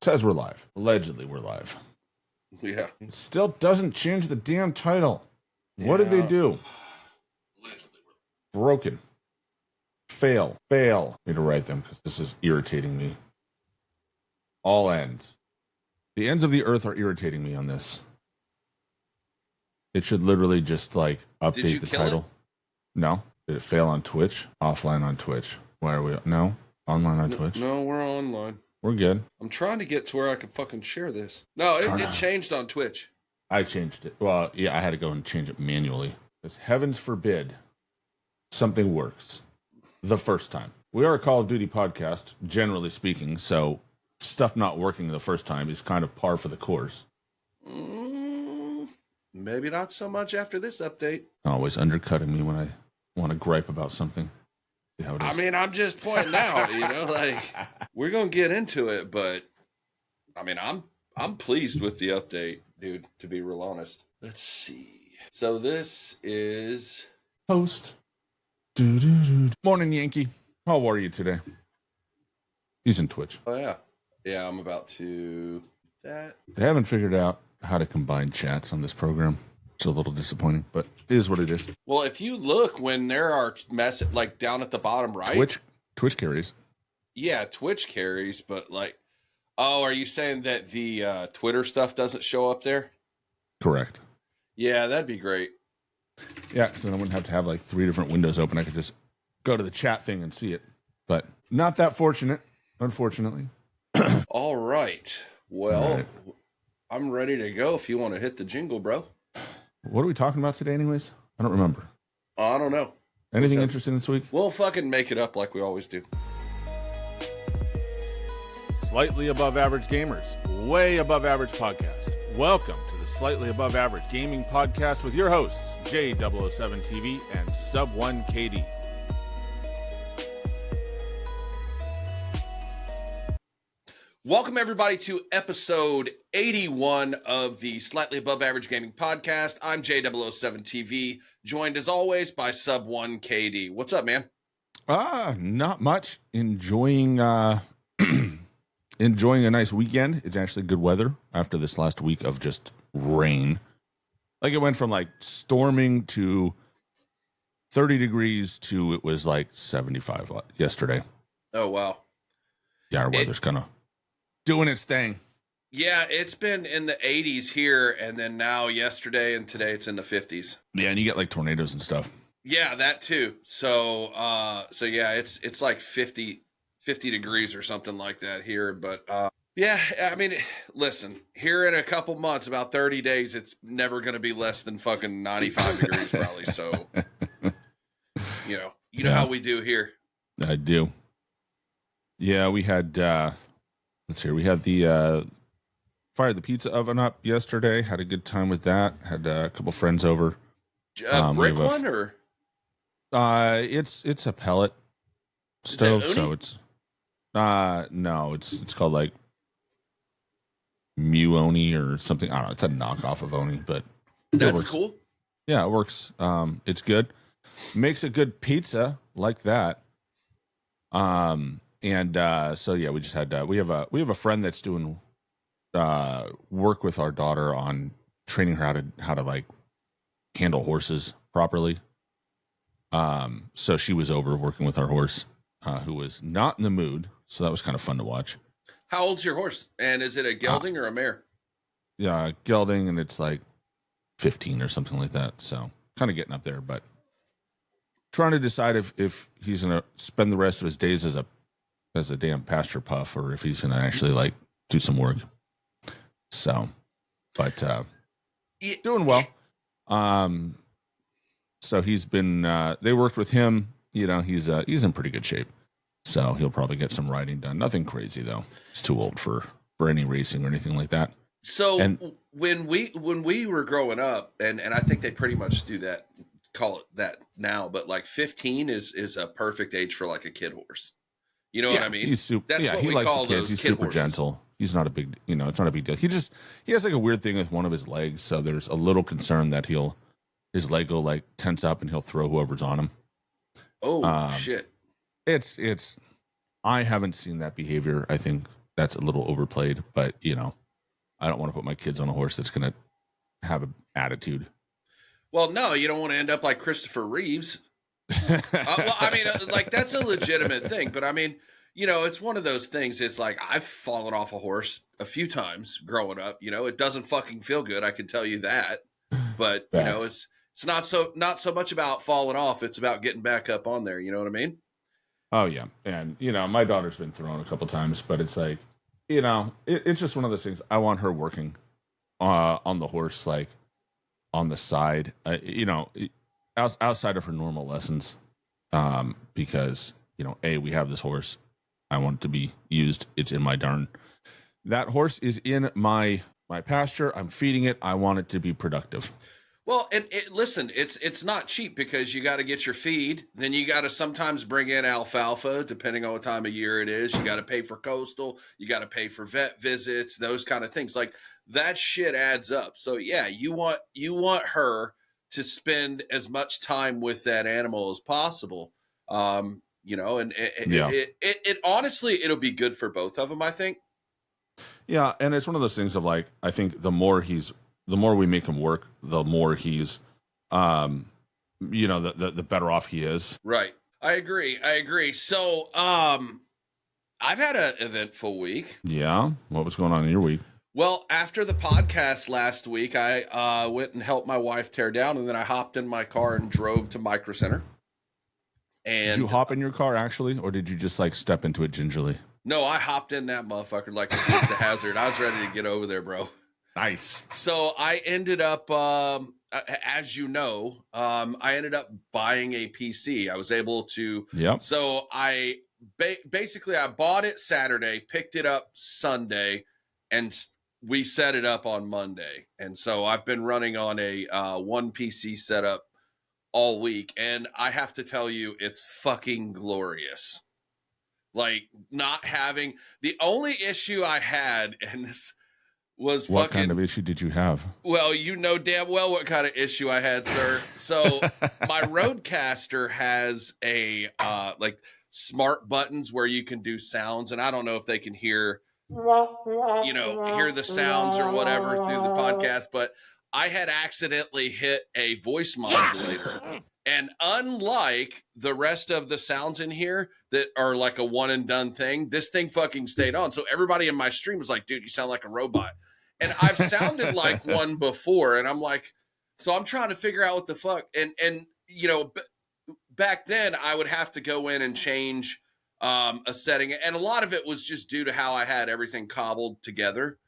Says we're live. Allegedly, we're live. Yeah. It still doesn't change the damn title. What did they do? Allegedly. Broken. Fail. Need to write them because this is irritating me. All ends. The ends of the earth are irritating me on this. It should literally just like update the title. No. Did it fail on Twitch? Offline on Twitch. Why are we? No. Online on Twitch? No, we're online. We're good. I'm trying to get to where I can fucking share this. No, it changed on Twitch. I changed it. Well, yeah, I had to go and change it manually. Because heavens forbid something works the first time. We are a Call of Duty podcast, generally speaking, so stuff not working the first time is kind of par for the course. Maybe not so much after this update. Always undercutting me when I want to gripe about something. See how it is. I mean, I'm just pointing out, like, we're going to get into it, but, I mean, I'm pleased with the update, dude, to be real honest. Let's see. So this is... Host. Morning, Yankee. How are you today? He's in Twitch. Oh, yeah. Yeah, I'm about to... That. They haven't figured out how to combine chats on this program. It's a little disappointing, but it is what it is. Well, if you look when there are like down at the bottom right, Twitch carries. Yeah, Twitch carries, but like, oh, are you saying that the Twitter stuff doesn't show up there? Correct. Yeah, that'd be great. Yeah, because then I wouldn't have to have like 3 different windows open. I could just go to the chat thing and see it. But not that fortunate, unfortunately. All right. Well, I'm ready to go if you want to hit the jingle, bro. What are we talking about today anyways? I don't remember. I don't know. Anything interesting this week? We'll fucking make it up like we always do. Slightly above average gamers, way above average podcast. Welcome to the Slightly Above Average Gaming Podcast with your hosts, J007tv and Subone KD. Welcome, everybody, to episode 81 of the Slightly Above Average Gaming Podcast. I'm J007tv, joined as always by Subone KD. What's up, man? Not much. Enjoying enjoying a nice weekend. It's actually good weather after this last week of just rain. Like, it went from like storming to 30 degrees to it was like 75 yesterday. Oh, wow. Yeah, our weather's kind of doing its thing. Yeah, it's been in the 80s here, and then now yesterday and today it's in the 50s. Yeah, and you get like tornadoes and stuff. Yeah, that too. So yeah, it's like 50 degrees or something like that here. But yeah, I mean, listen, here in a couple months, about 30 days, it's never going to be less than fucking 95 degrees probably. So, you know how we do here. I do. Yeah, we had, let's see, we had the, fired the pizza oven up yesterday. Had a good time with that. Had a couple friends over. Brick one or? It's a pellet stove, so it's no, it's called like Muoni or something. I don't know. It's a knockoff of Oni, but that's cool. Yeah, it works. It's good. Makes a good pizza like that. So yeah, we just had we have a friend that's doing work with our daughter on training her how to like handle horses properly. So she was over working with our horse, who was not in the mood. So that was kind of fun to watch. How old's your horse? And is it a gelding or a mare? Yeah, gelding, and it's like 15 or something like that. So kind of getting up there, but trying to decide if he's going to spend the rest of his days as a damn pasture puff or if he's going to actually like do some work. So, but doing well. So he's been, they worked with him, he's in pretty good shape. So he'll probably get some riding done. Nothing crazy though. He's too old for any racing or anything like that. So when we were growing up, and I think they pretty much do that, call it that now, but like 15 is a perfect age for like a kid horse. You know what I mean? He's super. That's what he likes the kids. He's super horses. Gentle. He's not a big, it's not a big deal. He has like a weird thing with one of his legs. So there's a little concern that his leg will like tense up and he'll throw whoever's on him. Oh shit. I haven't seen that behavior, I think, that's a little overplayed, but you know, I don't want to put my kids on a horse that's going to have an attitude. Well, no, you don't want to end up like Christopher Reeves. Well, I mean, like that's a legitimate thing, but I mean, you know, it's one of those things. It's like I've fallen off a horse a few times growing up. You know, it doesn't fucking feel good. I can tell you that. But you know, it's not so much about falling off. It's about getting back up on there. You know what I mean? Oh yeah, and you know, my daughter's been thrown a couple times, but it's like, you know, it's just one of those things. I want her working on the horse, like on the side, you know, outside of her normal lessons, because you know, we have this horse. I want it to be used. It's in my darn. That horse is in my pasture. I'm feeding it. I want it to be productive. Well, and listen, it's not cheap because you got to get your feed. Then you got to sometimes bring in alfalfa, depending on what time of year it is. You got to pay for coastal. You got to pay for vet visits, those kind of things. Like that shit adds up. So yeah, you want her to spend as much time with that animal as possible. You know, and it honestly, it'll be good for both of them, I think. Yeah, and it's one of those things of like, I think the more we make him work, the more he's, you know, the better off he is. Right. I agree. So, I've had an eventful week. Yeah. What was going on in your week? Well, after the podcast last week, I went and helped my wife tear down, and then I hopped in my car and drove to Micro Center. And did you hop in your car actually, or did you just like step into it gingerly? No, I hopped in that motherfucker like a Dukes of Hazzard. I was ready to get over there, bro. Nice. So I ended up, as you know, I ended up buying a PC. I was able to. Yep. So I basically I bought it Saturday, picked it up Sunday, and we set it up on Monday. And so I've been running on a one PC setup all week, and I have to tell you, it's fucking glorious. Like not having the only issue I had, and this was what kind of issue did you have? Well, you know damn well what kind of issue I had, sir. So my Rodecaster has a like smart buttons where you can do sounds, and I don't know if they can hear the sounds or whatever through the podcast, but I had accidentally hit a voice modulator. And unlike the rest of the sounds in here that are like a one and done thing, this thing fucking stayed on. So everybody in my stream was like, dude, you sound like a robot. And I've sounded like one before. And I'm like, so I'm trying to figure out what the fuck. And you know, back then I would have to go in and change a setting. And a lot of it was just due to how I had everything cobbled together.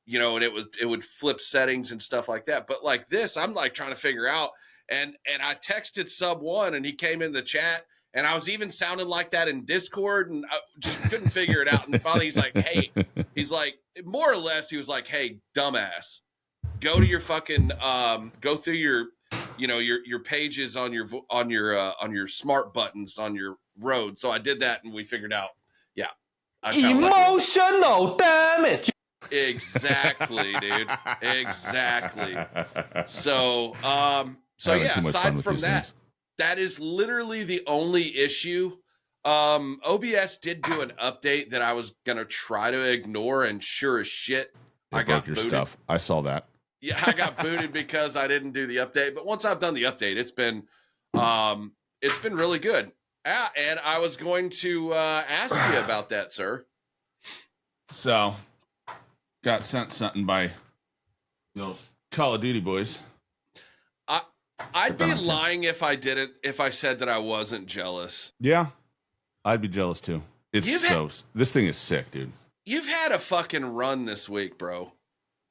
You know, and it would flip settings and stuff like that. But like this, I'm like trying to figure out. And I texted Sub One, and he came in the chat, and I was even sounding like that in Discord, and I just couldn't figure it out. And finally, he's like, "Hey," he's like, more or less, he was like, "Hey, dumbass, go to your fucking go through your, you know, your pages on your smart buttons on your Rode." So I did that, and we figured out, yeah, emotional damage. Exactly, dude. Exactly. So, yeah, aside from that, that is literally the only issue. OBS did do an update that I was going to try to ignore, and sure as shit, I got your booted. Stuff. I saw that. Yeah, I got booted because I didn't do the update. But once I've done the update, it's been really good. And I was going to ask you about that, sir. So, got sent something by those Call of Duty boys. I'd be lying if I said that I wasn't jealous. Yeah, I'd be jealous too. This thing is sick, dude. You've had a fucking run this week, bro.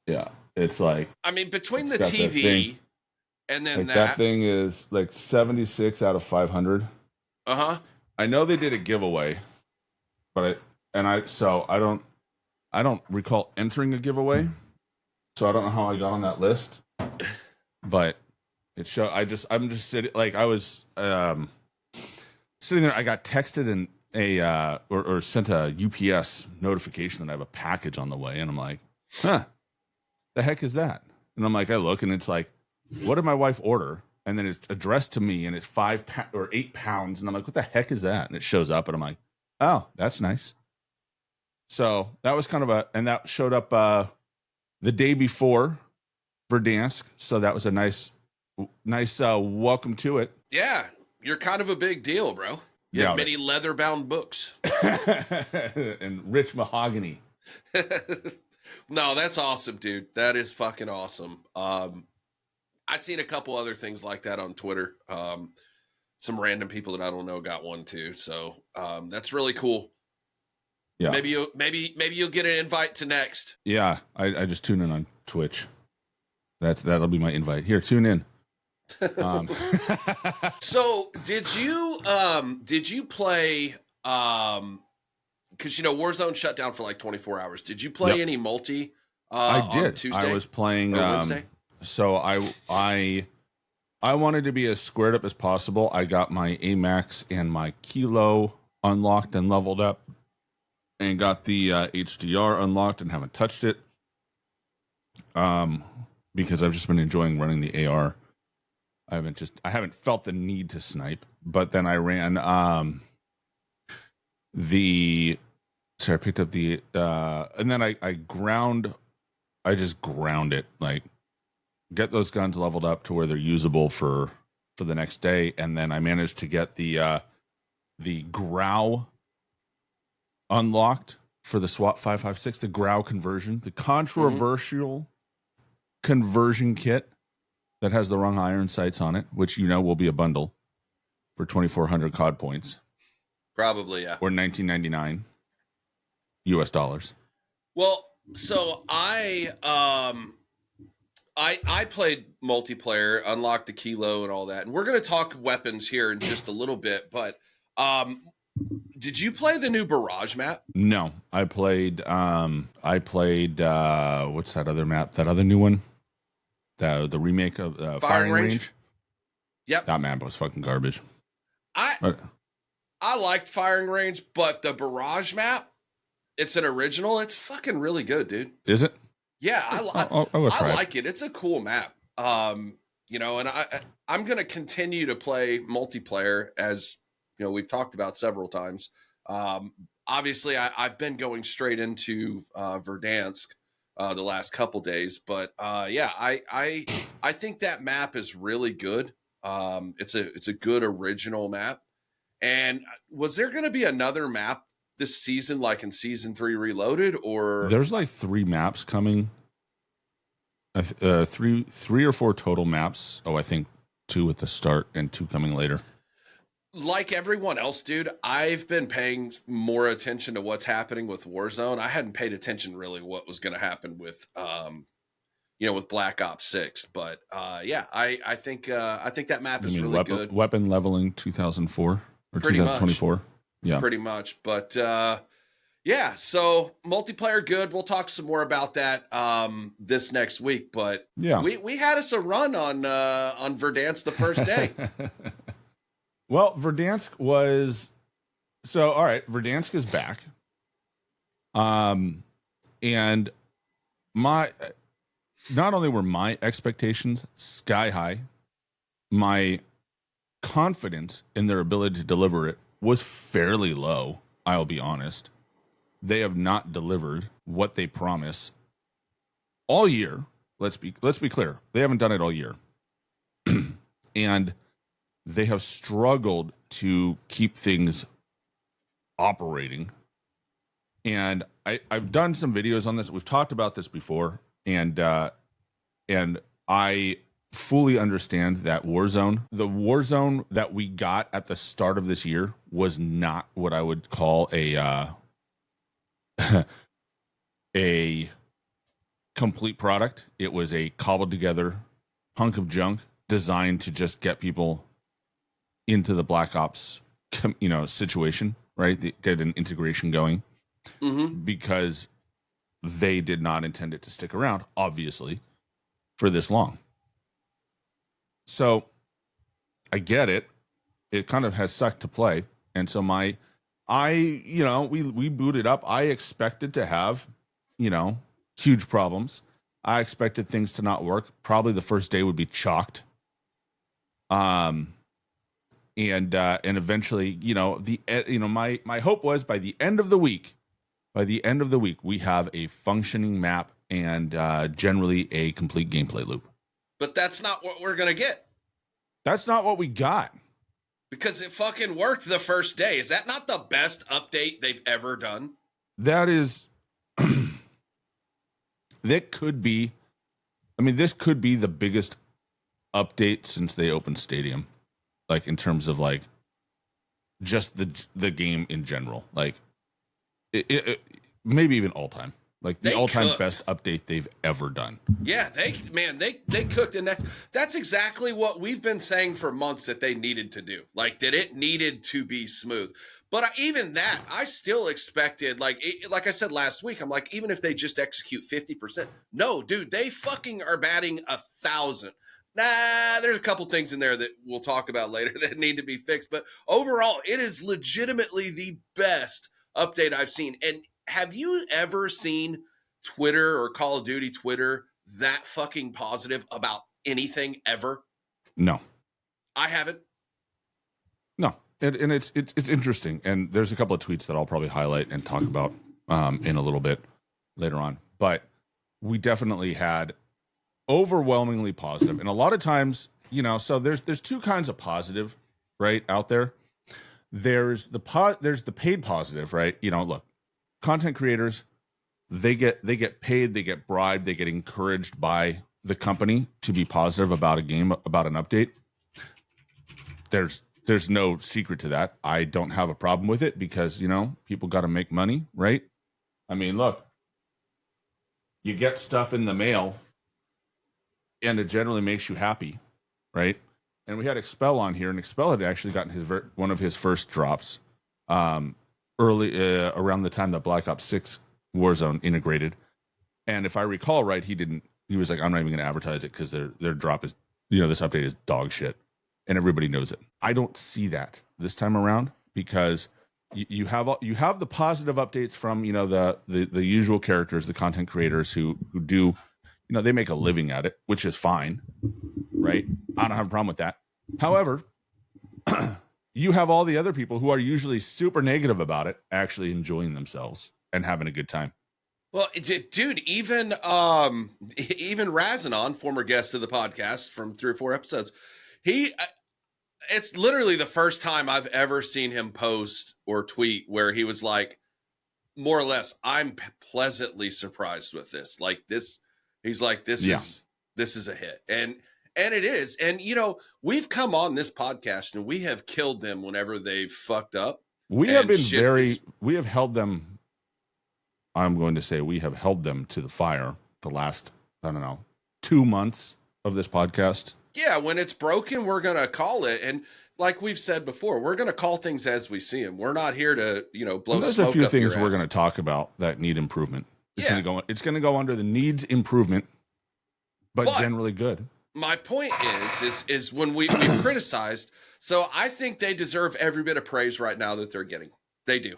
Yeah, it's like, I mean, between the TV and then like that thing is like 76 out of 500. I know they did a giveaway, but I don't recall entering a giveaway, so I don't know how I got on that list. But it showed. I'm just sitting, like I was sitting there. I got texted and or sent a UPS notification that I have a package on the way, and I'm like, huh, the heck is that? And I'm like, I look, and it's like, what did my wife order? And then it's addressed to me, and it's 8 pounds, and I'm like, what the heck is that? And it shows up, and I'm like, oh, that's nice. So that was kind of and that showed up the day before Verdansk. So that was a nice welcome to it. Yeah, you're kind of a big deal, bro. You have many leather-bound books. And rich mahogany. No, that's awesome, dude. That is fucking awesome. I've seen a couple other things like that on Twitter. Some random people that I don't know got one too. So that's really cool. Yeah. Maybe you'll get an invite to next. Yeah, I just tune in on Twitch. That'll be my invite. Here, tune in. So did you play because Warzone shut down for like 24 hours. Did you play any multi I did. on Tuesday? I was playing Wednesday? So I wanted to be as squared up as possible. I got my AMAX and my Kilo unlocked and leveled up, and got the HDR unlocked and haven't touched it. Because I've just been enjoying running the AR. I haven't felt the need to snipe. But then I ran I picked up the and then I just ground it, like get those guns leveled up to where they're usable for the next day, and then I managed to get the Grau unlocked for the SWAT 556, the Grau conversion, the controversial conversion kit that has the wrong iron sights on it, which will be a bundle for 2,400 COD points. Probably, yeah. Or $19.99 US dollars. Well, so I played multiplayer, unlocked the Kilo and all that, and we're going to talk weapons here in just a little bit, but did you play the new Barrage map? No, I played what's that other map? That other new one? The remake of Firing Range? Yep. That map was fucking garbage. I liked Firing Range, but the Barrage map, it's an original. It's fucking really good, dude. Is it? Yeah, I like it. It's a cool map. And I'm going to continue to play multiplayer, as we've talked about several times. Obviously I've been going straight into Verdansk the last couple days, but I think that map is really good. It's a good original map. And was there going to be another map this season, like in Season 3 Reloaded, or there's like 3 maps coming? 3 or 4 total maps. I think 2 at the start and 2 coming later. Like everyone else, dude, I've been paying more attention to what's happening with Warzone. I hadn't paid attention really what was going to happen with with Black Ops 6, but I think that map is really good. Weapon leveling 2004 or Pretty 2024. Much. Yeah. Pretty much. But so multiplayer good. We'll talk some more about that this next week, but yeah. We had us a run on Verdansk the first day. Well, Verdansk was all right. Verdansk is back. And not only were my expectations sky high, my confidence in their ability to deliver it was fairly low. I'll be honest. They have not delivered what they promise all year. Let's be clear. They haven't done it all year. And they have struggled to keep things operating. And I've done some videos on this. We've talked about this before, and I fully understand that Warzone, the Warzone that we got at the start of this year, was not what I would call a complete product. It was a cobbled together hunk of junk designed to just get people into the Black Ops, situation, right? Get an integration going, because they did not intend it to stick around, obviously, for this long. So I get it. It kind of has sucked to play. And so we booted up. I expected to have, huge problems. I expected things to not work. Probably the first day would be chalked. And eventually, my hope was by the end of the week, by the end of the week, we have a functioning map and generally a complete gameplay loop. But that's not what we're going to get. That's not what we got. Because it fucking worked the first day. Is that not the best update they've ever done? That is, that could be, I mean, this could be the biggest update since they opened Stadium. Like, in terms of, like, just the game in general. Like, it maybe even all time. Like the all-time best update they've ever done. Yeah, they cooked, and that's exactly what we've been saying for months that they needed to do. Like that it needed to be smooth. But even that, I still expected, like I said last week, I'm like, even if they just execute 50%, no, dude, they fucking are batting 1,000. Nah, there's a couple things in there that we'll talk about later that need to be fixed. But overall, it is legitimately the best update I've seen. And have you ever seen Twitter or Call of Duty Twitter that fucking positive about anything ever? No. I haven't. No. And it's interesting. And there's a couple of tweets that I'll probably highlight and talk about in a little bit later on. But we definitely had overwhelmingly positive. And a lot of times, you know, so there's two kinds of positive, right, out there. There's the paid positive, right? You know, look, content creators, they get paid, they get bribed, they get encouraged by the company to be positive about a game, about an update. There's no secret to that. I don't have a problem with it because, you know, people got to make money, right? I mean, look, you get stuff in the mail and it generally makes you happy, right? And we had Expel on here, and Expel had actually gotten one of his first drops early around the time that Black Ops 6 Warzone integrated. And if I recall right, he was like, I'm not even going to advertise it because their drop is, you know, this update is dog shit. And everybody knows it. I don't see that this time around because you have the positive updates from, you know, the usual characters, the content creators who do, you know, they make a living at it, which is fine, right? I don't have a problem with that. However, you have all the other people who are usually super negative about it actually enjoying themselves and having a good time. Well, dude, even Razanon, former guest of the podcast from 3 or 4 episodes, it's literally the first time I've ever seen him post or tweet where he was like, more or less, I'm pleasantly surprised with this. Like this, he's like, this is a hit. And it is. And, you know, we've come on this podcast and we have killed them whenever they've fucked up. We have held them. I'm going to say we have held them to the fire the last, I don't know, 2 months of this podcast. Yeah, when it's broken, we're going to call it. And like we've said before, we're going to call things as we see them. We're not here to, you know, blow smoke up your ass. There's a few things we're going to talk about that need improvement. It's going to go under the needs improvement, but generally good. My point is when we criticized, so I think they deserve every bit of praise right now that they're getting. They do.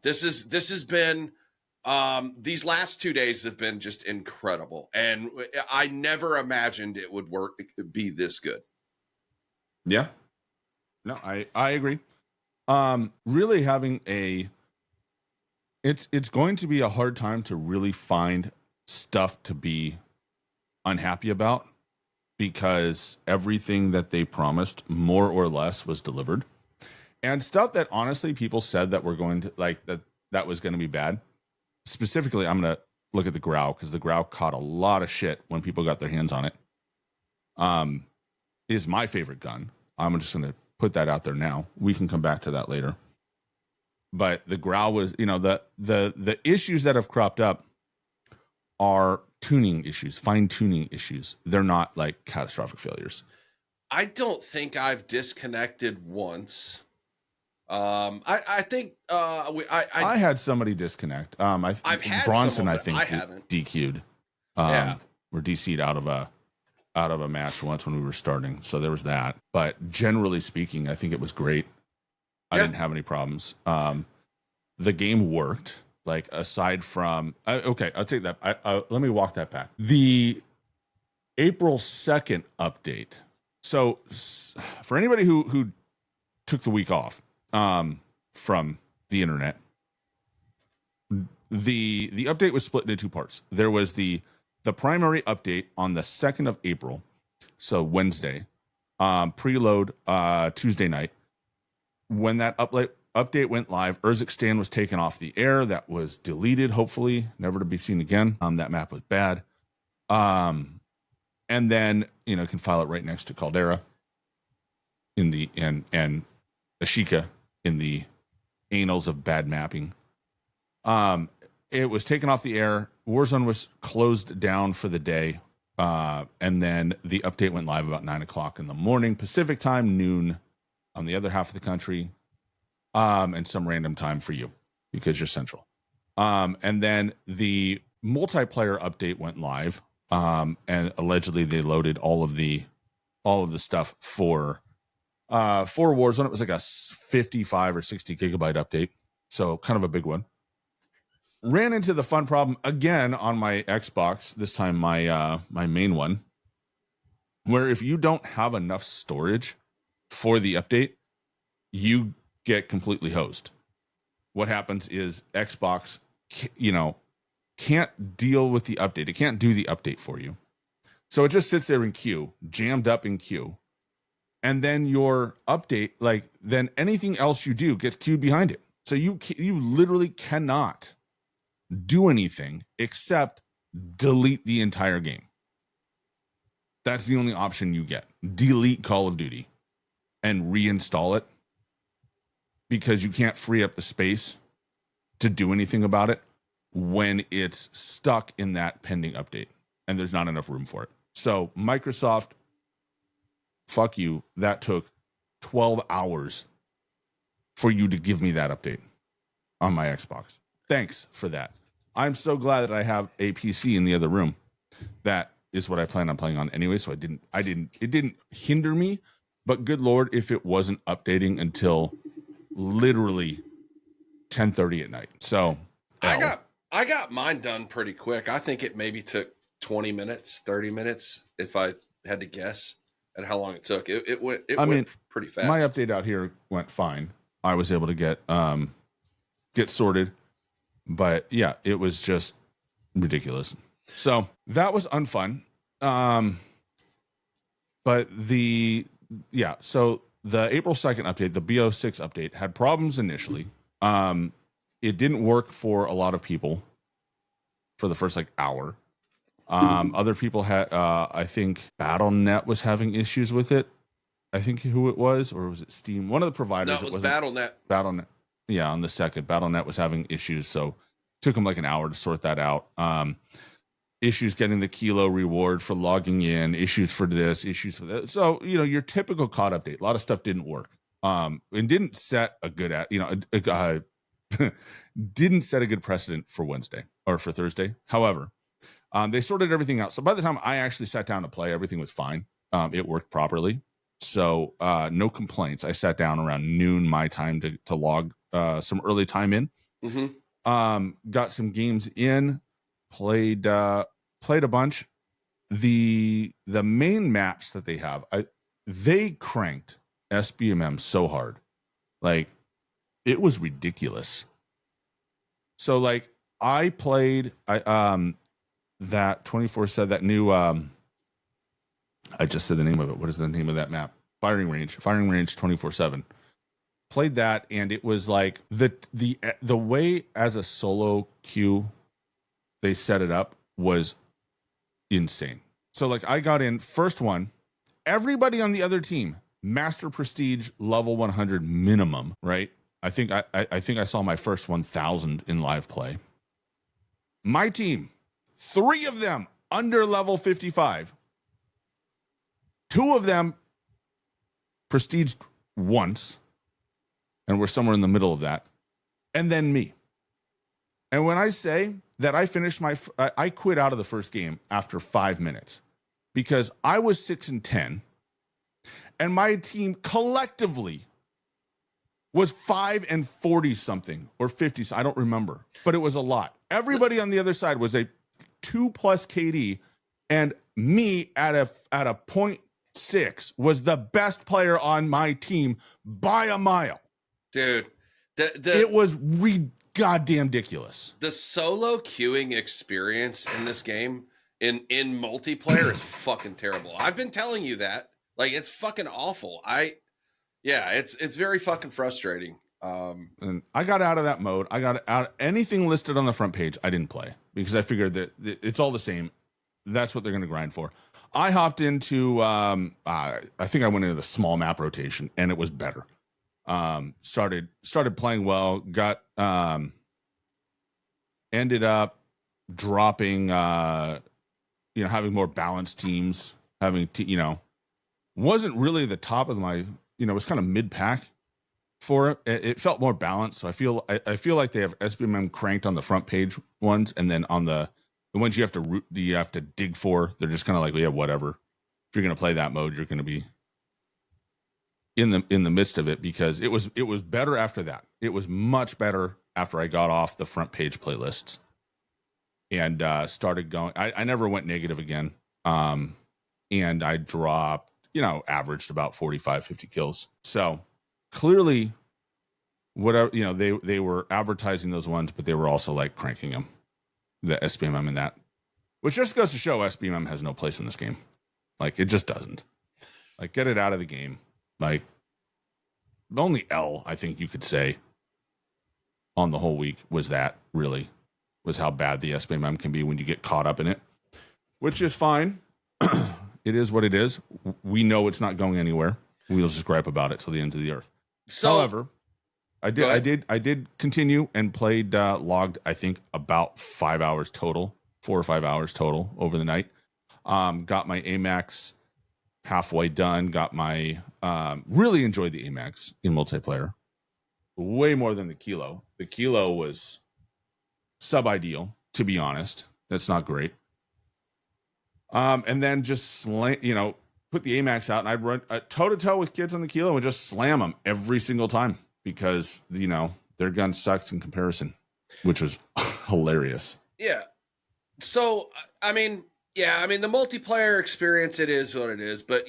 This has been these last 2 days have been just incredible, and I never imagined it would be this good. Yeah, no, I agree. Really having it's going to be a hard time to really find stuff to be unhappy about because everything that they promised more or less was delivered, and stuff that honestly people said that we're going to like that was going to be bad. Specifically, I'm going to look at the Grau because the Grau caught a lot of shit when people got their hands on it. Is my favorite gun. I'm just going to put that out there now. We can come back to that later. But the Grau was, you know, the issues that have cropped up are tuning issues, fine tuning issues. They're not like catastrophic failures. I don't think I've disconnected once. I think I had somebody disconnect. I've had Bronson, I think, DQ'd. We're DC'd out of a match once when we were starting, so there was that. But generally speaking, I think it was great. I didn't have any problems. The game worked. Like aside from okay, I'll take that. Let me walk that back. The April 2nd update. So for anybody who took the week off from the internet, the update was split into two parts. There was the primary update on the 2nd of April, so Wednesday, preload Tuesday night. When that update went live, Urzikstan was taken off the air. That was deleted, hopefully, never to be seen again. That map was bad. And then, you can file it right next to Caldera in the and Ashika in the annals of bad mapping. It was taken off the air. Warzone was closed down for the day. And then the update went live about 9 o'clock in the morning, Pacific time, noon on the other half of the country, and some random time for you because you're central. And then the multiplayer update went live, and allegedly they loaded all of the stuff for Warzone. It was like a 55 or 60 gigabyte update, so kind of a big one. Ran into the fun problem again on my Xbox, this time my main one, where if you don't have enough storage for the update, you get completely hosed. What happens is Xbox, can't deal with the update. It can't do the update for you. So it just sits there in queue, jammed up in queue. And then your update, then anything else you do gets queued behind it. So you literally cannot do anything except delete the entire game. That's the only option you get. Delete Call of Duty and reinstall it, because you can't free up the space to do anything about it when it's stuck in that pending update and there's not enough room for it. So Microsoft, fuck you. That took 12 hours for you to give me that update on my Xbox. Thanks for that. I'm so glad that I have a PC in the other room. That is what I plan on playing on anyway. So it didn't hinder me, but good Lord, if it wasn't updating until literally 10:30 at night. So I got mine done pretty quick. I think it maybe took 20 minutes, 30 minutes, if I had to guess at how long it took. It went pretty fast. My update out here went fine. I was able to get sorted, but yeah, it was just ridiculous. So that was unfun. But so the April 2nd update, the BO6 update, had problems initially. It didn't work for a lot of people for the first hour. Other people had, I think Battle.net was having issues with it. I think who it was, or was it Steam? One of the providers. No, it was Battle.net. Battle.net. Yeah, on the second, Battle.net was having issues, so it took them like an hour to sort that out. Issues getting the kilo reward for logging in, issues for this, issues for that. So, your typical COD update, a lot of stuff didn't work. And didn't set a good, didn't set a good precedent for Wednesday or for Thursday. However, they sorted everything out. So by the time I actually sat down to play, everything was fine. It worked properly. So no complaints. I sat down around noon my time to log some early time in. Mm-hmm. Got some games in, played a bunch. The main maps that they have, they cranked SBMM so hard, it was ridiculous. So I played that 24/7, that new I just said the name of it. What is the name of that map? Firing Range 24/7. Played that, and it was the way as a solo queue they set it up was insane. So I got in first one, everybody on the other team, Master Prestige level 100 minimum, right? I think I saw my first 1,000 in live play. My team, 3 of them under level 55. 2 of them prestiged once, and we're somewhere in the middle of that, and then me. And when I say that I finished I quit out of the first game after 5 minutes because I was 6-10, and my team collectively was 5-40 something or 50. I don't remember, but it was a lot. Everybody on the other side was a 2+ KD, and me at a 0.6 was the best player on my team by a mile. Dude, it was ridiculous. goddamn ridiculous. The solo queuing experience in this game in multiplayer is fucking terrible. I've been telling you that. Like, it's fucking awful. It's very fucking frustrating. And I got out of that mode. I got out anything listed on the front page. I didn't play because I figured that it's all the same. That's what they're going to grind for. I hopped into, I think I went into the small map rotation, and it was better. Started playing well. Got ended up dropping, having more balanced teams. Wasn't really the top of my, it was kind of mid pack for it. It felt more balanced. So I feel like they have SBMM cranked on the front page ones, and then on the ones you have to dig for, they're just kind of like, yeah, whatever. If you're going to play that mode, you're going to be in the midst of it, because it was better after that. It was much better after I got off the front page playlists and started going. I never went negative again. And I dropped, averaged about 45, 50 kills. So clearly, whatever, they were advertising those ones, but they were also like cranking them, the SBMM and that, which just goes to show SBMM has no place in this game. Like, it just doesn't. Like, get it out of the game. Like, the only L I think you could say on the whole week was how bad the SBMM can be when you get caught up in it, which is fine. It is what it is. We know it's not going anywhere. We'll just gripe about it till the ends of the earth. So, however, I did continue and played logged, I think, about 5 hours total, 4 or 5 hours total over the night. Got my AMAX halfway done. Got my really enjoyed the AMAX in multiplayer way more than the Kilo. The Kilo was sub-ideal, to be honest. That's not great. And then just put the AMAX out, and I'd run toe-to-toe with kids on the Kilo and just slam them every single time because, their gun sucks in comparison, which was hilarious. Yeah. So, the multiplayer experience, it is what it is. But,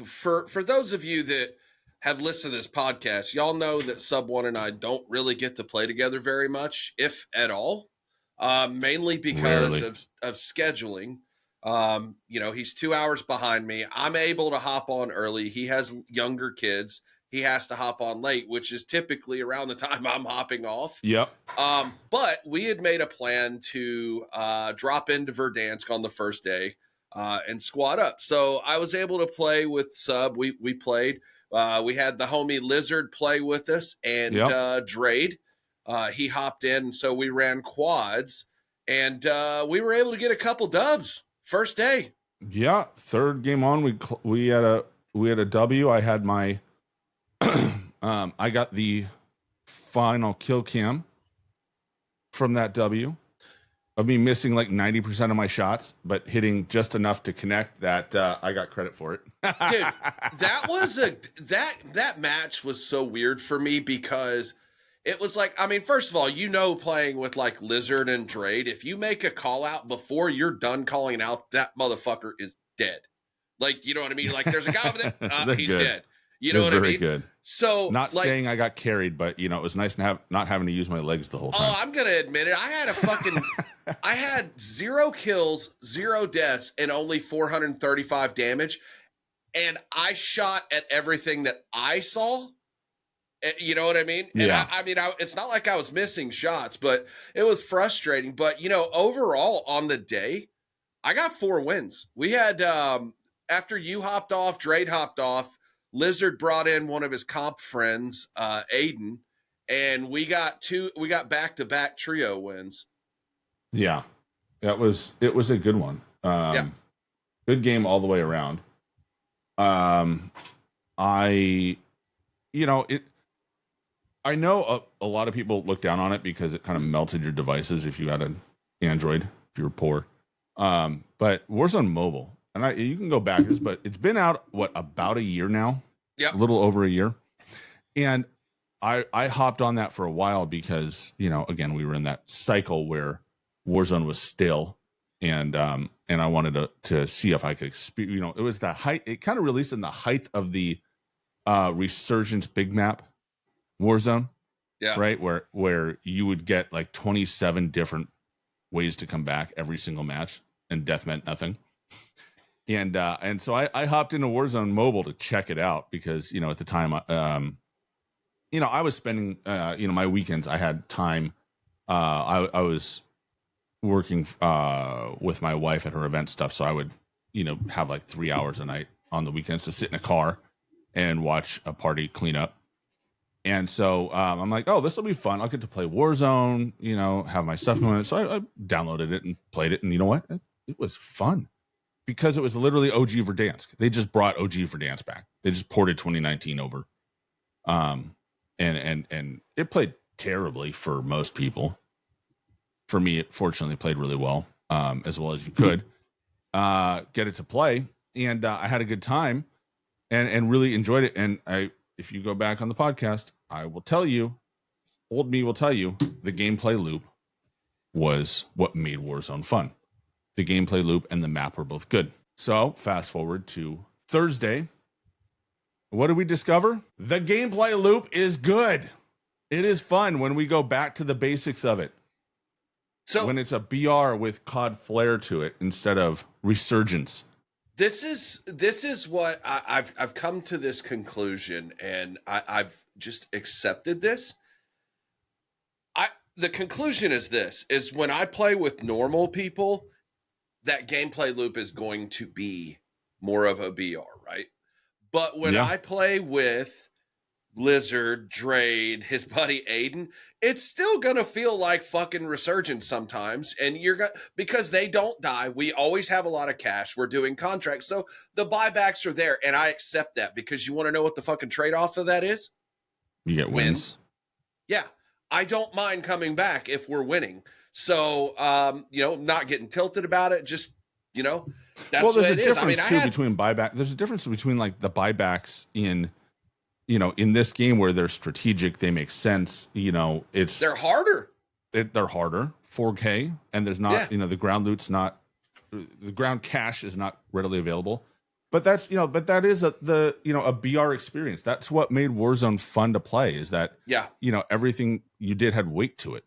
for those of you that have listened to this podcast, y'all know that Sub One and I don't really get to play together very much, if at all, mainly because of scheduling. He's 2 hours behind me. I'm able to hop on early. He has younger kids. He has to hop on late, which is typically around the time I'm hopping off. Yep. But we had made a plan to drop into Verdansk on the first day and squad up. So I was able to play with Sub. We played. We had the homie Lizard play with us, and Drade. He hopped in, so we ran quads, and we were able to get a couple dubs first day. Yeah, third game on, we had a W. I had my I got the final kill cam from that W of me missing like 90% of my shots, but hitting just enough to connect that I got credit for it. Dude, that was that match was so weird for me because it was like, first of all, playing with like Lizard and Drade, if you make a call out before you're done calling out, that motherfucker is dead. Like, you know what I mean? Like, there's a guy over there, he's good. dead. You know what I mean? Good. So, not saying I got carried, but it was nice to not having to use my legs the whole time. Oh, I'm gonna admit it. I had I had 0 kills, 0 deaths, and only 435 damage, and I shot at everything that I saw. You know what I mean? And yeah. It's not like I was missing shots, but it was frustrating. But, overall on the day, I got 4 wins. We had, after you hopped off, Drade hopped off, Lizard brought in one of his comp friends, Aiden, and we got back-to-back trio wins. Yeah. It was a good one. Good game all the way around. I know a lot of people look down on it because it kind of melted your devices if you had an Android, if you were poor. But Warzone Mobile, and you can go back, but it's been out, about a year now? Yeah. A little over a year. And I hopped on that for a while because, again, we were in that cycle where Warzone was still, and I wanted to see if I could experience, it was the height, it kind of released in the height of the Resurgence big map Warzone. Yeah. Right. Where you would get like 27 different ways to come back every single match, and death meant nothing. And so I hopped into Warzone Mobile to check it out because, at the time, I was spending, my weekends. I had time. I was working with my wife at her event stuff, so I would, have like 3 hours a night on the weekends to sit in a car and watch a party clean up. And so I'm like, oh, this will be fun. I'll get to play Warzone, have my stuff going. So I downloaded it and played it, and you know what? It was fun. Because it was literally OG Verdansk. They just brought OG Verdansk back. They just ported 2019 over. And it played terribly for most people. For me, it fortunately played really well as you could. Get it to play. And I had a good time and really enjoyed it. And if you go back on the podcast, I will tell you, old me will tell you, the gameplay loop was what made Warzone fun. The gameplay loop and the map were both good. So fast forward to Thursday. What did we discover? The gameplay loop is good. It is fun when we go back to the basics of it. So when it's a BR with COD flair to it instead of resurgence. This is what I've come to this conclusion, and I've just accepted this. The conclusion is this: is when I play with normal people, that gameplay loop is going to be more of a BR, right? But when I play with Blizzard, Drade, his buddy Aiden, it's still going to feel like fucking Resurgence sometimes. And because they don't die. We always have a lot of cash. We're doing contracts. So the buybacks are there. And I accept that because you want to know what the fucking trade-off of that is? You get wins. Yeah. I don't mind coming back if we're winning. So, not getting tilted about it. Just, that's what it is. I mean, between buyback. There's a difference between like the buybacks in this game where they're strategic, they make sense. They're harder. They're harder. 4K, and there's not, the ground loot's not, the ground cash is not readily available. But that is a BR experience. That's what made Warzone fun to play. Is that everything you did had weight to it.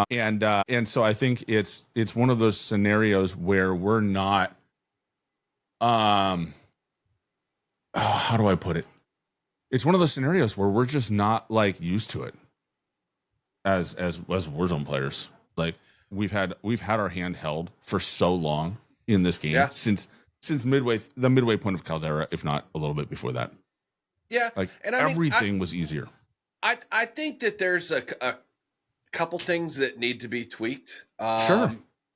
And so I think it's one of those scenarios where we're not, how do I put it? It's one of those scenarios where we're just not like used to it as Warzone players. Like we've had our hand held for so long in this game since the midway point of Caldera, if not a little bit before that. Yeah. Like everything was easier. I think that there's a couple things that need to be tweaked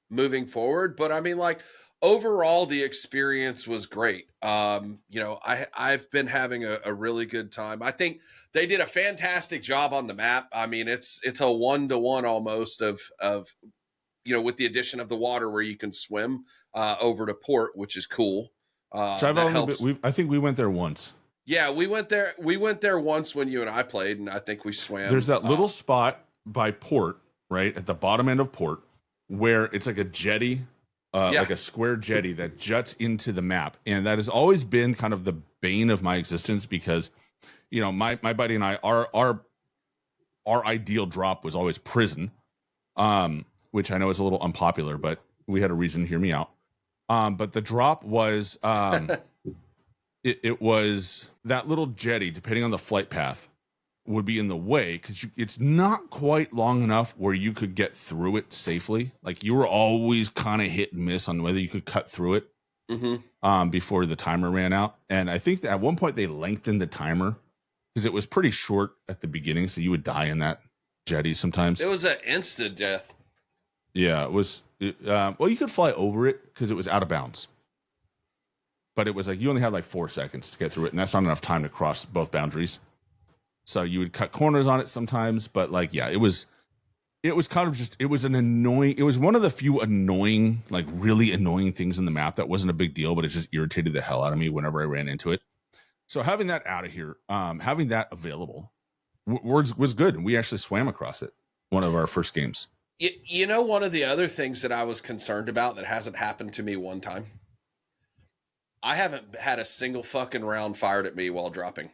moving forward, but I mean, like, overall the experience was great. I've been having a really good time. I think they did a fantastic job on the map. I mean, it's a 1-to-1 almost of with the addition of the water where you can swim over to port, which is cool. I think we went there once. Yeah, we went there. We went there once when you and I played, and I think we swam. There's that little spot by port, right at the bottom end of port, where it's like a jetty, like a square jetty that juts into the map, and that has always been kind of the bane of my existence because, my buddy and I, our ideal drop was always prison, which I know is a little unpopular, but we had a reason to hear me out. But the drop was. It was that little jetty, depending on the flight path, would be in the way because it's not quite long enough where you could get through it safely. Like you were always kind of hit and miss on whether you could cut through it before the timer ran out. And I think that at one point they lengthened the timer because it was pretty short at the beginning. So you would die in that jetty sometimes. It was an instant death. Yeah, it was. Well, you could fly over it because it was out of bounds. But it was like you only had like 4 seconds to get through it, and that's not enough time to cross both boundaries. So you would cut corners on it sometimes, but like, yeah, it was kind of just, it was one of the few annoying, like really annoying things in the map that wasn't a big deal, but it just irritated the hell out of me whenever I ran into it. So having that out of here, having that available was good. And we actually swam across it one of our first games. One of the other things that I was concerned about that hasn't happened to me one time. I haven't had a single fucking round fired at me while dropping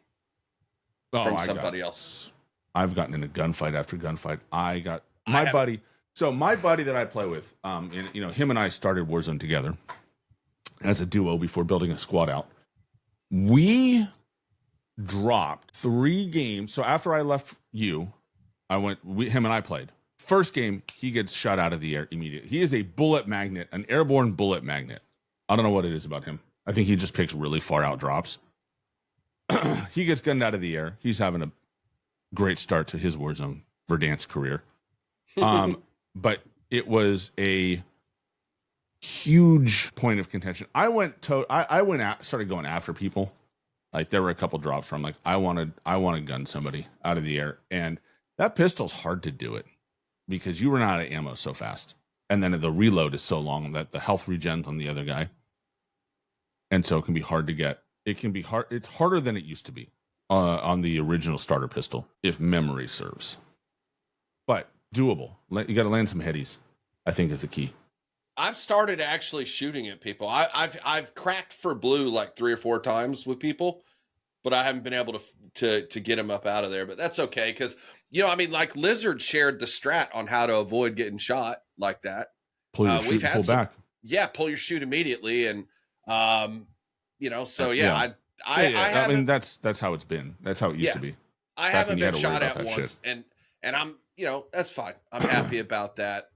from somebody else. I've gotten in a gunfight after gunfight. My buddy that I play with, him and I started Warzone together as a duo before building a squad out. We dropped 3 games. So after I left him and I played. First game, he gets shot out of the air immediately. He is a bullet magnet, an airborne bullet magnet. I don't know what it is about him. I think he just picks really far out drops. He gets gunned out of the air. He's having a great start to his Warzone Verdansk career. But it was a huge point of contention. I started going after people. Like there were a couple drops where I'm like, I want to gun somebody out of the air. And that pistol's hard to do it because you run out of ammo so fast. And then the reload is so long that the health regens on the other guy. And so it can be hard to get. It can be hard. It's harder than it used to be on the original starter pistol, if memory serves. But doable. You got to land some headies, I think, is the key. I've started actually shooting at people. I've cracked for blue like 3 or 4 times with people, but I haven't been able to get them up out of there. But that's okay because like Lizard shared the strat on how to avoid getting shot like that. Pull your shoot, pull back. Yeah, pull your shoot immediately, and So I mean that's how it's been. That's how it used to be. I haven't been shot at once, and I'm that's fine. I'm happy about that.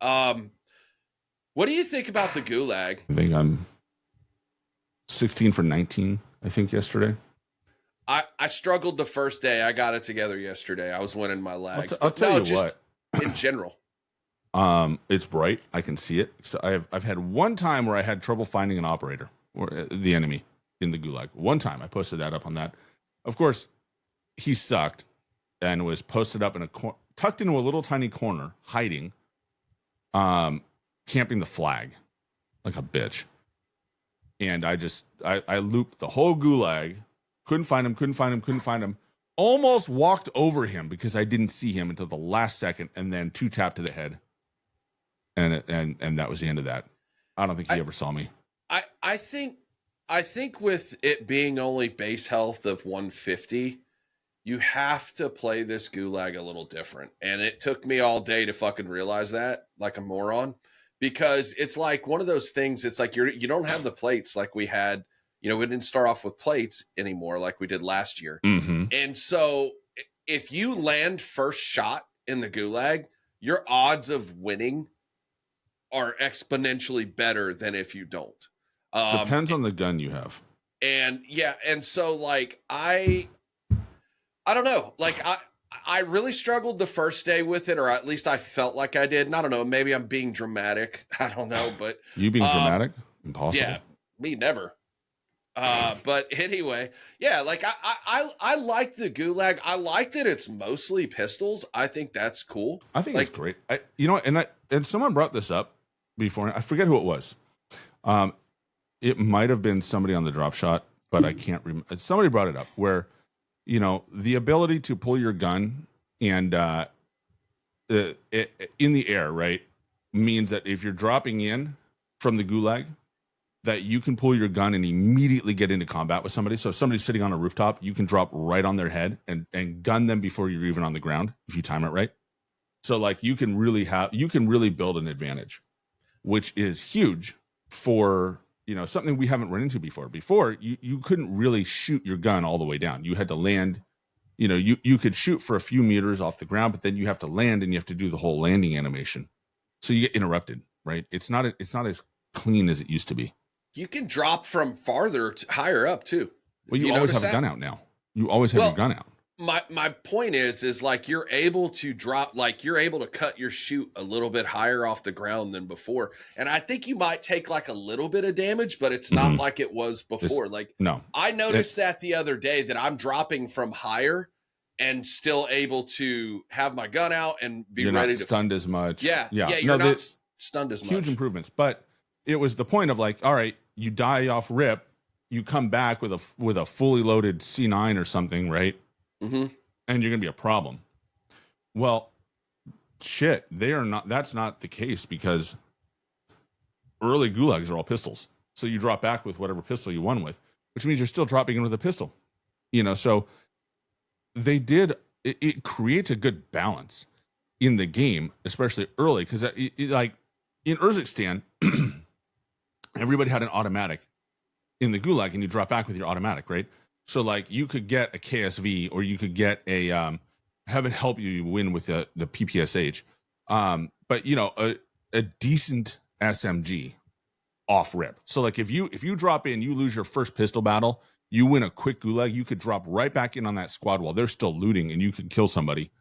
What do you think about the Gulag? I think I'm 16 for 19. I think yesterday. I struggled the first day. I got it together yesterday. I was winning my lags. I'll tell you what. In general, it's bright. I can see it. So I've had one time where I had trouble finding an operator or the enemy in the Gulag. One time I posted that up on that. Of course, he sucked and was posted up in tucked into a little tiny corner, hiding, camping the flag like a bitch. And I looped the whole Gulag, couldn't find him, almost walked over him because I didn't see him until the last second, and then 2-tap to the head. And that was the end of that. I don't think he ever saw me. I think with it being only base health of 150, you have to play this Gulag a little different. And it took me all day to fucking realize that, like a moron, because it's like one of those things. It's like you don't have the plates like we had. We didn't start off with plates anymore like we did last year. Mm-hmm. And so if you land first shot in the Gulag, your odds of winning are exponentially better than if you don't. Depends on the gun you have. And so like I don't know, like I really struggled the first day with it, or at least I felt like I did. And I don't know, maybe I'm being dramatic. I don't know, but you being dramatic? Impossible. Yeah, me never. But anyway, yeah, like I like the Gulag. I like that it's mostly pistols. I think that's cool. I think it's great. And someone brought this up before. I forget who it was. It might have been somebody on the drop shot, but I can't remember. Somebody brought it up where, the ability to pull your gun and in the air, right, means that if you're dropping in from the Gulag, that you can pull your gun and immediately get into combat with somebody. So if somebody's sitting on a rooftop, you can drop right on their head and gun them before you're even on the ground if you time it right. So like you can really build an advantage, which is huge for something we haven't run into before. Before, you couldn't really shoot your gun all the way down. You had to land, you could shoot for a few meters off the ground, but then you have to land and you have to do the whole landing animation. So you get interrupted, right? It's not as clean as it used to be. You can drop from farther higher up too. Well, you always have a gun out now. You always have your gun out. My point is like you're able to drop, like you're able to cut your shoot a little bit higher off the ground than before. And I think you might take like a little bit of damage, but it's not like it was before. No, I noticed that the other day that I'm dropping from higher and still able to have my gun out and be you're ready not stunned as much. Yeah. You're not stunned as much. Huge improvements. But it was the point of like, all right, you die off rip, you come back with a fully loaded C9 or something, right? Mm-hmm. And you're gonna be a problem. Well, shit, they are not. That's not the case because early Gulags are all pistols. So you drop back with whatever pistol you won with, which means you're still dropping in with a pistol. So they did it creates a good balance in the game, especially early, because like in Urzikstan, everybody had an automatic in the Gulag, and you drop back with your automatic, right? So like you could get a KSV, or you could get a heaven help you win with the PPSH, but you know, a decent SMG off rip. So like if you drop in, you lose your first pistol battle, you win a quick Gulag, you could drop right back in on that squad while they're still looting, and you can kill somebody.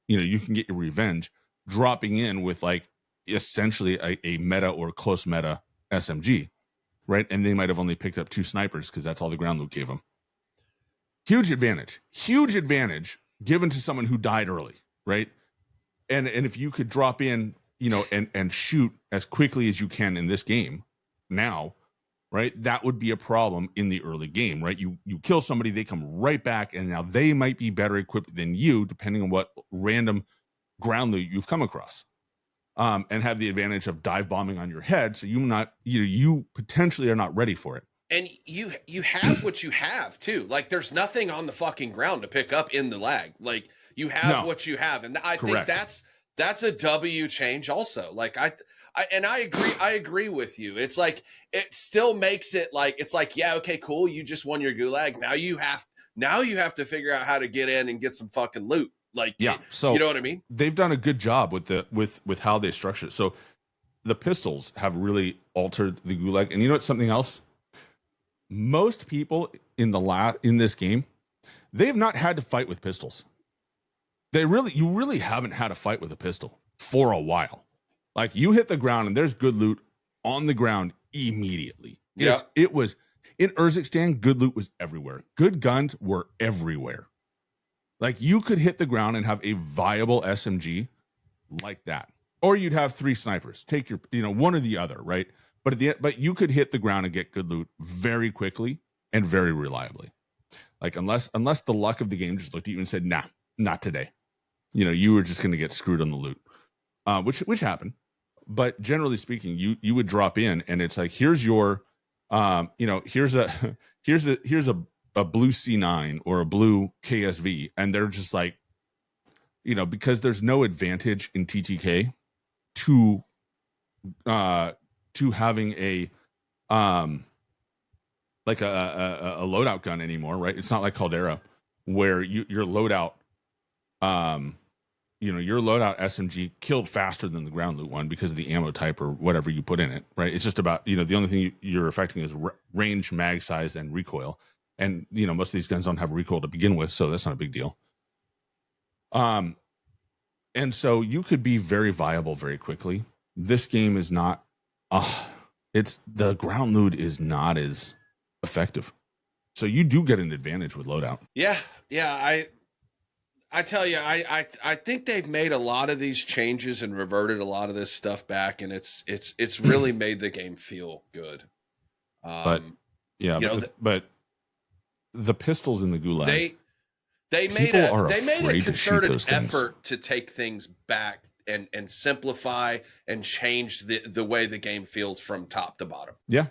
You know, you can get your revenge dropping in with like essentially a meta or close meta SMG, right? And they might have only picked up 2 snipers because that's all the ground loot gave them. Huge advantage given to someone who died early, right? And if you could drop in, you know, and shoot as quickly as you can in this game now, right? That would be a problem in the early game, right? You kill somebody, they come right back, and now they might be better equipped than you, depending on what random ground loot you've come across, and have the advantage of dive bombing on your head, so you potentially are not ready for it. And you have what you have too. Like there's nothing on the fucking ground to pick up in the lag. Like you have what you have, and I think that's a W change also. Like I agree with you. It's like it still makes it like it's like, yeah, okay, cool, you just won your Gulag. Now you have to figure out how to get in and get some fucking loot. Like, yeah, so you know what I mean? They've done a good job with how they structure it. So the pistols have really altered the Gulag. And you know what's something else? Most people in this game, they have not had to fight with pistols. You really haven't had a fight with a pistol for a while. Like you hit the ground and there's good loot on the ground immediately. Yeah. It was in Urzikstan, good loot was everywhere. Good guns were everywhere. Like you could hit the ground and have a viable SMG like that. Or you'd have 3 snipers. Take your, one or the other, right? But you could hit the ground and get good loot very quickly and very reliably. Like unless the luck of the game just looked at you and said, nah, not today. You were just going to get screwed on the loot, which happened. But generally speaking, you would drop in and it's like, here's your, here's a blue C9 or a blue KSV. And they're just like, because there's no advantage in TTK to having a loadout gun anymore, right? It's not like Caldera where your loadout, your loadout SMG killed faster than the ground loot one because of the ammo type or whatever you put in it, right? It's just about, the only thing you're affecting is range, mag size, and recoil. And, most of these guns don't have recoil to begin with, so that's not a big deal. And so you could be very viable very quickly. This game is not, the ground loot is not as effective. So you do get an advantage with loadout. Yeah. I tell you, I think they've made a lot of these changes and reverted a lot of this stuff back, and it's really made the game feel good. But the pistols in the Gulag, they made a concerted effort to take things back and simplify and change the way the game feels from top to bottom. Yeah.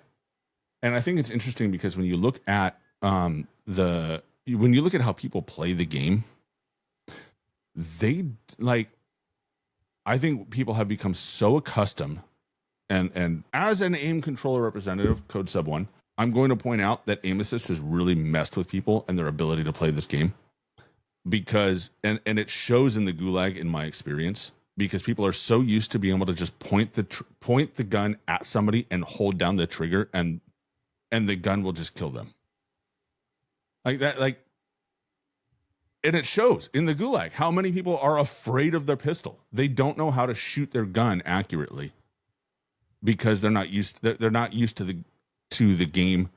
And I think it's interesting because when you look at when you look at how people play the game, I think people have become so accustomed, and as an aim controller representative, Code Sub 1, I'm going to point out that aim assist has really messed with people and their ability to play this game, because and it shows in the Gulag in my experience, because people are so used to being able to just point the gun at somebody and hold down the trigger and the gun will just kill them. Like that, and it shows in the Gulag how many people are afraid of their pistol. They don't know how to shoot their gun accurately because they're not used to the game.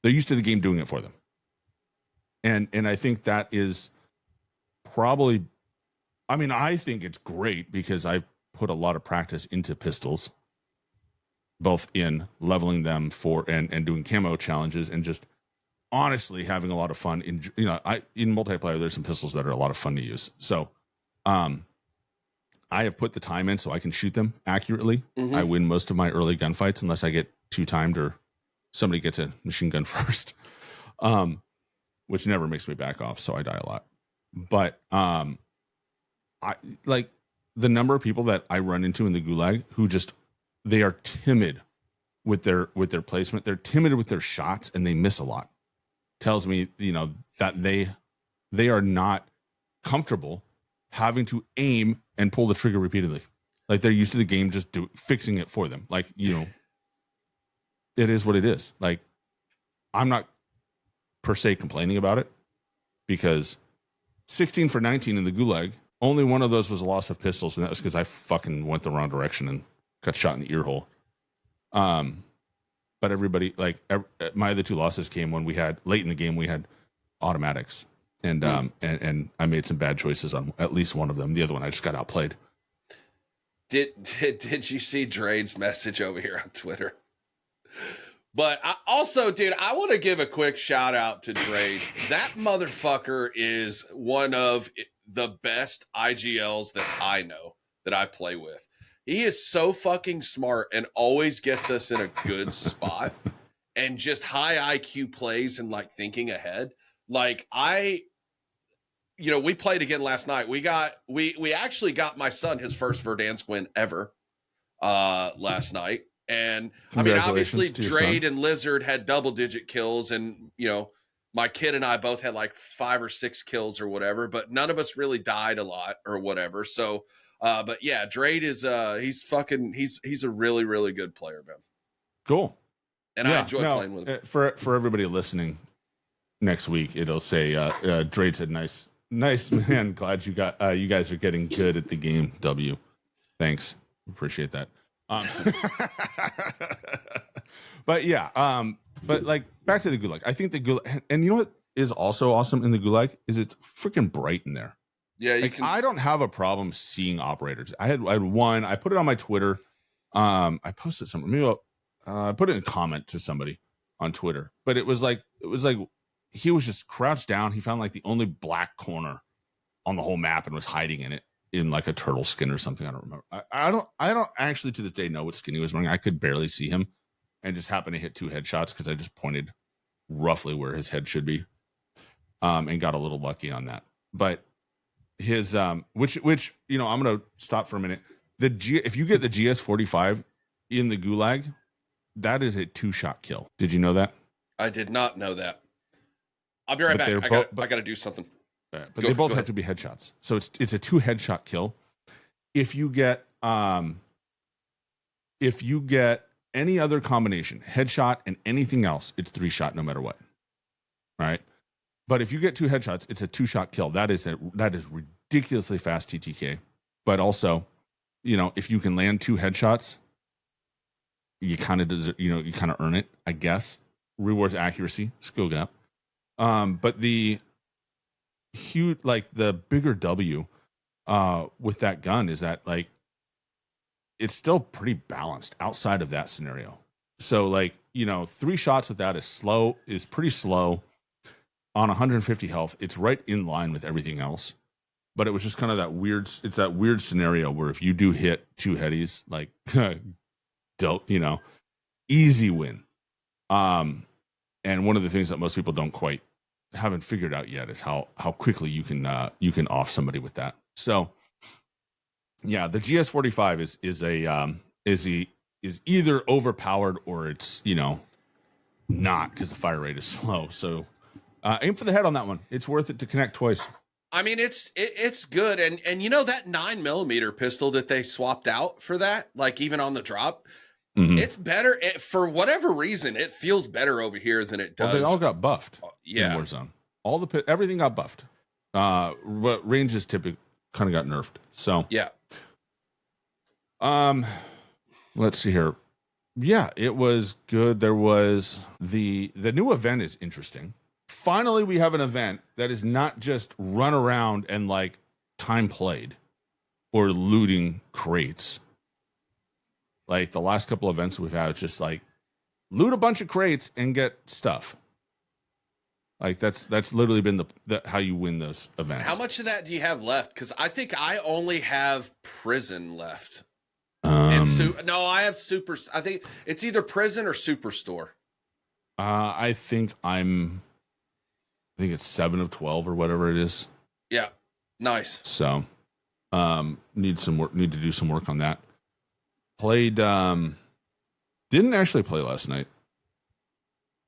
They're used to the game doing it for them. And I think that is probably, I think it's great because I've put a lot of practice into pistols, both in leveling them and doing camo challenges and just honestly having a lot of fun in multiplayer. There's some pistols that are a lot of fun to use. So I have put the time in so I can shoot them accurately. Mm-hmm. I win most of my early gunfights unless I get 2-timed or somebody gets a machine gun first, which never makes me back off. So I die a lot. But I like the number of people that I run into in the Gulag who they are timid with their placement. They're timid with their shots and they miss a lot. Tells me, that they are not comfortable having to aim and pull the trigger repeatedly. Like they're used to the game just fixing it for them. Like, it is what it is. Like, I'm not per se complaining about it because 16 for 19 in the Gulag, only one of those was a loss of pistols, and that was because I fucking went the wrong direction and got shot in the ear hole. But everybody, like, my other two losses came when we had, late in the game, we had automatics. And and I made some bad choices on at least one of them. The other one, I just got outplayed. Did you see Drade's message over here on Twitter? But I want to give a quick shout out to Drade. That motherfucker is one of the best IGLs that I know, that I play with. He is so fucking smart and always gets us in a good spot and just high IQ plays and like thinking ahead. Like we played again last night. We actually got my son his first Verdansk win ever last night. And I mean, obviously Drade and Lizard had double-digit kills, and my kid and I both had like 5 or 6 kills or whatever, but none of us really died a lot or whatever. So, but yeah, Drade is he's a really, really good player, man. Cool. And I enjoy playing with him. For everybody listening, next week it'll say Drade said nice man. Glad you guys are getting good at the game. W. Thanks. Appreciate that. But yeah, but like back to the Gulag. I think the Gulag, and you know what is also awesome in the Gulag is it's freaking bright in there. Yeah, I don't have a problem seeing operators. I had one. I put it on my Twitter. I posted something. Maybe I put it in a comment to somebody on Twitter. But it was like he was just crouched down. He found like the only black corner on the whole map and was hiding in it in like a turtle skin or something. I don't remember. I don't actually to this day know what skin he was wearing. I could barely see him, and just happened to hit 2 headshots because I just pointed roughly where his head should be, and got a little lucky on that. But his which I'm gonna stop for a minute. If you get the GS45 in the Gulag, that is a 2-shot kill. Did you know that? I did not know that. I'll be right back. I got to do something. But they both have to be headshots, so it's a 2 headshot kill. If you get any other combination, headshot and anything else, it's 3-shot no matter what. All right, but if you get 2 headshots, it's a 2-shot kill. That is ridiculously fast TTK. But also, if you can land 2 headshots, you kind of earn it, I guess. Rewards accuracy, skill gap. But the huge, like the bigger W with that gun is that like it's still pretty balanced outside of that scenario. So like 3 shots with that is pretty slow on 150 health. It's right in line with everything else. But it was just kind of that weird scenario where if you do hit 2 headies, like easy win. And one of the things that most people haven't figured out yet is how quickly you can off somebody with that. So yeah, the GS45 is either overpowered or it's not, because the fire rate is slow. So aim for the head on that one. It's worth it to connect twice. I mean, it's good, and that 9mm pistol that they swapped out for that, like even on the drop, it's better. For whatever reason, it feels better over here than it does. Well, they all got buffed. In Warzone. Everything got buffed. But ranges typically kind of got nerfed. So yeah. Let's see here. Yeah, it was good. There was the new event is interesting. Finally, we have an event that is not just run around and like time played or looting crates. Like the last couple of events we've had, it's just like loot a bunch of crates and get stuff. Like that's literally been the how you win those events. How much of that do you have left? Because I think I only have prison left. I have super. I think it's either prison or superstore. I think it's 7 of 12 or whatever it is. Yeah. Nice. So, need to do some work on that. Played, didn't actually play last night.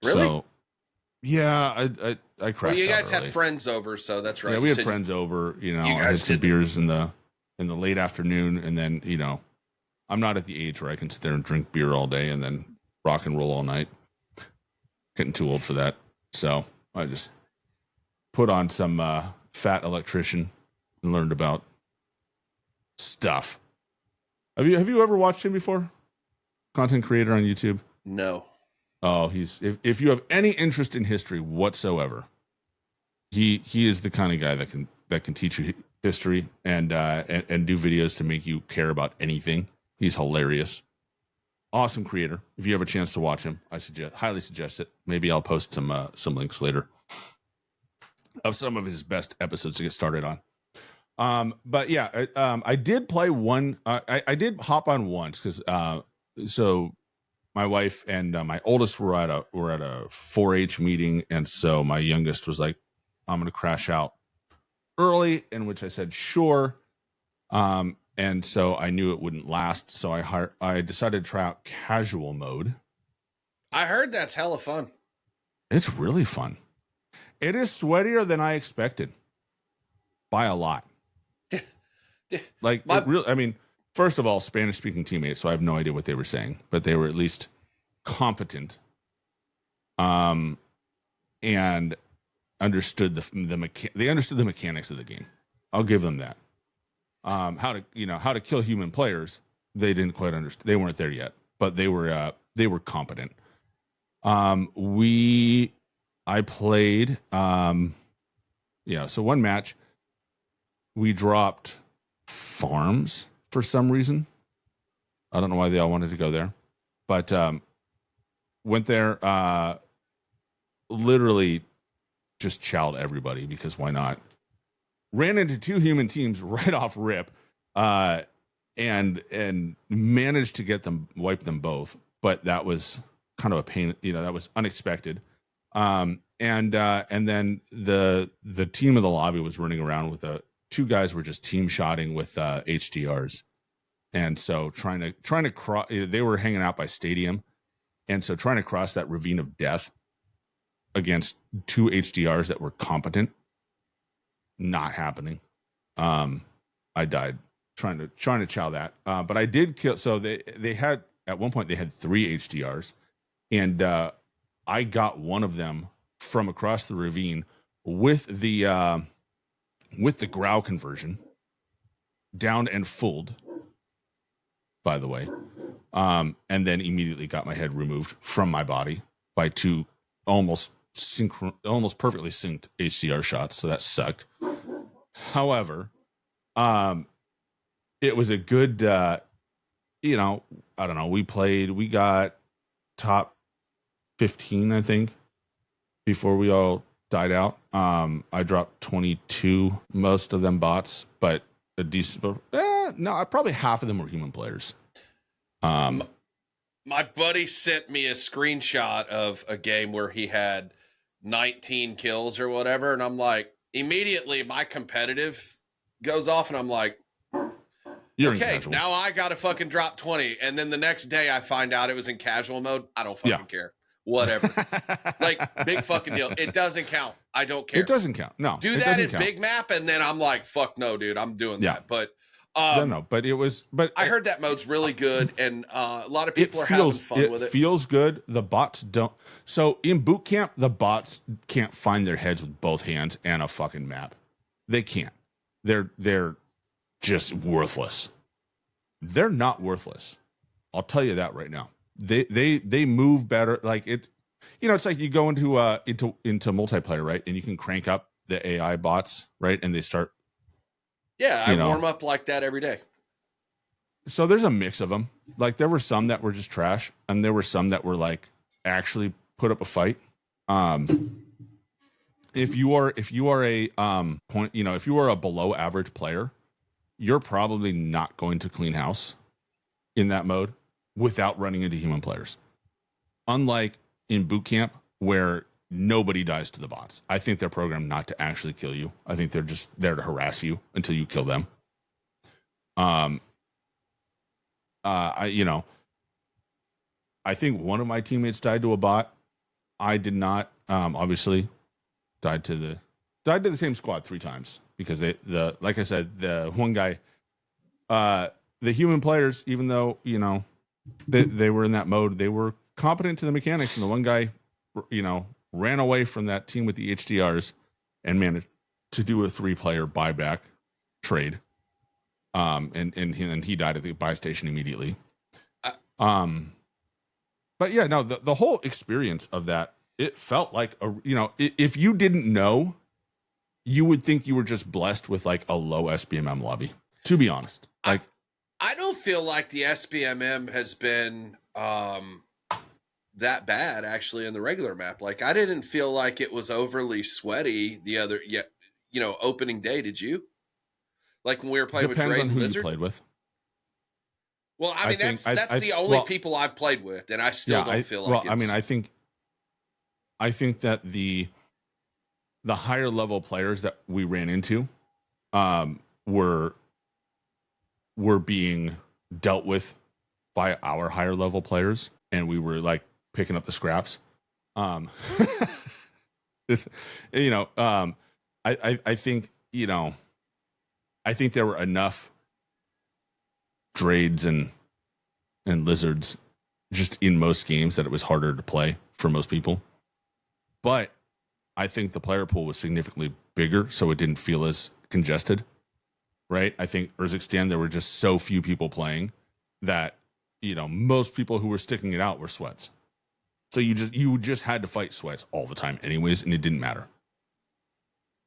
Really? So, yeah, I crashed. Well, you guys out early. had friends over, so that's right. Yeah, we had friends over. You know, I had some beers in the late afternoon, and then I'm not at the age where I can sit there and drink beer all day and then rock and roll all night. Getting too old for that. So I just put on some Fat Electrician and learned about stuff. Have you ever watched him before? Content creator on YouTube? No. Oh, if you have any interest in history whatsoever, he is the kind of guy that can teach you history and do videos to make you care about anything. He's hilarious. Awesome creator. If you have a chance to watch him, I highly suggest it. Maybe I'll post some links later of some of his best episodes to get started on. But yeah, I did play one. I did hop on once because so my wife and my oldest were at a 4-H meeting, and so my youngest was like, "I'm going to crash out early," in which I said, "Sure." And so I knew it wouldn't last, so I decided to try out casual mode. I heard that's hella fun. It's really fun. It is sweatier than I expected by a lot. Like, I mean, first of all, Spanish-speaking teammates, so I have no idea what they were saying, but they were at least competent, and understood they understood the mechanics of the game. I'll give them that. How to kill human players, they didn't quite understand. They weren't there yet, but they were competent. I played, so one match we dropped farms for some reason. I don't know why they all wanted to go there, but went there, literally just chowed everybody because why not? Ran into 2 human teams right off rip, and managed to wipe them both. But that was kind of a pain. That was unexpected. And then the team of the lobby was running around with 2 guys were just team shotting with HDRs, and so trying to cross. They were hanging out by stadium, and so trying to cross that ravine of death against 2 HDRs that were competent. Not happening. I died trying to chow that. But I did kill. So they had at one point they had 3 HDRs, and I got one of them from across the ravine with the growl conversion downed and fulled. By the way, and then immediately got my head removed from my body by 2 almost perfectly synced HDR shots, so that sucked. However, it was a good, I don't know. We got top 15, I think, before we all died out. I dropped 22, most of them bots, but a decent. No, probably half of them were human players. My buddy sent me a screenshot of a game where he had 19 kills or whatever, and I'm like, immediately my competitive goes off, and I'm like, okay, now I gotta fucking drop 20, and then the next day I find out it was in casual mode. I don't fucking care. Whatever. Like, big fucking deal. It doesn't count. I don't care. It doesn't count. No. Do that in big map, and then I'm like, fuck no, dude, I'm doing that. But but it was. But I heard that mode's really good, and a lot of people are having fun with it. It feels good. The bots don't. So in boot camp, the bots can't find their heads with both hands and a fucking map. They can't. They're just worthless. They're not worthless. I'll tell you that right now. They move better. Like it, it's like you go into multiplayer, right? And you can crank up the AI bots, right? And they start. Yeah, I warm up like that every day. So there's a mix of them. Like there were some that were just trash, and there were some that were like actually put up a fight. If you are a if you are a below average player, you're probably not going to clean house in that mode without running into human players. Unlike in boot camp, where nobody dies to the bots. I think they're programmed not to actually kill you. I think they're just there to harass you until you kill them. I think one of my teammates died to a bot. I did not. Obviously, died to the same squad 3 times because like I said, the one guy, the human players, even though they were in that mode, they were competent to the mechanics, and the one guy, ran away from that team with the HDRs and managed to do a 3-player buyback trade. And he died at the buy station immediately. But yeah, no, the whole experience of that, it felt like if you didn't know, you would think you were just blessed with like a low SBMM lobby, to be honest. Like, I don't feel like the SBMM has been that bad actually in the regular map. Like, I didn't feel like it was overly sweaty opening day. Did you? Like when we were playing depends with Dre on and who Lizard? you played with. Well, I mean, that's the only people I've played with, and I still don't feel like it's... Well, I mean, I think that the higher level players that we ran into were being dealt with by our higher level players, and we were like picking up the scraps. I think there were enough Drades and Lizards just in most games that it was harder to play for most people. But I think the player pool was significantly bigger, so it didn't feel as congested, right? I think Urzikstan, there were just so few people playing that, most people who were sticking it out were sweats. So you just had to fight sweats all the time anyways, and it didn't matter.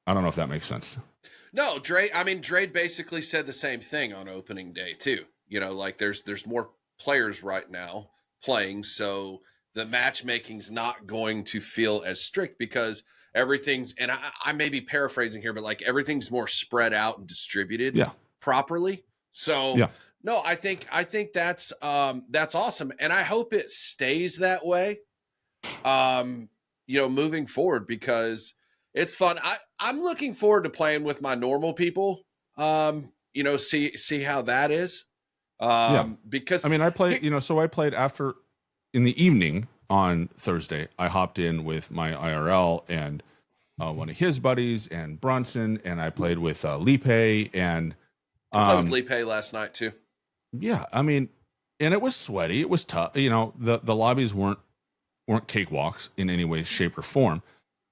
I don't know if that makes sense. No, Drade basically said the same thing on opening day too. Like there's more players right now playing, so the matchmaking's not going to feel as strict because everything's, and I may be paraphrasing here, but like everything's more spread out and distributed properly. So no, I think that's awesome. And I hope it stays that way, moving forward, because it's fun. I'm looking forward to playing with my normal people. See how that is. Because I played, so I played after in the evening on Thursday. I hopped in with my IRL and one of his buddies and Bronson, and I played with Lipe and I played with Lipe last night too. Yeah, and it was sweaty. It was tough. The lobbies weren't cakewalks in any way, shape, or form.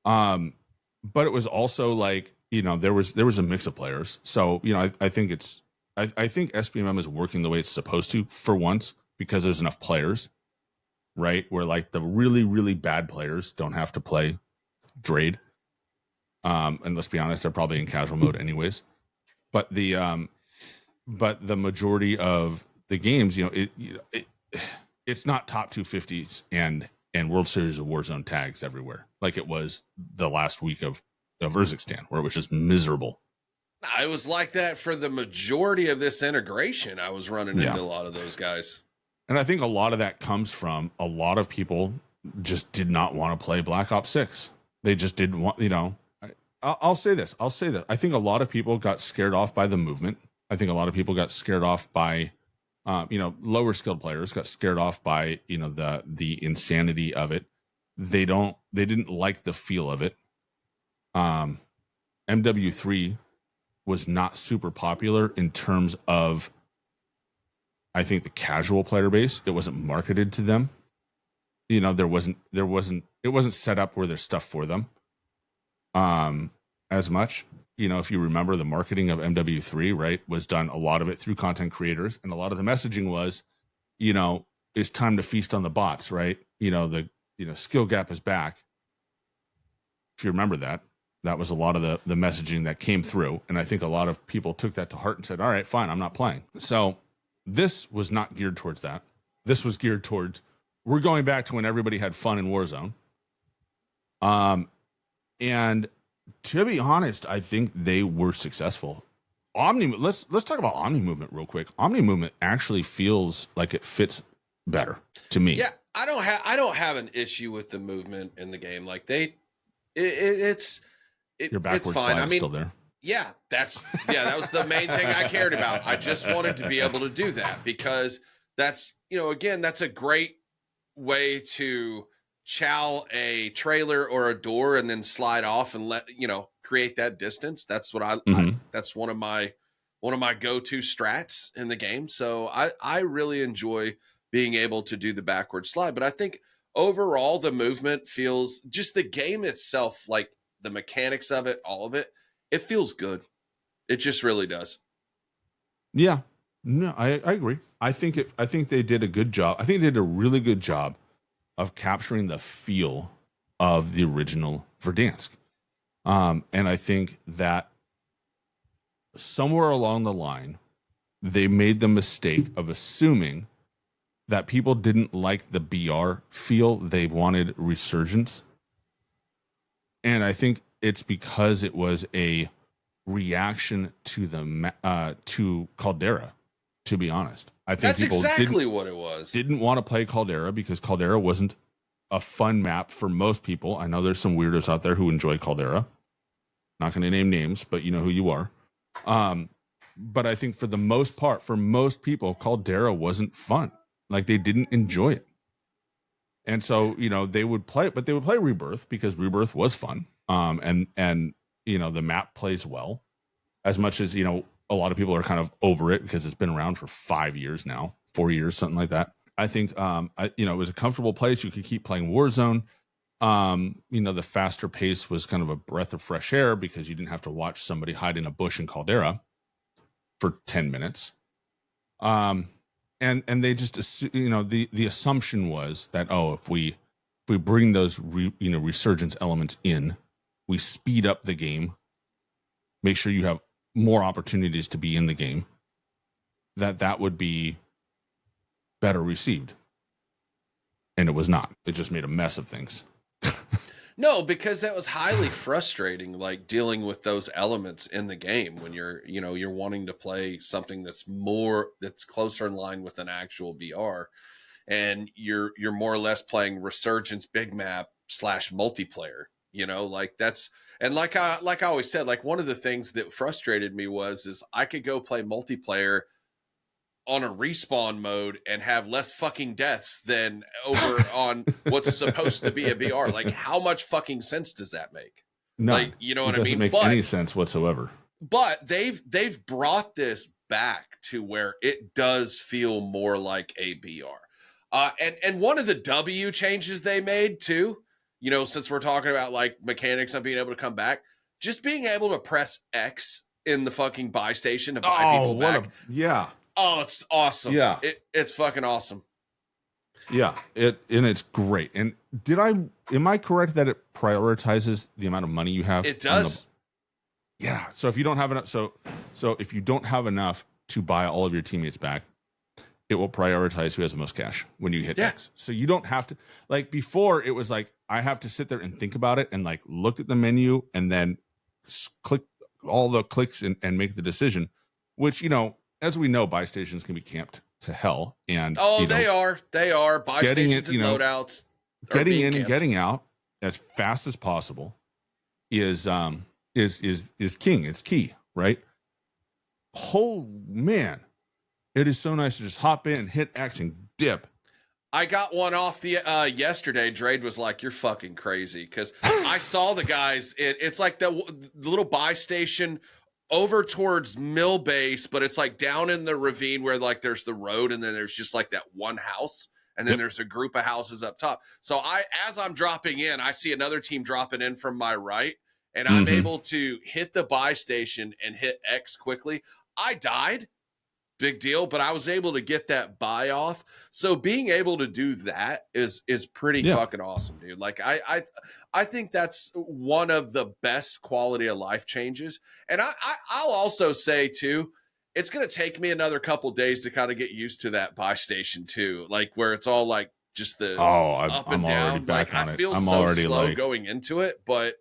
But it was also like, there was a mix of players. So, I think I think SBMM is working the way it's supposed to for once because there's enough players, right? Where like the really, really bad players don't have to play Drade. And let's be honest, they're probably in casual mode anyways. But the majority of the games, it's not top 250s and World Series of Warzone tags everywhere like it was the last week of Urzikstan, where it was just miserable. It was like that for the majority of this integration. I was running into a lot of those guys. And I think a lot of that comes from a lot of people just did not want to play Black Ops 6. They just didn't want, I'll say this. I think a lot of people got scared off by the movement. I think a lot of people got scared off by, lower skilled players got scared off by, the insanity of it. They didn't like the feel of it. MW3 was not super popular in terms of, I think, the casual player base. It wasn't marketed to them. It wasn't set up where there's stuff for them as much. If you remember, the marketing of MW3, right, was done, a lot of it through content creators, and a lot of the messaging was, it's time to feast on the bots, right? The skill gap is back. If you remember that was a lot of the messaging that came through. And I think a lot of people took that to heart and said, all right, fine, I'm not playing. So this was not geared towards that. This was geared towards, we're going back to when everybody had fun in Warzone. And to be honest, I think they were successful. Let's talk about Omni Movement real quick. Omni Movement actually feels like it fits better to me. Yeah, I don't have an issue with the movement in the game. Like it's Your backward fine. slide I is mean, still there. yeah, that was the main thing I cared about. I just wanted to be able to do that because that's, again, that's a great way to chow a trailer or a door and then slide off and create that distance. That's what that's one of my go-to strats in the game. So I really enjoy being able to do the backward slide, but I think overall the movement feels, just the game itself, like the mechanics of it, all of it, it feels good. It just really does. Yeah, no, I agree. I think they did a good job. I think they did a really good job of capturing the feel of the original Verdansk. And I think that somewhere along the line, they made the mistake of assuming that people didn't like the BR feel. They wanted resurgence. And I think it's because it was a reaction to to Caldera, to be honest. I think that's people exactly what it was. Didn't want to play Caldera because Caldera wasn't a fun map for most people. I know there's some weirdos out there who enjoy Caldera. Not going to name names, but you know who you are. But I think for the most part, for most people, Caldera wasn't fun. Like, they didn't enjoy it. And so, they would play it, but they would play Rebirth because Rebirth was fun. And the map plays well, as much as, a lot of people are kind of over it because it's been around for 5 years now, 4 years, something like that. I think, it was a comfortable place. You could keep playing Warzone. The faster pace was kind of a breath of fresh air because you didn't have to watch somebody hide in a bush in Caldera for 10 minutes. And they just, the assumption was that, if we bring those, resurgence elements in, we speed up the game, make sure you have more opportunities to be in the game, that would be better received. And it was not. It just made a mess of things. No, because that was highly frustrating, like dealing with those elements in the game when you're wanting to play something that's closer in line with an actual BR, and you're more or less playing Resurgence big map / multiplayer. Like I always said, like, one of the things that frustrated me is I could go play multiplayer on a respawn mode and have less fucking deaths than over on what's supposed to be a BR. Like, how much fucking sense does that make? No, like, you know what I mean? It doesn't make any sense whatsoever. But they've brought this back to where it does feel more like a BR. And one of the W changes they made too, since we're talking about like mechanics of being able to come back, just being able to press X in the fucking buy station to buy people back. Yeah. Oh, it's awesome. Yeah. It's fucking awesome. Yeah. It's great. And am I correct that it prioritizes the amount of money you have? It does. Yeah. So if you don't have enough, so if you don't have enough to buy all of your teammates back, it will prioritize who has the most cash when you hit X. So you don't have to, like, before it was like, I have to sit there and think about it and like look at the menu and then click all the clicks and make the decision, which, as we know, buy stations can be camped to hell. And they are buy stations and loadouts. Getting in and getting out as fast as possible is king. It's key, right? Oh man, it is so nice to just hop in, hit X, and dip. I got one off the yesterday. Drade was like, "You're fucking crazy," because I saw the guys. It's like the little buy station over towards Mill Base, but it's like down in the ravine where like there's the road, and then there's just like that one house, and then there's a group of houses up top. So as I'm dropping in, I see another team dropping in from my right, and I'm able to hit the buy station and hit X quickly. I died. Big deal, but I was able to get that buy off. So being able to do that is pretty fucking awesome, dude. Like I think that's one of the best quality of life changes. And I'll also say too, it's gonna take me another couple days to kind of get used to that buy station too, like where it's all like just the up and down. Already back like on I it. feel I'm so already slow like going into it, but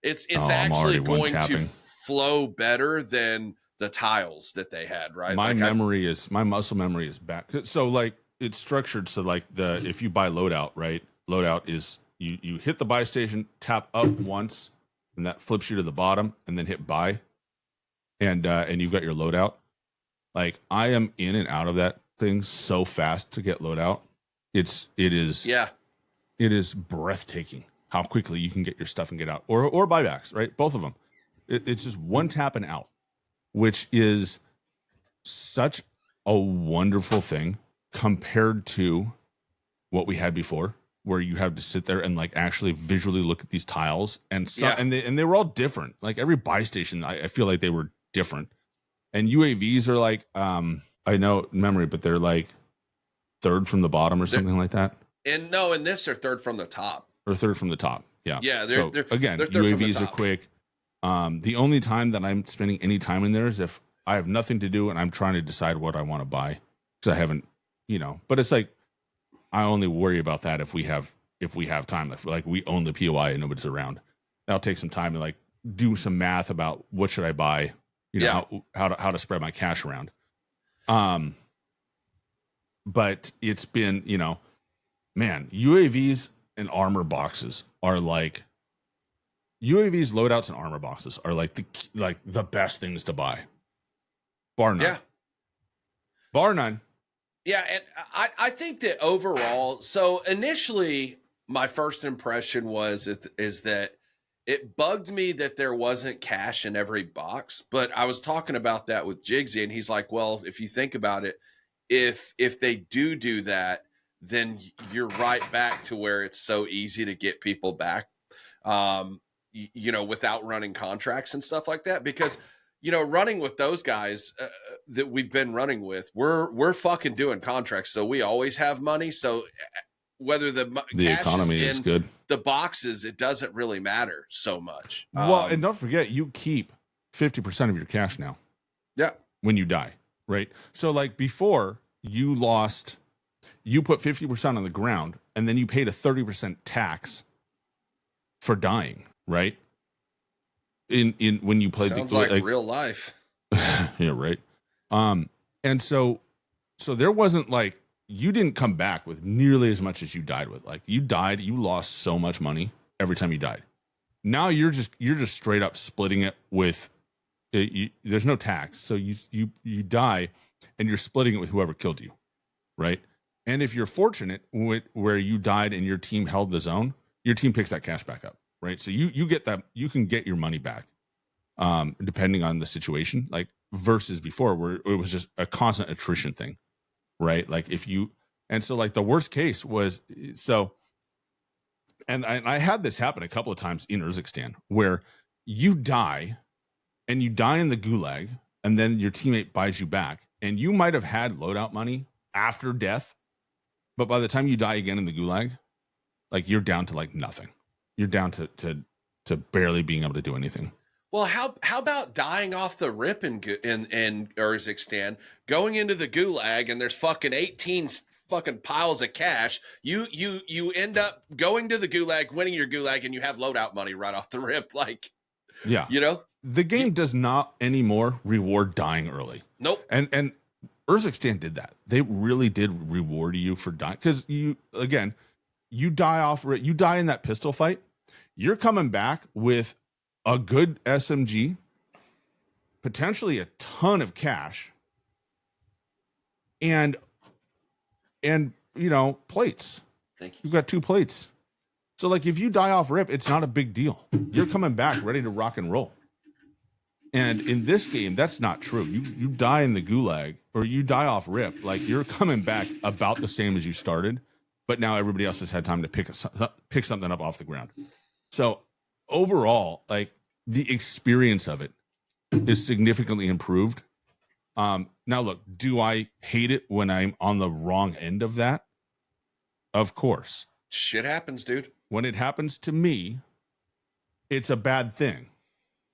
it's actually going to flow better than the tiles that they had, right? My muscle memory is back. So like it's structured so like if you buy loadout, right? Loadout is you hit the buy station, tap up once, and that flips you to the bottom, and then hit buy, and you've got your loadout. Like I am in and out of that thing so fast to get loadout. It is breathtaking how quickly you can get your stuff and get out, or buybacks, right? Both of them. It's just one tap and out, which is such a wonderful thing compared to what we had before, where you have to sit there and like actually visually look at these tiles, and they were all different. Like every buy station, I feel like they were different. And UAVs are like, I know memory, but they're like third from the bottom or something like that. In this they're third from the top. Or third from the top. Yeah. Yeah. They're UAVs are quick. The only time that I'm spending any time in there is if I have nothing to do and I'm trying to decide what I want to buy, because I haven't, but it's like, I only worry about that if we have time. Like we own the POI and nobody's around. I'll take some time to like do some math about what should I buy, how to spread my cash around. But it's been, man, UAVs and armor boxes are like UAVs, loadouts, and armor boxes are like the best things to buy. Bar none. Yeah. Bar none. Yeah, and I think that overall, so initially my first impression is that it bugged me that there wasn't cash in every box, but I was talking about that with Jigsy, and he's like, well, if you think about it, if they do that, then you're right back to where it's so easy to get people back, without running contracts and stuff like that, because running with those guys that we've been running with, we're fucking doing contracts, so we always have money. So whether the cash economy is good, the boxes, it doesn't really matter so much. Well, and don't forget, you keep 50% of your cash now. Yeah, when you die, right? So like before, you put 50% on the ground, and then you paid a 30% tax for dying, right? In when you played sounds like real life. Yeah, right. And so there wasn't like, you didn't come back with nearly as much as you died with. Like you lost so much money every time you died. Now you're just straight up splitting it with there's no tax, so you die and you're splitting it with whoever killed you, right? And if you're fortunate where you died and your team held the zone, your team picks that cash back up, right? So you get that, you can get your money back, depending on the situation, like versus before where it was just a constant attrition thing, right? Like so like the worst case was, and I had this happen a couple of times in Urzikstan where you die in the Gulag, and then your teammate buys you back, and you might have had loadout money after death, but by the time you die again in the Gulag, like you're down to like nothing. You're down to barely being able to do anything. Well, how about dying off the rip in Urzikstan, going into the Gulag, and there's fucking 18 fucking piles of cash. You end up going to the Gulag, winning your Gulag, and you have loadout money right off the rip. Like, yeah, the game does not anymore reward dying early. Nope. And Urzikstan did that. They really did reward you for dying, because you die in that pistol fight. You're coming back with a good SMG, potentially a ton of cash, and plates. Thank you. You've got 2 plates. So like if you die off rip, it's not a big deal. You're coming back ready to rock and roll. And in this game, that's not true. You die in the Gulag, or you die off rip, like you're coming back about the same as you started, but now everybody else has had time to pick something up off the ground. So overall, like the experience of it is significantly improved. Now look, do I hate it when I'm on the wrong end of that? Of course. Shit happens, dude. When it happens to me, it's a bad thing.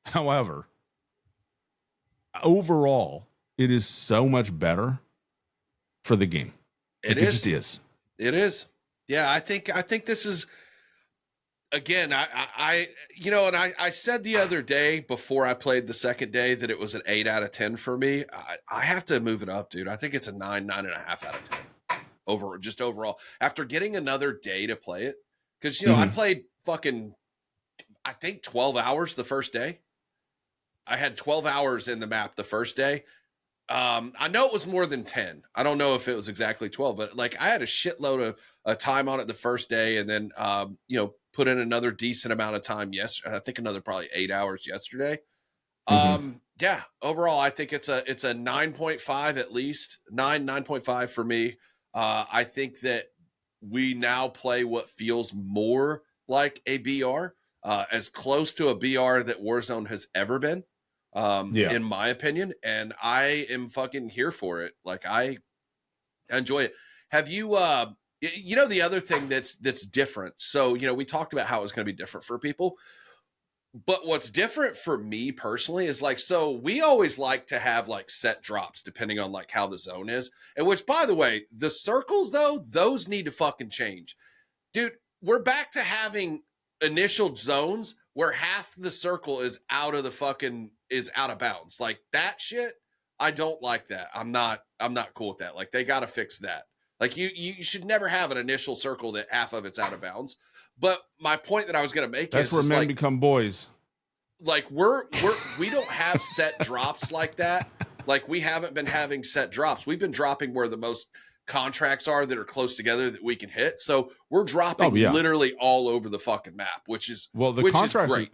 However, overall, it is so much better for the game. It is. It just is. It is. Yeah, I think this is, again, I said the other day before I played the second day that it was an 8 out of 10 for me. I have to move it up, dude. I think it's a 9.5 out of 10 overall after getting another day to play it. Cause I played fucking, I think 12 hours the first day. I had 12 hours in the map the first day. I know it was more than 10. I don't know if it was exactly 12, but like I had a shitload of time on it the first day, and then put in another decent amount of time yesterday. I think another probably 8 hours yesterday. Yeah, overall I think it's a 9.5 at least. 9.5 for me. I think that we now play what feels more like a BR, as close to a BR that Warzone has ever been. In my opinion, and I am fucking here for it. Like I enjoy it. Have you the other thing that's different? So, we talked about how it's going to be different for people, but what's different for me personally is like, so we always like to have like set drops depending on like how the zone is, and which, by the way, the circles though, those need to fucking change. Dude, we're back to having initial zones where half the circle is out of bounds. Like that shit, I don't like that. I'm not cool with that. Like they got to fix that. Like you should never have an initial circle that half of it's out of bounds. But my point that I was going to make that's is where men like, become boys. Like we don't have set drops like that. Like we haven't been having set drops. We've been dropping where the most contracts are that are close together that we can hit. So we're dropping literally all over the fucking map, which is contracts great.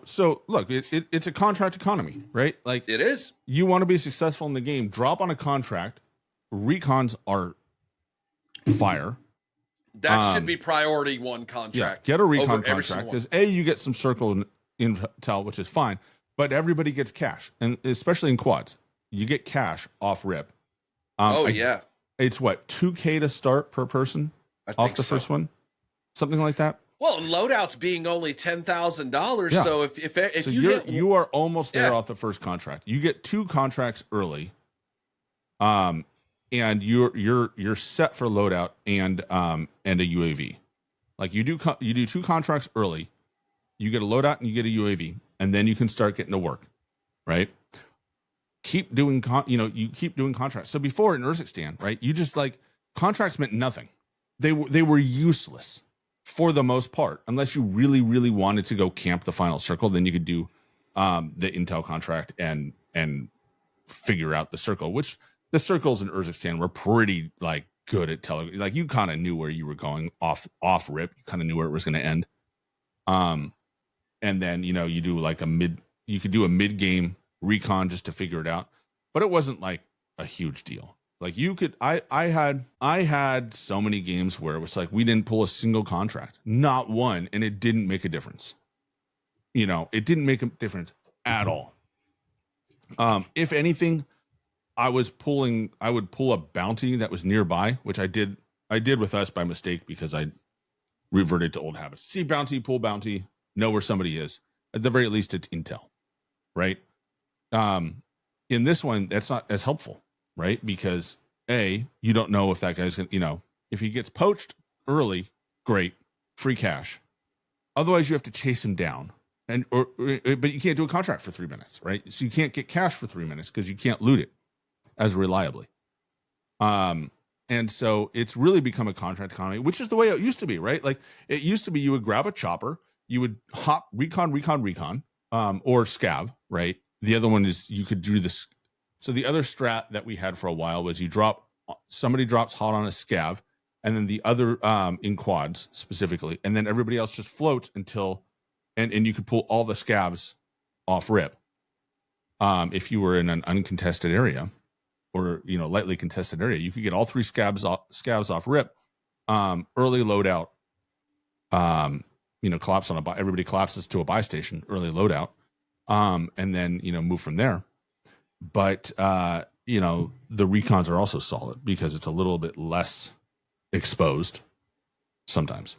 So look, it's a contract economy, right? Like it is. You want to be successful in the game, drop on a contract. Recons are fire. That should be priority one contract. Yeah, get a recon contract because you get some circle intel, which is fine, but everybody gets cash, and especially in quads, you get cash off rip. It's what, 2K to start per person off the first one, something like that. Well, loadouts being only $10,000, so if you are almost there off the first contract. You get 2 contracts early, and you're set for loadout and a UAV. Like you do 2 contracts early, you get a loadout and you get a UAV, and then you can start getting to work, right? Keep doing you keep doing contracts. So before in Urzikstan, right, you just like contracts meant nothing. They were useless for the most part, unless you really, really wanted to go camp the final circle. Then you could do the intel contract and figure out the circle, which the circles in Urzikstan were pretty like good at telling. Like you kind of knew where you were going off rip. You kind of knew where it was going to end. And then you do like you could do a mid game recon just to figure it out, but it wasn't like a huge deal. Like you could, I had so many games where it was like we didn't pull a single contract, not one, and it didn't make a difference. It didn't make a difference at all. If anything, I would pull a bounty that was nearby, which I did with us by mistake because I reverted to old habits. See bounty, pull bounty, know where somebody is. At the very least, it's intel, right? In this one, that's not as helpful, right? Because you don't know if that guy's gonna, if he gets poached early, great, free cash. Otherwise, you have to chase him down, but you can't do a contract for 3 minutes, right? So you can't get cash for 3 minutes because you can't loot it as reliably. And so it's really become a contract economy, which is the way it used to be, right? Like it used to be, you would grab a chopper, you would hop recon, or scav, right? The other one is you could do this. So the other strat that we had for a while was somebody drops hot on a scav, and then the other in quads specifically, and then everybody else just floats until, and you could pull all the scavs off rip. If you were in an uncontested area or lightly contested area, you could get all 3 scavs off rip. Early loadout. Collapse on everybody collapses to a buy station, early loadout. And then, move from there. But, the recons are also solid because it's a little bit less exposed sometimes.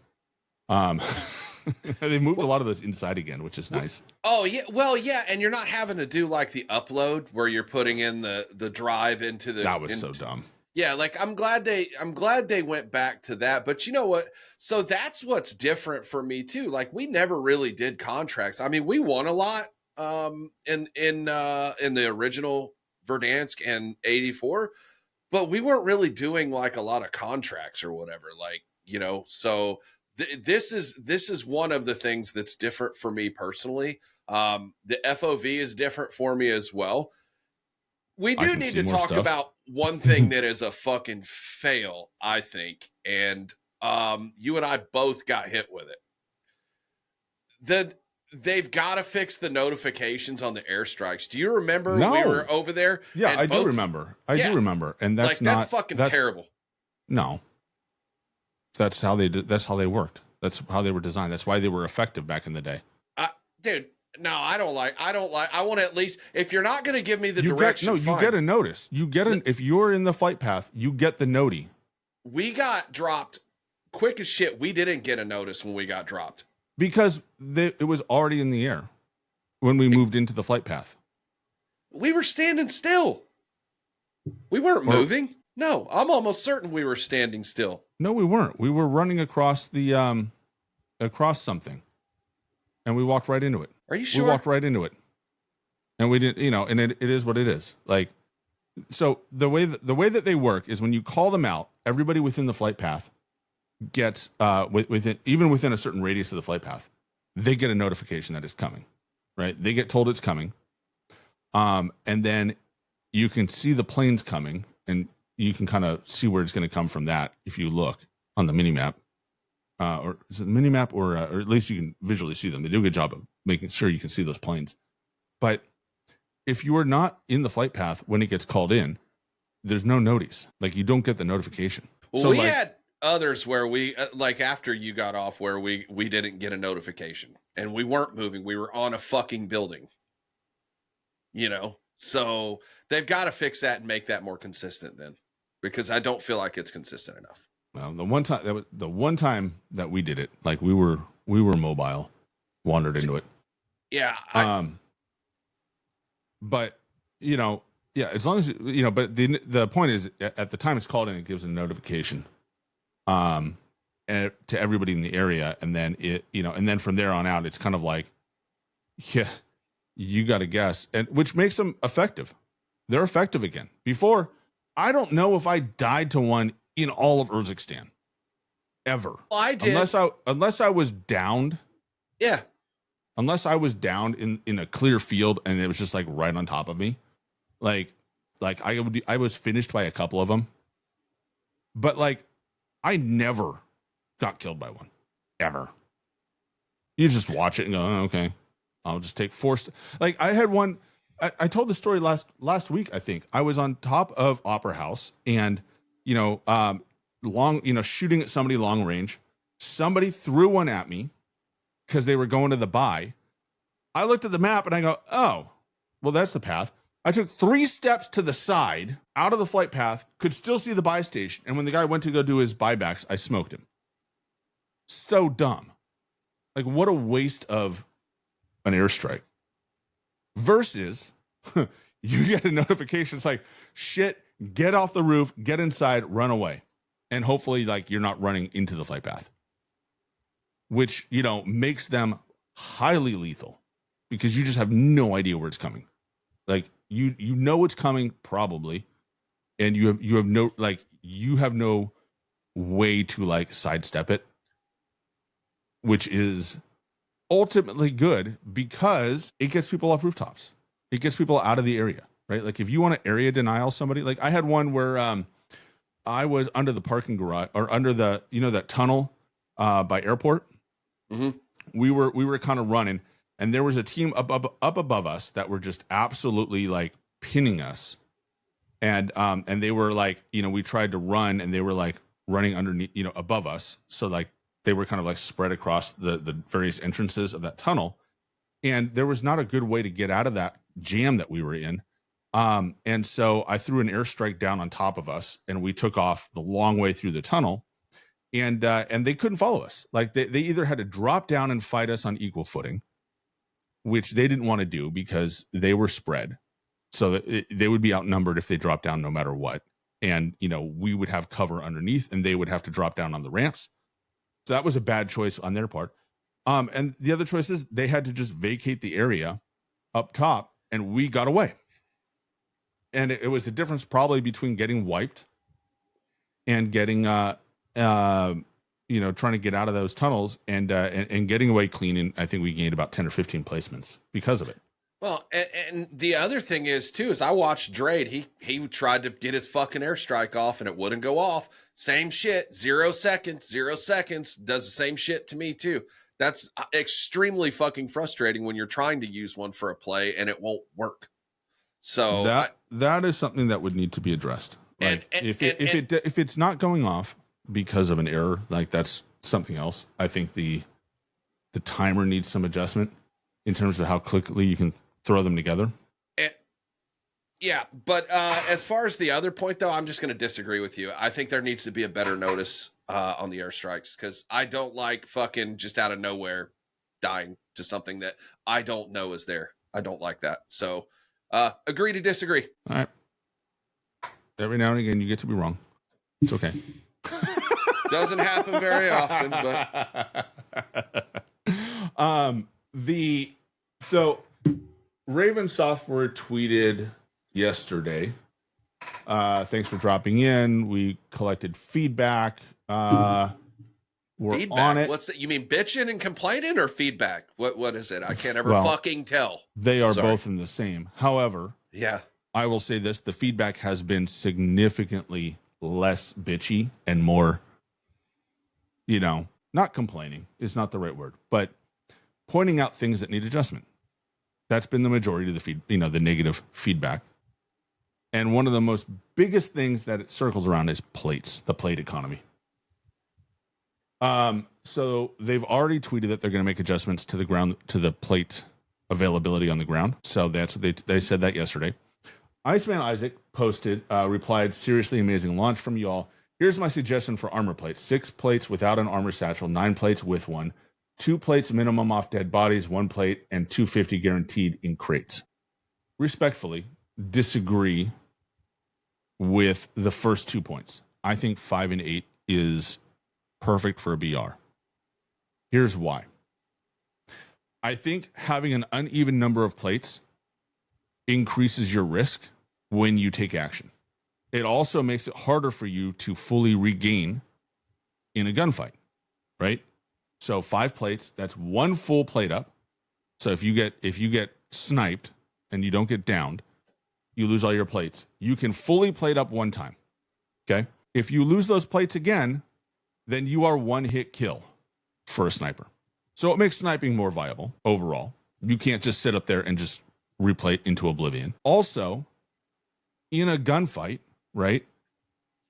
They moved a lot of those inside again, which is nice. Oh yeah. Well, yeah. And you're not having to do like the upload where you're putting in the drive into the, that was so dumb. Yeah. Like I'm glad they went back to that, but you know what? So that's what's different for me too. Like we never really did contracts. I mean, we won a lot, in the original Verdansk and 84, but we weren't really doing like a lot of contracts or whatever, like, so this is one of the things that's different for me personally. The FOV is different for me as well. We do need to talk about one thing that is a fucking fail, I think, and you and I both got hit with it. They've got to fix the notifications on the airstrikes. Do you remember we were over there? Yeah, I do remember. I do remember, and that's that's fucking terrible. No, that's how they did. That's how they worked. That's how they were designed. That's why they were effective back in the day. Dude, no, I don't like. I want to at least, if you're not going to give me the direction, you get a notice. You get if you're in the flight path, you get the noti. We got dropped quick as shit. We didn't get a notice when we got dropped. Because it was already in the air when we moved into the flight path. We were standing still. We weren't moving. No, I'm almost certain we were standing still. No, we weren't. We were running across the across something, and we walked right into it. Are you sure? We walked right into it, and we didn't. And it is what it is. Like, so the way that they work is when you call them out, everybody within the flight path gets within a certain radius of the flight path, they get a notification that it's coming, right? They get told it's coming, and then you can see the planes coming, and you can kind of see where it's going to come from that if you look on the mini map, or is it the mini map, or at least you can visually see them. They do a good job of making sure you can see those planes. But if you are not in the flight path when it gets called in, there's no notice. Like, you don't get the notification. Well, we had others where we like after you got off where we didn't get a notification and we weren't moving. We were on a fucking building, so they've got to fix that and make that more consistent then, because I don't feel like it's consistent enough. Well, the one time that we did it, like we were mobile, wandered into it. Yeah. But as long as but the point is, at the time it's called in, it gives a notification and to everybody in the area, and then and then from there on out, it's kind of like, you got to guess, and which makes them effective. They're effective again. Before, I don't know if I died to one in all of Urzikstan ever. Well, I did, unless I was downed. Yeah. Unless I was downed in a clear field and it was just like right on top of me, like I was finished by a couple of them, but like I never got killed by one, ever. You just watch it and go, oh, okay, I'll just take force. Like I had one. I told the story last week. I think I was on top of Opera House and shooting at somebody long range. Somebody threw one at me because they were going to the buy. I looked at the map and I go, oh, well, that's the path. I took 3 steps to the side out of the flight path, could still see the buy station. And when the guy went to go do his buybacks, I smoked him. So dumb. Like, what a waste of an airstrike. Versus, you get a notification. It's like, shit, get off the roof, get inside, run away. And hopefully, like, you're not running into the flight path. Which, makes them highly lethal because you just have no idea where it's coming. Like, you know it's coming probably, and you have no way to like sidestep it, which is ultimately good because it gets people off rooftops. It gets people out of the area, right? Like if you want to area denial somebody, like I had one where I was under the parking garage or under the that tunnel by airport. Mm-hmm. We were kind of running. And there was a team up above us that were just absolutely like pinning us. And they were like, we tried to run and they were like running underneath, above us. So like they were kind of like spread across the various entrances of that tunnel. And there was not a good way to get out of that jam that we were in. And so I threw an airstrike down on top of us and we took off the long way through the tunnel. And they couldn't follow us. Like they either had to drop down and fight us on equal footing, which they didn't want to do because they were spread. So that they would be outnumbered if they dropped down no matter what. And, we would have cover underneath and they would have to drop down on the ramps. So that was a bad choice on their part. And the other choice is they had to just vacate the area up top and we got away. and it was the difference probably between getting wiped and getting trying to get out of those tunnels and getting away clean. And I think we gained about 10 or 15 placements because of it. Well, and the other thing is too, is I watched Drade. He tried to get his fucking airstrike off and it wouldn't go off. Same shit. 0 seconds, 0 seconds. Does the same shit to me too. That's extremely fucking frustrating when you're trying to use one for a play and it won't work. So that is something that would need to be addressed. Like if it's not going off because of an error, like that's something else. I think the timer needs some adjustment in terms of how quickly you can throw them together. Yeah, but as far as the other point, though, I'm just going to disagree with you. I think there needs to be a better notice on the airstrikes because I don't like fucking just out of nowhere dying to something that I don't know is there. I don't like that. So agree to disagree. All right. Every now and again, you get to be wrong. It's okay. Doesn't happen very often, but so Raven Software tweeted yesterday. Thanks for dropping in. We collected feedback. We're feedback? On it. What's that? You mean bitching and complaining or feedback? What is it? I can't ever fucking tell. They are both in the same. However, yeah, I will say this: the feedback has been significantly less bitchy and more, not complaining is not the right word, but pointing out things that need adjustment. That's been the majority of the negative feedback. And one of the most biggest things that it circles around is plates, the plate economy. So they've already tweeted that they're going to make adjustments to the plate availability on the ground. So that's what they said that yesterday. Iceman Isaac replied, seriously amazing launch from y'all. Here's my suggestion for armor plates. 6 plates without an armor satchel, 9 plates with one, 2 plates minimum off dead bodies, 1 plate, and 250 guaranteed in crates. Respectfully, disagree with the first 2 points. I think 5 and 8 is perfect for a BR. Here's why. I think having an uneven number of plates increases your risk when you take action. It also makes it harder for you to fully regain in a gunfight, right? So 5 plates, that's 1 full plate up. So if you get sniped and you don't get downed, you lose all your plates. You can fully plate up 1 time. Okay? If you lose those plates again, then you are 1-hit kill for a sniper. So it makes sniping more viable overall. You can't just sit up there and just replate into oblivion. Also, in a gunfight, right?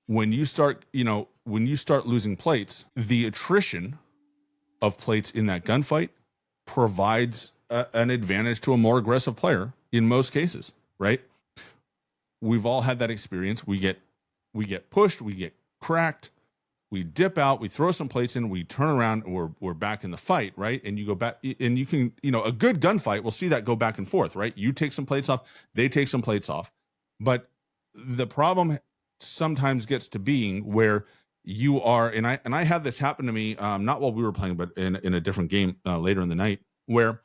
When you start losing plates, the attrition of plates in that gunfight provides an advantage to a more aggressive player in most cases, right? We've all had that experience. We get pushed, we get cracked, we dip out, we throw some plates in, we turn around, and we're back in the fight, right? And you go back, and you can, a good gunfight, we'll see that go back and forth, right? You take some plates off, they take some plates off. But the problem sometimes gets to being where you are, and I had this happen to me, not while we were playing, but in a different game later in the night, where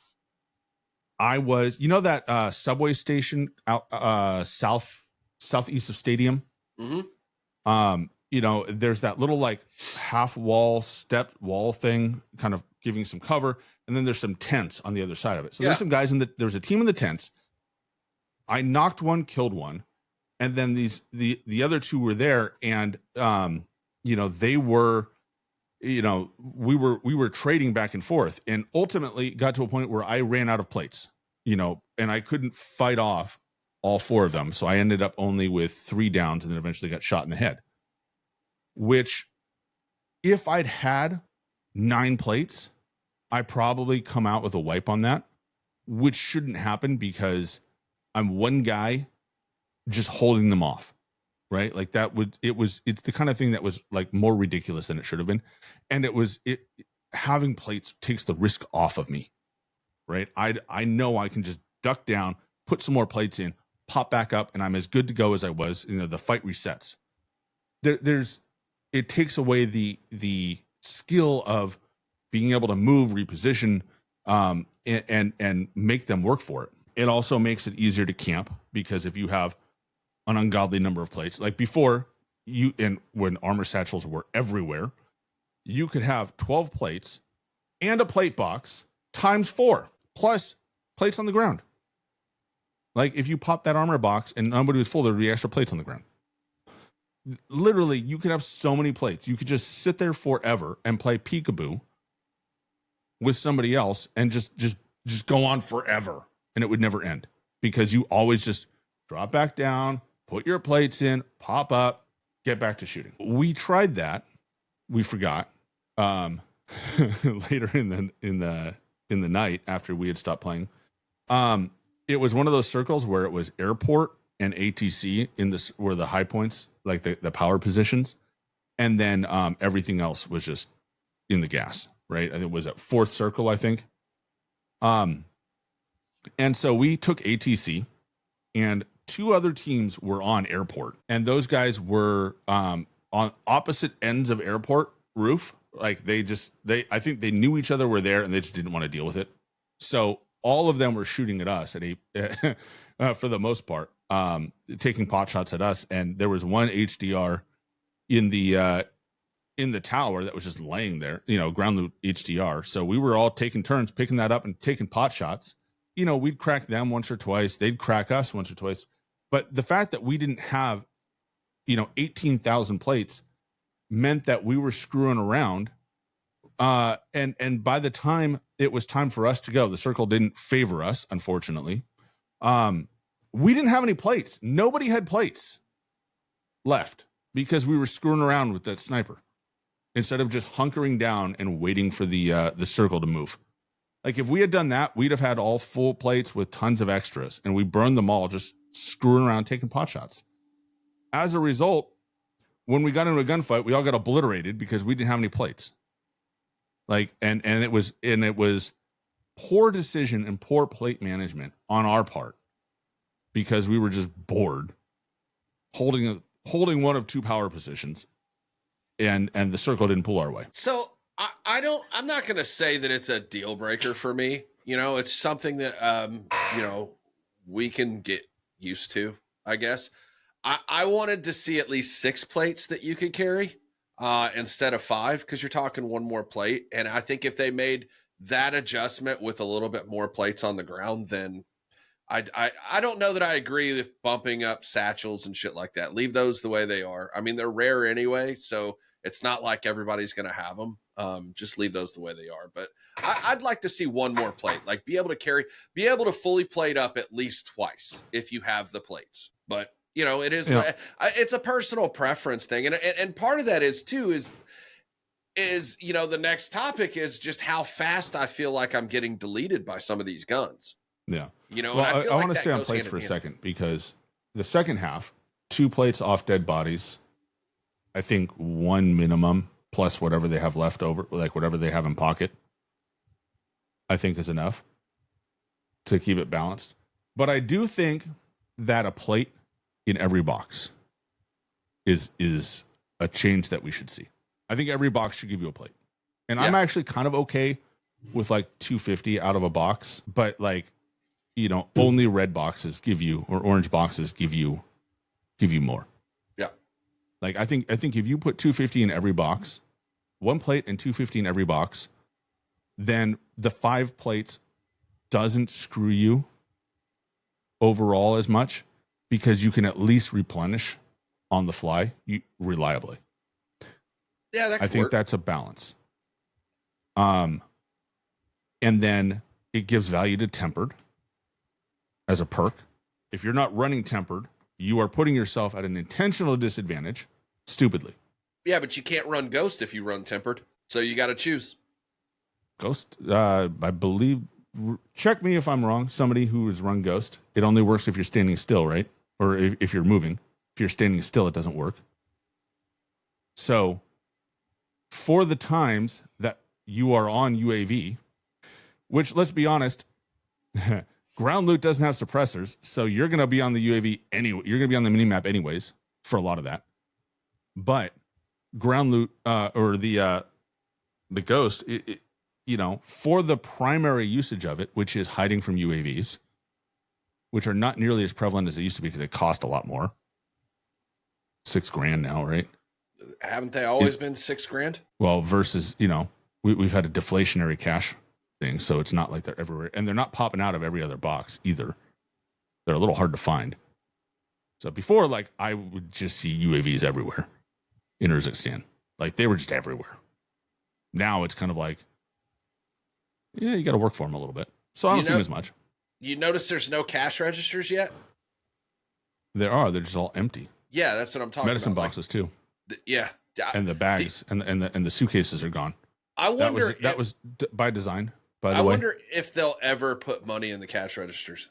I was, that subway station out southeast of Stadium. Mm-hmm. There's that little like half wall, step wall thing, kind of giving some cover, and then there's some tents on the other side of it. So there's some guys there's a team in the tents. I knocked one, killed one, and then the other 2 were there, and they were, we were trading back and forth, and ultimately got to a point where I ran out of plates, and I couldn't fight off all 4 of them. So I ended up only with 3 downs and then eventually got shot in the head, which if I'd had 9 plates, I probably come out with a wipe on that, which shouldn't happen because I'm one guy just holding them off. Right? Like it's the kind of thing that was like more ridiculous than it should have been. And having plates takes the risk off of me. Right? I know I can just duck down, put some more plates in, pop back up, and I'm as good to go as I was. The fight resets. It takes away the skill of being able to move, reposition, and make them work for it. It also makes it easier to camp because if you have an ungodly number of plates. Like before, when armor satchels were everywhere, you could have 12 plates and a plate box times 4 plus plates on the ground. Like if you pop that armor box and nobody was full, there'd be extra plates on the ground. Literally, you could have so many plates. You could just sit there forever and play peekaboo with somebody else and just go on forever, and it would never end because you always just drop back down, put your plates in, pop up, get back to shooting. We tried that. We forgot. Later in the night after we had stopped playing. It was one of those circles where it was airport and ATC in this were the high points, like the power positions, and then everything else was just in the gas, right? I think it was at fourth circle, I think. And so we took ATC, and 2 other teams were on airport, and those guys were on opposite ends of airport roof. Like I think they knew each other were there, and they just didn't want to deal with it. So all of them were shooting at us for the most part, taking pot shots at us. And there was one HDR in the tower that was just laying there, ground loot HDR. So we were all taking turns picking that up and taking pot shots. We'd crack them once or twice. They'd crack us once or twice. But the fact that we didn't have, 18,000 plates meant that we were screwing around. And by the time it was time for us to go, the circle didn't favor us, unfortunately. We didn't have any plates. Nobody had plates left because we were screwing around with that sniper instead of just hunkering down and waiting for the circle to move. Like if we had done that, we'd have had all full plates with tons of extras, and we burned them all just screwing around taking pot shots. As a result, when we got into a gunfight, we all got obliterated because we didn't have any plates. Like, and it was poor decision and poor plate management on our part because we were just bored holding one of 2 power positions, and the circle didn't pull our way. So I'm not going to say that it's a deal breaker for me. It's something that, we can get used to, I guess. I wanted to see at least 6 plates that you could carry instead of 5, because you're talking 1 more plate. And I think if they made that adjustment with a little bit more plates on the ground, then I don't know that I agree with bumping up satchels and shit like that. Leave those the way they are. I mean, they're rare anyway, so it's not like everybody's going to have them. Just leave those the way they are. But I'd like to see 1 more plate, like be able to fully plate up at least twice if you have the plates. But it is, it's a personal preference thing. And part of that is the next topic is just how fast I feel like I'm getting deleted by some of these guns. Yeah. Well, I want to stay on plates for a second, because the second half, 2 plates off dead bodies, I think 1 minimum plus whatever they have left over, like whatever they have in pocket, I think is enough to keep it balanced. But I do think that a plate in every box is a change that we should see. I think every box should give you a plate. And I'm actually kind of okay with like 250 out of a box, but like, only red boxes give you, or orange boxes give you more. Yeah. Like I think if you put 250 in every box, 1 plate and 250 in every box, then the 5 plates doesn't screw you overall as much, because you can at least replenish on the fly reliably. Yeah, that could I think work. that's a balance. And then it gives value to tempered as a perk. If you're not running tempered, you are putting yourself at an intentional disadvantage, stupidly. Yeah, but you can't run ghost if you run tempered, so you got to choose. Ghost, I believe, check me if I'm wrong, somebody who has run ghost, it only works if you're standing still, right? Or if you're moving. If you're standing still, it doesn't work. So for the times that you are on UAV, which, let's be honest, ground loot doesn't have suppressors, so you're going to be on the UAV anyway. You're going to be on the minimap anyways for a lot of that. But ground loot or the ghost, for the primary usage of it, which is hiding from UAVs, which are not nearly as prevalent as they used to be because they cost a lot more. $6,000 now, right? Haven't they always been $6,000? Well, versus, we've had a deflationary cash thing, so it's not like they're everywhere, and they're not popping out of every other box either. They're a little hard to find. So before, like, I would just see UAVs everywhere in Urzikstan. Like, they were just everywhere. Now it's kind of like, yeah, you got to work for them a little bit. So I don't see them as much. You notice there's no cash registers yet? There are. They're just all empty. Yeah, that's what I'm talking Medicine about. boxes too. Yeah. And the bags and the suitcases are gone. I wonder that was by design, by the way. I wonder if they'll ever put money in the cash registers.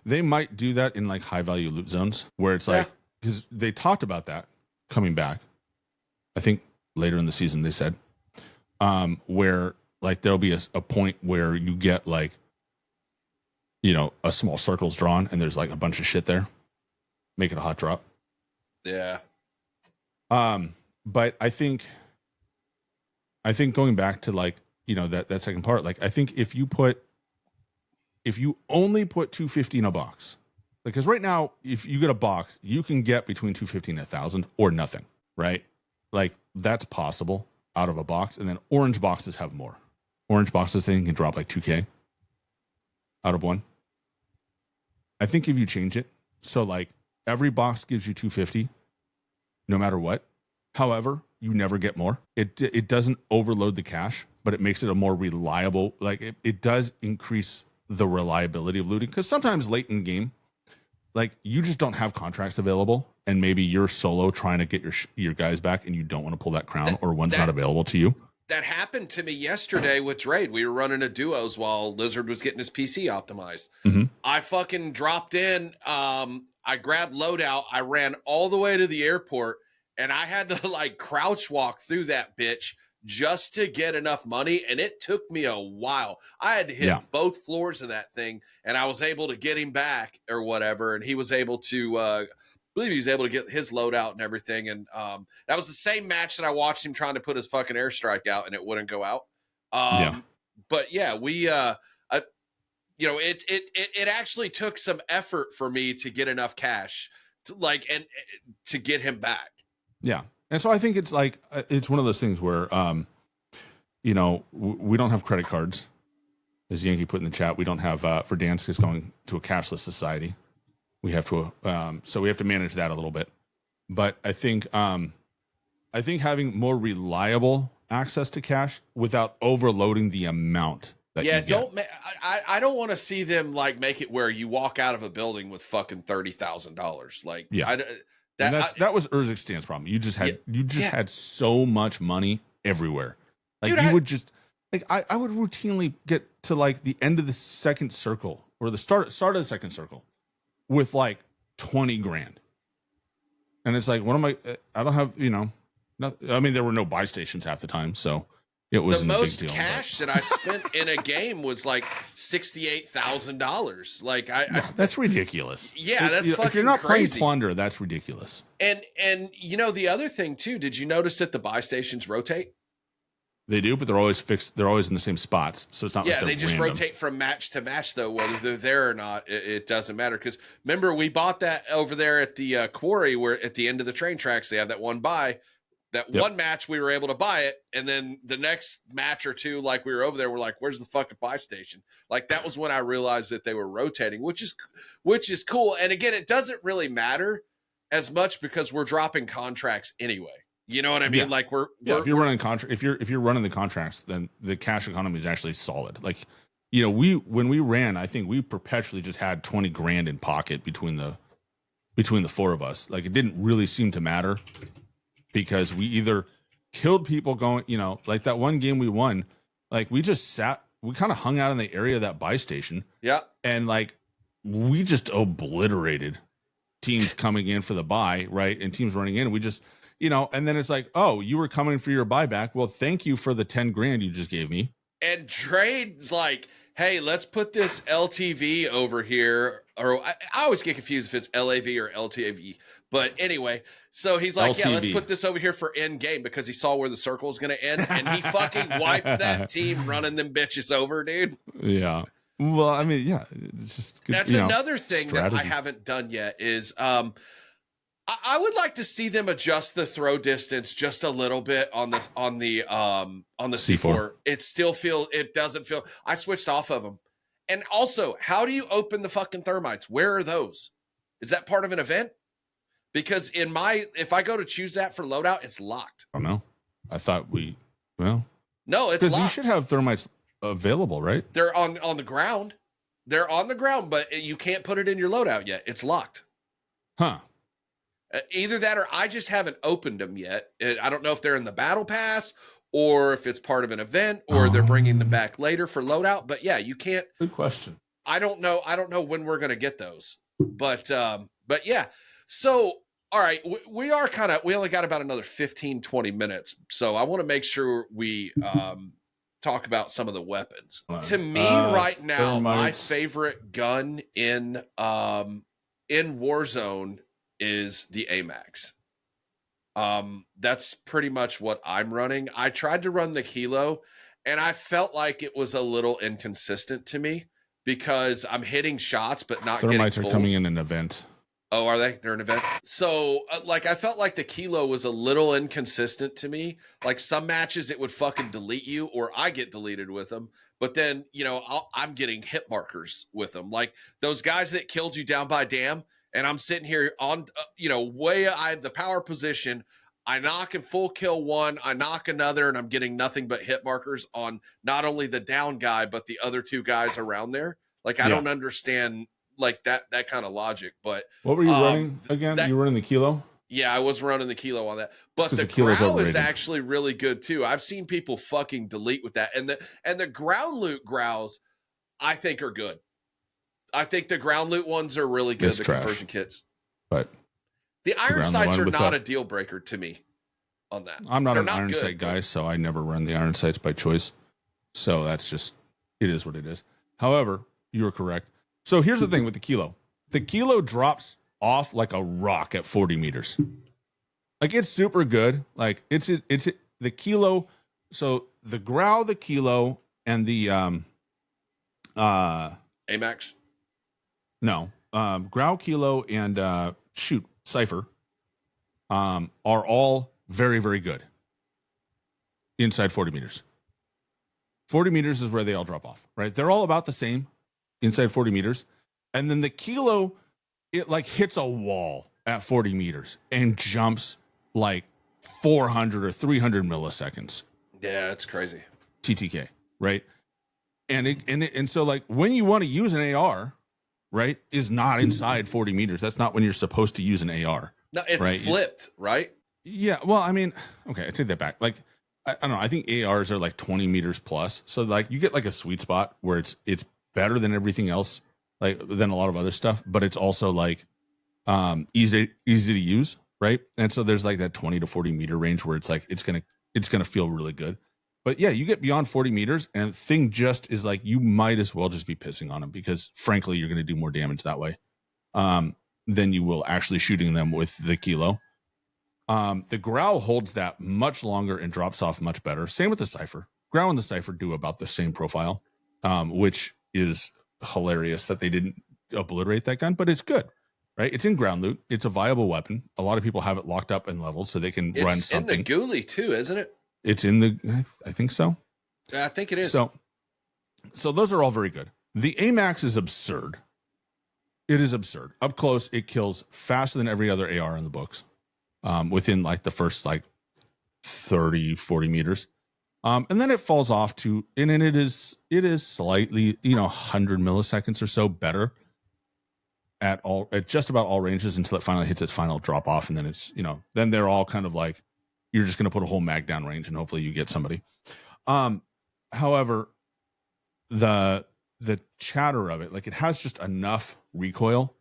They might do that in like high value loot zones where it's like, because they talked about that coming back. I think later in the season they said, where like there'll be a point where you get like, a small circle's drawn and there's like a bunch of shit there. Make it a hot drop. Yeah. But I think going back to like, that second part, like I think if you only put 250 in a box, because right now, if you get a box, you can get between 250 and 1,000 or nothing, right? Like that's possible out of a box. And then orange boxes have more. Orange boxes thing can drop like 2K out of one. I think if you change it, so like every box gives you 250 no matter what. However, you never get more. It doesn't overload the cache, but it makes it a more reliable, like it does increase the reliability of looting. Because sometimes late in game, like you just don't have contracts available, and maybe you're solo trying to get your guys back, and you don't want to pull that crown, or one's not available to you. That happened to me yesterday with Drade. We were running a duos while Lizard was getting his PC optimized. Mm-hmm. I fucking dropped in. I grabbed loadout. I ran all the way to the airport, and I had to like crouch walk through that bitch just to get enough money. And it took me a while. I had to hit both floors of that thing, and I was able to get him back or whatever. And he was able to, I believe he was able to get his loadout and everything. And that was the same match that I watched him trying to put his fucking airstrike out, and it wouldn't go out. But yeah, we, it actually took some effort for me to get enough cash and to get him back. Yeah. And so I think it's like, it's one of those things where, we don't have credit cards, as Yankee put in the chat. We don't have, Verdansk is going to a cashless society. We have to, so we have to manage that a little bit. But I think having more reliable access to cash without overloading the amount that you get. I don't want to see them like make it where you walk out of a building with fucking $30,000. Like, that was Urzikstan's problem. You just had so much money everywhere. Like I would routinely get to like the end of the second circle or the start of the second circle with like 20 grand. And it's like, what am I don't have, I mean, there were no buy stations half the time. So it wasn't a big deal. The most cash that I spent in a game was like $68,000. Like that's ridiculous. Yeah, that's fucking if you're not crazy. playing Plunder, that's ridiculous. And the other thing too, did you notice that the buy stations rotate? They do, but they're always fixed. They're always in the same spots, so it's not like they just random. rotate from match to match, though. Whether they're there or not, it doesn't matter. Because remember, we bought that over there at the quarry, where at the end of the train tracks they have that one buy. That one match we were able to buy it, and then the next match or two, like we were over there, we're like, "Where's the fucking buy station?" Like that was when I realized that they were rotating, which is cool. And again, it doesn't really matter as much because we're dropping contracts anyway. You know what I mean? Yeah. Like if you're running if you're running the contracts, then the cash economy is actually solid. Like, when we ran, I think we perpetually just had 20 grand in pocket between the four of us. Like it didn't really seem to matter because we either killed people going, like that one game we won, like we kind of hung out in the area of that buy station. Yeah. And like we just obliterated teams coming in for the buy, right? And teams running in, and we just and then it's like, oh, you were coming for your buyback. Well, thank you for the 10 grand you just gave me. And Trade's like, hey, let's put this LTV over here. Or I always get confused if it's LAV or LTV. But anyway, so he's like, LTV. Yeah, let's put this over here for end game because he saw where the circle is going to end. And he fucking wiped that team running them bitches over, dude. Yeah. Well, I mean, yeah, it's just good. That's another thing strategy that I haven't done yet is I would like to see them adjust the throw distance just a little bit on the C4. It doesn't feel. I switched off of them. And also, how do you open the fucking thermites? Where are those? Is that part of an event? Because if I go to choose that for loadout, it's locked. I don't know. I thought no, it's locked. You should have thermites available, right? They're on the ground. They're on the ground, but you can't put it in your loadout yet. It's locked. Huh. Either that or I just haven't opened them yet. I don't know if they're in the battle pass or if it's part of an event or they're bringing them back later for loadout. But yeah, you can't. Good question. I don't know when we're going to get those. But yeah. So, all right, we only got about another 15, 20 minutes. So I want to make sure we talk about some of the weapons. To me right now, my favorite gun in Warzone is the AMAX. That's pretty much what I'm running. I tried to run the Kilo and I felt like it was a little inconsistent to me because I'm hitting shots but not getting fulls. Thermites are coming in an event. Oh, are they? They're an event. So I felt like the Kilo was a little inconsistent to me. Like some matches it would fucking delete you or I get deleted with them. But then, I'm getting hit markers with them. Like those guys that killed you down by Dam. And I'm sitting here on, I have the power position. I knock and full kill one. I knock another, and I'm getting nothing but hit markers on not only the down guy, but the other two guys around there. Like, I don't understand, like, that kind of logic. But what were you running again? You were running the Kilo? Yeah, I was running the Kilo on that. But the Grau is actually really good, too. I've seen people fucking delete with that. And the ground loot Graus, I think, are good. I think the ground loot ones are really good, the conversion kits. But the iron sights are not a deal breaker to me on that. I'm not an iron sight guy, so I never run the iron sights by choice. So that's just, it is what it is. However, you were correct. So here's the thing with the Kilo. The Kilo drops off like a rock at 40 meters. Like it's super good. Like it's the Kilo. So the Grau, the Kilo, and the AMAX. No, Grau, Kilo, and Cypher are all very, very good inside 40 meters. 40 meters is where they all drop off, right? They're all about the same inside 40 meters. And then the Kilo, it like hits a wall at 40 meters and jumps like 400 or 300 milliseconds. Yeah, it's crazy. TTK, right? And so like when you want to use an AR, right, is not inside 40 meters. That's not when you're supposed to use an AR. No, it's flipped, right? Yeah. Well, I mean, okay, I take that back. Like, I don't know. I think ARs are like 20 meters plus. So like you get like a sweet spot where it's better than everything else, like than a lot of other stuff, but it's also like easy to use, right? And so there's like that 20 to 40 meter range where it's like it's gonna feel really good. But yeah, you get beyond 40 meters and thing just is like, you might as well just be pissing on them because frankly, you're going to do more damage that way than you will actually shooting them with the Kilo. The Grau holds that much longer and drops off much better. Same with the Cypher. Grau and the Cypher do about the same profile, which is hilarious that they didn't obliterate that gun, but it's good, right? It's in ground loot. It's a viable weapon. A lot of people have it locked up and leveled so they can run something. It's in the Ghoulie too, isn't it? It's in the, I think so. I think it is. So those are all very good. The AMAX is absurd. It is absurd. Up close, it kills faster than every other AR in the books. Within like the first like 30, 40 meters. And then it falls off to, and then it is slightly, 100 milliseconds or so better at just about all ranges until it finally hits its final drop off. And then it's, then they're all kind of like, you're just going to put a whole mag down range and hopefully you get somebody. However, the chatter of it, like it has just enough recoil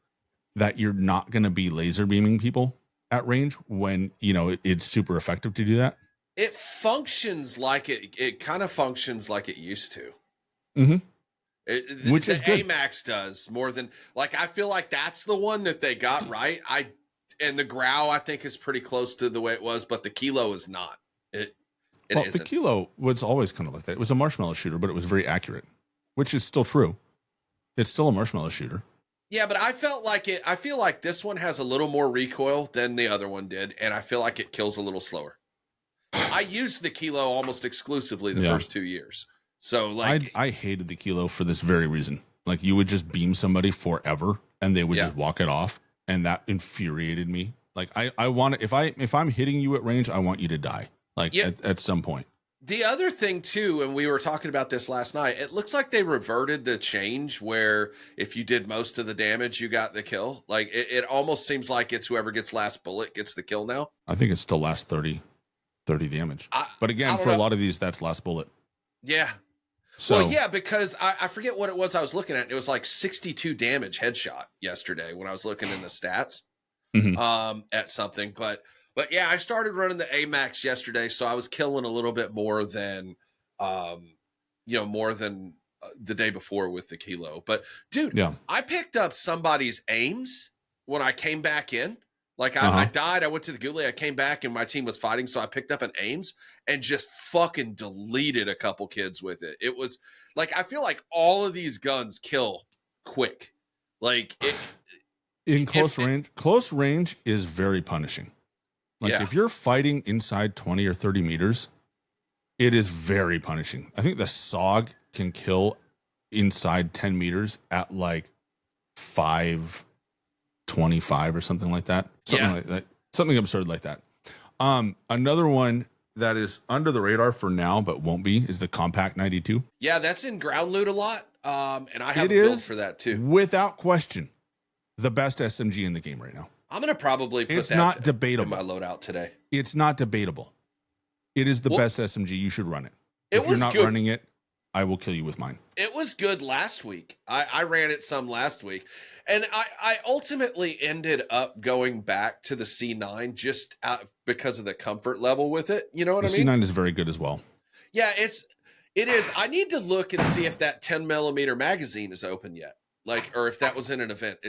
that you're not going to be laser beaming people at range when, it's super effective to do that. It functions like it kind of functions like it used to. Mm-hmm. Which is good. AMAX does more than like, I feel like that's the one that they got right. And the Grau, I think, is pretty close to the way it was, but the Kilo is not. It isn't. The Kilo was always kind of like that. It was a marshmallow shooter, but it was very accurate, which is still true. It's still a marshmallow shooter. Yeah, but I felt like it. I feel like this one has a little more recoil than the other one did, and I feel like it kills a little slower. I used the Kilo almost exclusively the first 2 years. So like I hated the Kilo for this very reason. Like you would just beam somebody forever and they would just walk it off, and that infuriated me. Like I want to, if I'm hitting you at range, I want you to die. Like at some point. The other thing too, and we were talking about this last night, it looks like they reverted the change where if you did most of the damage, you got the kill. Like it almost seems like it's whoever gets last bullet gets the kill now. I think it still lasts 30 damage. But again, for a lot of these, that's last bullet. Yeah. So well, yeah, because I forget what it was I was looking at. It was like 62 damage headshot yesterday when I was looking in the stats at something. But yeah, I started running the AMAX yesterday, so I was killing a little bit more than, more than the day before with the Kilo. But dude, I picked up somebody's aims when I came back in. Like I died, I went to the Gulag, I came back and my team was fighting, so I picked up an aims and just fucking deleted a couple kids with it. It was like, I feel like all of these guns kill quick. Like in close range is very punishing. Like if you're fighting inside 20 or 30 meters, it is very punishing. I think the SOG can kill inside 10 meters at like 525 or something like that. Something like that. Something absurd like that. Another one that is under the radar for now, but won't be, is the Compact 92. Yeah, that's in ground loot a lot. And I have a build for that too. Without question, the best SMG in the game right now. I'm going to probably put it's not debatable in my loadout today. It's not debatable. It is the best SMG. You should run it. If was you're not good. running it, I will kill you with mine. It was good last week. I ran it some last week. And I ultimately ended up going back to the C9 just because of the comfort level with it. You know what I mean? The C9 is very good as well. Yeah, it is. I need to look and see if that 10 millimeter magazine is open yet. Like, or if that was in an event.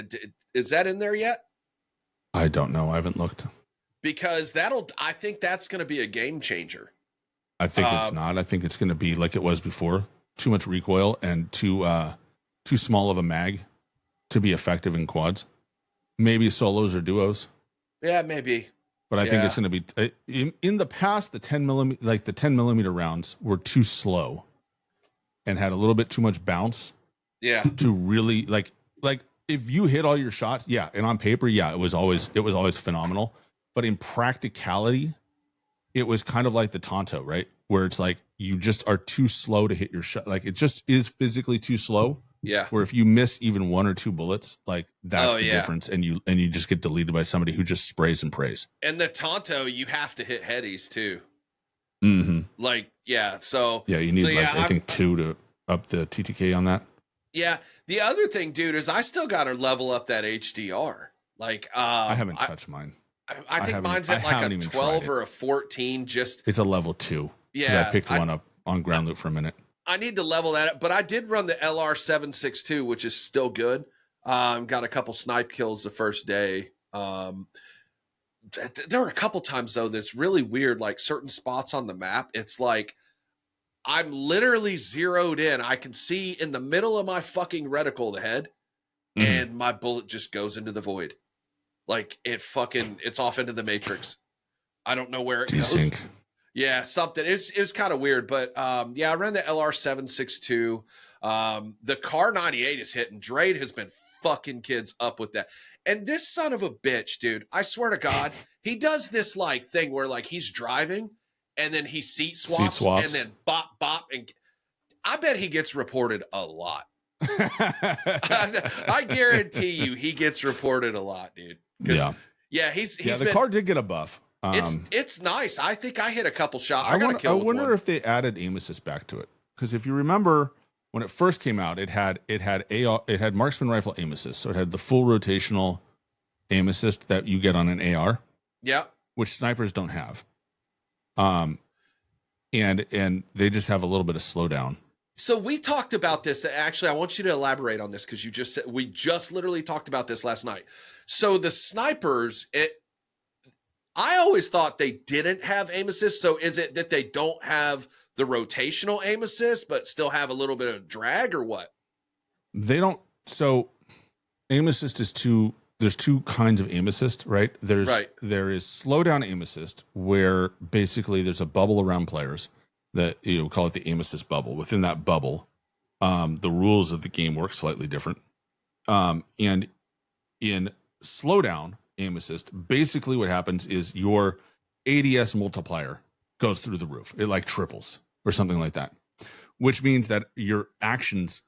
Is that in there yet? I don't know. I haven't looked. Because I think that's going to be a game changer. I think it's not. I think it's going to be like it was before. Too much recoil and too small of a mag to be effective in quads. Maybe solos or duos. Yeah, maybe. But I think it's going to be in the past. The 10 millimeter rounds were too slow and had a little bit too much bounce. Yeah. To really like if you hit all your shots, and on paper, it was always phenomenal. But in practicality, it was kind of like the Tonto, right? Where it's like you just are too slow to hit your shot. Like it just is physically too slow. Yeah. Where if you miss even one or two bullets, like that's the difference, and you just get deleted by somebody who just sprays and prays. And the Tonto, you have to hit headies too. Mm-hmm. Like so you need I think 2 to up the TTK on that. Yeah. The other thing, dude, is I still got to level up that HDR. Like I haven't touched mine. I think mine's at like a 12 or a 14. It's a level 2. Yeah, I picked one up on ground loot for a minute. I need to level that up, but I did run the LR762, which is still good. Got a couple snipe kills the first day. There were a couple times though that's really weird. Like certain spots on the map, it's like I'm literally zeroed in. I can see in the middle of my fucking reticle the head, and my bullet just goes into the void. Like it's off into the matrix. I don't know where it goes. Desync. Yeah, something. It's kind of weird, but I ran the LR762. The Car 98 is hitting. Drade has been fucking kids up with that. And this son of a bitch, dude, I swear to God, he does this like thing where like he's driving and then he seat swaps. And then bop, bop. And I bet he gets reported a lot. I guarantee you he gets reported a lot, dude. Yeah, he's the car did get a buff. It's nice. I think I hit a couple shots. I wonder if they added aim assist back to it, because if you remember when it first came out, it had marksman rifle aim assist, so it had the full rotational aim assist that you get on an AR. Yeah, which snipers don't have. And they just have a little bit of slowdown. So we talked about this. Actually, I want you to elaborate on this because we just literally talked about this last night. So the snipers, I always thought they didn't have aim assist. So is it that they don't have the rotational aim assist, but still have a little bit of drag, or what? They don't. So Aim assist is there's two kinds of aim assist, right? There is slow down aim assist, where basically there's a bubble around players that you call it the aim assist bubble. Within that bubble, the rules of the game work slightly different. And in slow down aim assist, basically what happens is your ADS multiplier goes through the roof. It like triples or something like that, which means that your actions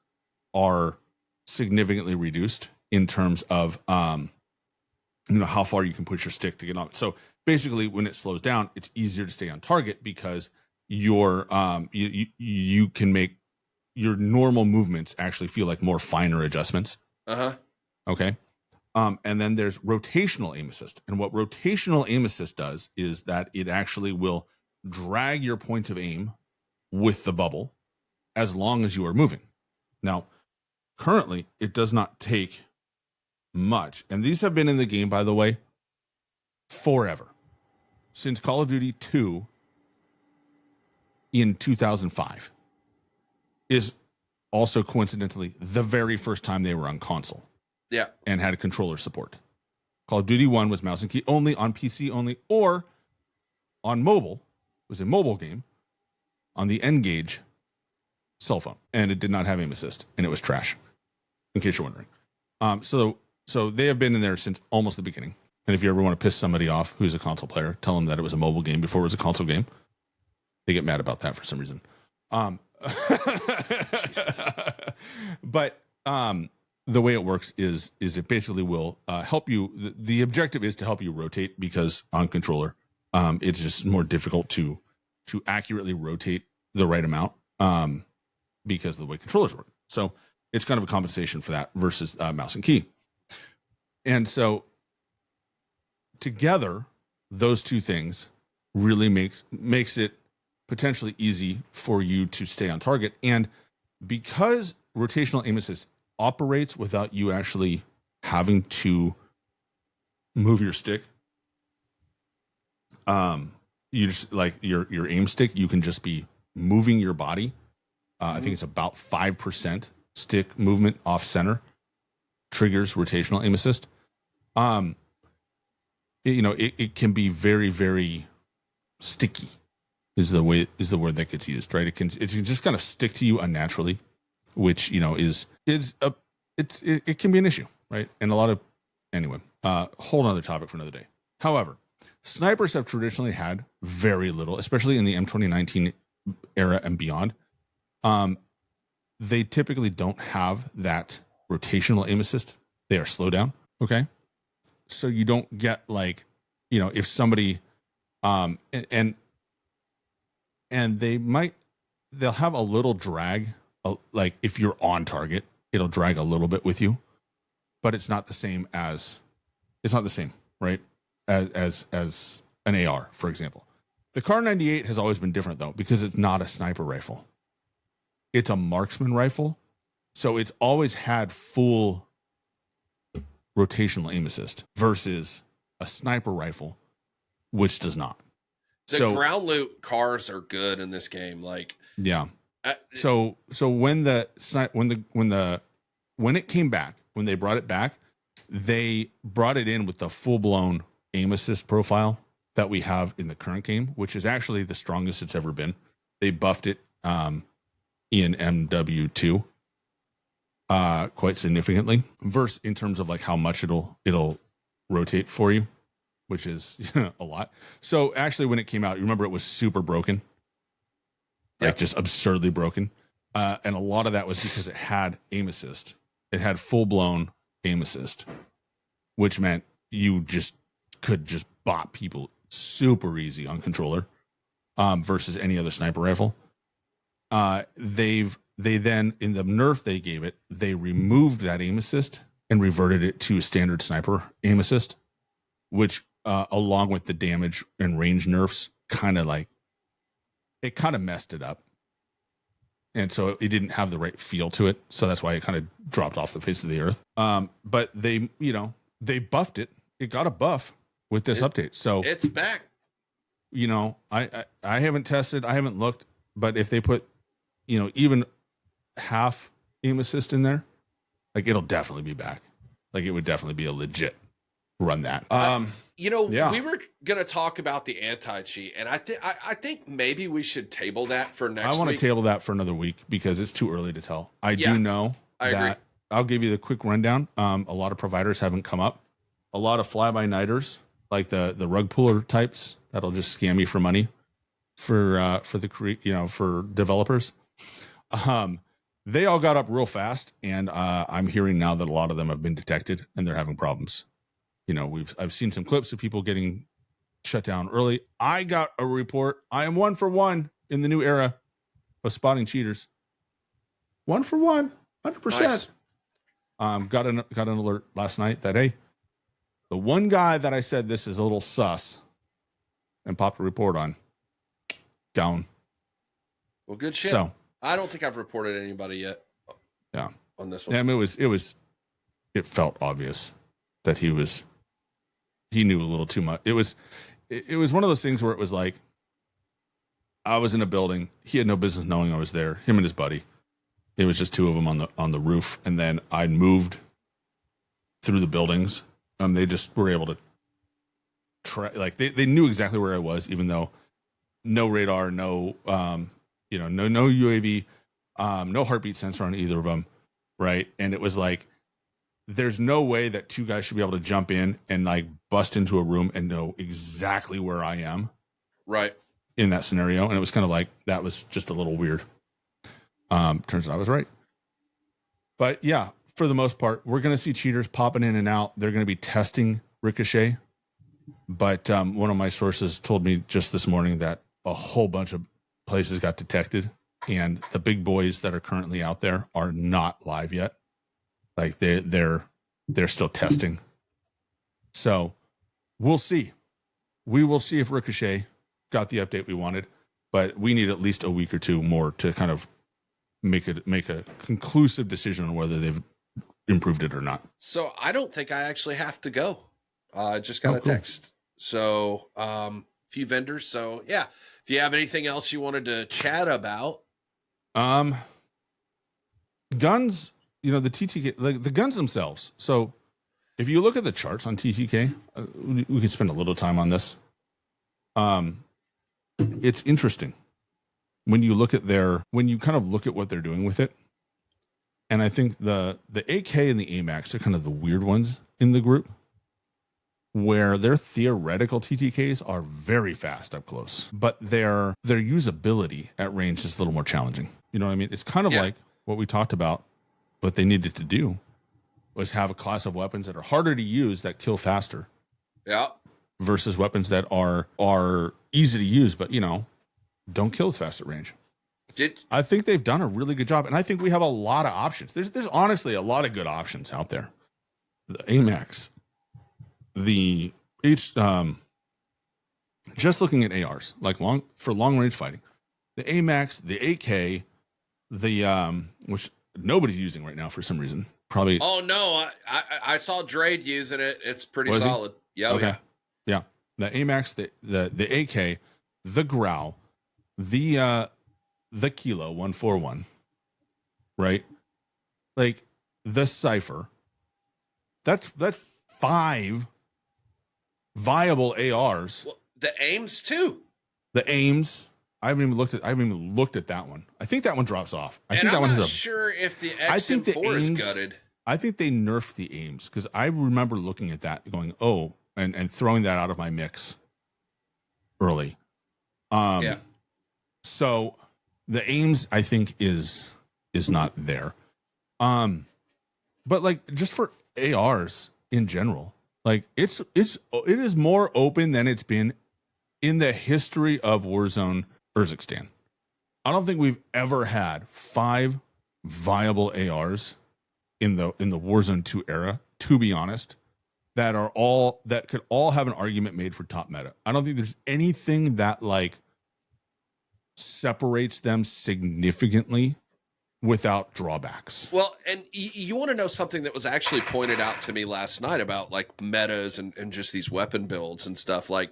are significantly reduced in terms of how far you can push your stick to get on. So basically, when it slows down, it's easier to stay on target because you can make your normal movements actually feel like more finer adjustments. Okay. And then there's rotational aim assist. And what rotational aim assist does is that it actually will drag your point of aim with the bubble as long as you are moving. Now, currently, it does not take much. And these have been in the game, by the way, forever. Since Call of Duty 2 in 2005 is also coincidentally the very first time they were on console. Yeah. And had controller support. Call of Duty 1 was mouse and key only, on PC only, or on mobile. It was a mobile game on the N-Gage cell phone. And it did not have aim assist. And it was trash, in case you're wondering. So they have been in there since almost the beginning. And if you ever want to piss somebody off who's a console player, tell them that it was a mobile game before it was a console game. They get mad about that for some reason. But the way it works is it basically will help you. The objective is to help you rotate, because on controller, it's just more difficult to accurately rotate the right amount because of the way controllers work. So it's kind of a compensation for that versus mouse and key. And so together, those two things really makes it potentially easy for you to stay on target. And because rotational aim assist operates without you actually having to move your stick, you just like your aim stick, you can just be moving your body. I think it's about 5% stick movement off center triggers rotational aim assist. It can be very, very sticky is the word that gets used, right? It can just kind of stick to you unnaturally, which it can be an issue, right? And whole other topic for another day. However, snipers have traditionally had very little, especially in the M2019 era and beyond. They typically don't have that rotational aim assist. They are slow down. Okay. So you don't get if somebody, and they'll have a little drag, like if you're on target, it'll drag a little bit with you, but it's not the same, right? As an AR, for example. The Kar 98 has always been different though, because it's not a sniper rifle. It's a marksman rifle. So it's always had full rotational aim assist versus a sniper rifle, which does not. The ground loot cars are good in this game. So when it came back, when they brought it back, they brought it in with the full blown aim assist profile that we have in the current game, which is actually the strongest it's ever been. They buffed it in MW2 quite significantly, versus in terms of like how much it'll rotate for you, which is a lot. So actually, when it came out, you remember it was super broken, like just absurdly broken, and a lot of that was because it had aim assist. It had full blown aim assist, which meant you could just bot people super easy on controller, versus any other sniper rifle. They then, in the nerf they gave it, they removed that aim assist and reverted it to standard sniper aim assist, which along with the damage and range nerfs kind of messed it up. And so it didn't have the right feel to it. So that's why it kind of dropped off the face of the earth. But they buffed it. It got a buff with this update. So it's back. I haven't tested, I haven't looked, but if they put, even half aim assist in there, like it'll definitely be back. Like it would definitely be a legit run that. You know, Yeah. we were gonna talk about the anti-cheat, and I think maybe we should table that for next I want to week. table that for another week because it's too early to tell. I Yeah, do know I agree. that I'll give you the quick rundown. A lot of providers haven't come up. A lot of fly-by-nighters, like the rug puller types, that'll just scam you for money for for developers. They all got up real fast, and I'm hearing now that a lot of them have been detected and they're having problems. You know, I've seen some clips of people getting shut down early. I got a report. I am 1 for 1 in the new era of spotting cheaters. 1 for 1, 100%. Nice. Got an alert last night that, hey, the one guy that I said this is a little sus and popped a report on, down. Well, good shit. So I don't think I've reported anybody yet. Yeah. On this one. I mean, it felt obvious that he knew a little too much. It was one of those things where it was like, I was in a building. He had no business knowing I was there. Him and his buddy. It was just two of them on the roof. And then I moved through the buildings. They just were able to try, like they knew exactly where I was, even though no radar, no no UAV, no heartbeat sensor on either of them. Right. And it was like, there's no way that two guys should be able to jump in and like bust into a room and know exactly where I am. Right. In that scenario. And it was kind of like, that was just a little weird. Turns out I was right. But yeah, for the most part, we're going to see cheaters popping in and out. They're going to be testing Ricochet. But one of my sources told me just this morning that a whole bunch of places got detected. And the big boys that are currently out there are not live yet. Like they're still testing. So we'll see. We will see if Ricochet got the update we wanted, but we need at least a week or two more to kind of make a conclusive decision on whether they've improved it or not. So I don't think I actually have to go. I just got a text. So few vendors. So yeah, if you have anything else you wanted to chat about, guns. You know, the TTK, like the guns themselves. So if you look at the charts on TTK, we could spend a little time on this. It's interesting when you look at when you kind of look at what they're doing with it. And I think the AK and the AMAX are kind of the weird ones in the group, where their theoretical TTKs are very fast up close, but their usability at range is a little more challenging. You know what I mean? It's kind of like what we talked about. What they needed to do was have a class of weapons that are harder to use that kill faster. Yeah. Versus weapons that are easy to use, but don't kill fast at range. I think they've done a really good job, and I think we have a lot of options. There's honestly a lot of good options out there. The AMAX, just looking at ARs, like long range fighting, the AMAX, the AK, which nobody's using right now for some reason. Probably. Oh no, I saw Drade using it. It's pretty solid. Yeah. Okay. Yeah. The AMAX, the AK, the Growl, the Kilo 141, right? Like the Cypher. That's 5 viable ARs. Well, the Aims too. The Aims. I haven't even looked at that one. I think that one drops off. I'm not sure if the XM4 is gutted. I think they nerfed the Aims because I remember looking at that going, oh, and throwing that out of my mix early. Yeah. So the Aims, I think, is not there. But like just for ARs in general, like it is more open than it's been in the history of Warzone Urzikstan. I don't think we've ever had 5 viable ARs in the Warzone 2 era, to be honest, that could all have an argument made for top meta. I don't think there's anything that like separates them significantly without drawbacks. Well, and you want to know something that was actually pointed out to me last night about like metas and just these weapon builds and stuff. Like,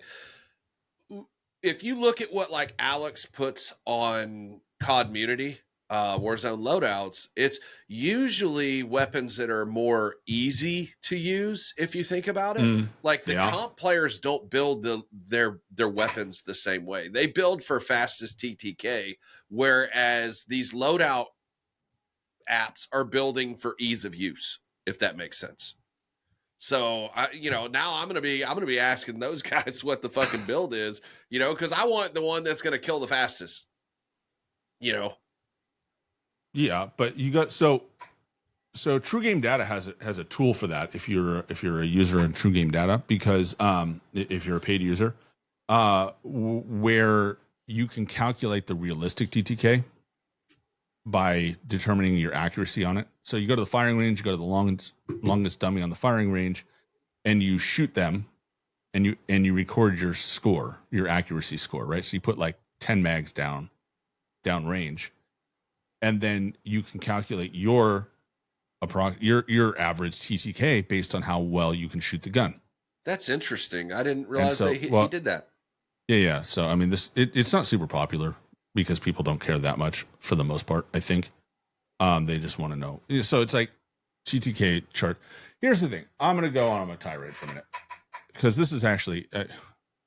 if you look at what like Alex puts on COD Munity, Warzone loadouts, it's usually weapons that are more easy to use if you think about it. Like the comp players don't build their weapons the same way. They build for fastest TTK, whereas these loadout apps are building for ease of use, if that makes sense. So now I'm gonna be asking those guys what the fucking build is, because I want the one that's gonna kill the fastest. Yeah, but you got so True Game Data has a tool for that if you're a user in True Game Data, because if you're a paid user, where you can calculate the realistic TTK by determining your accuracy on it. So you go to the firing range, you go to the longest dummy on the firing range, and you shoot them, and you record your score, your accuracy score, right? So you put like 10 mags down range, and then you can calculate your average TTK based on how well you can shoot the gun. That's interesting. I didn't realize he did that. Yeah. So I mean, it's not super popular because people don't care that much for the most part. I think they just want to know. So it's like TTK chart. Here's the thing. I'm going to go on a tirade for a minute because this is actually.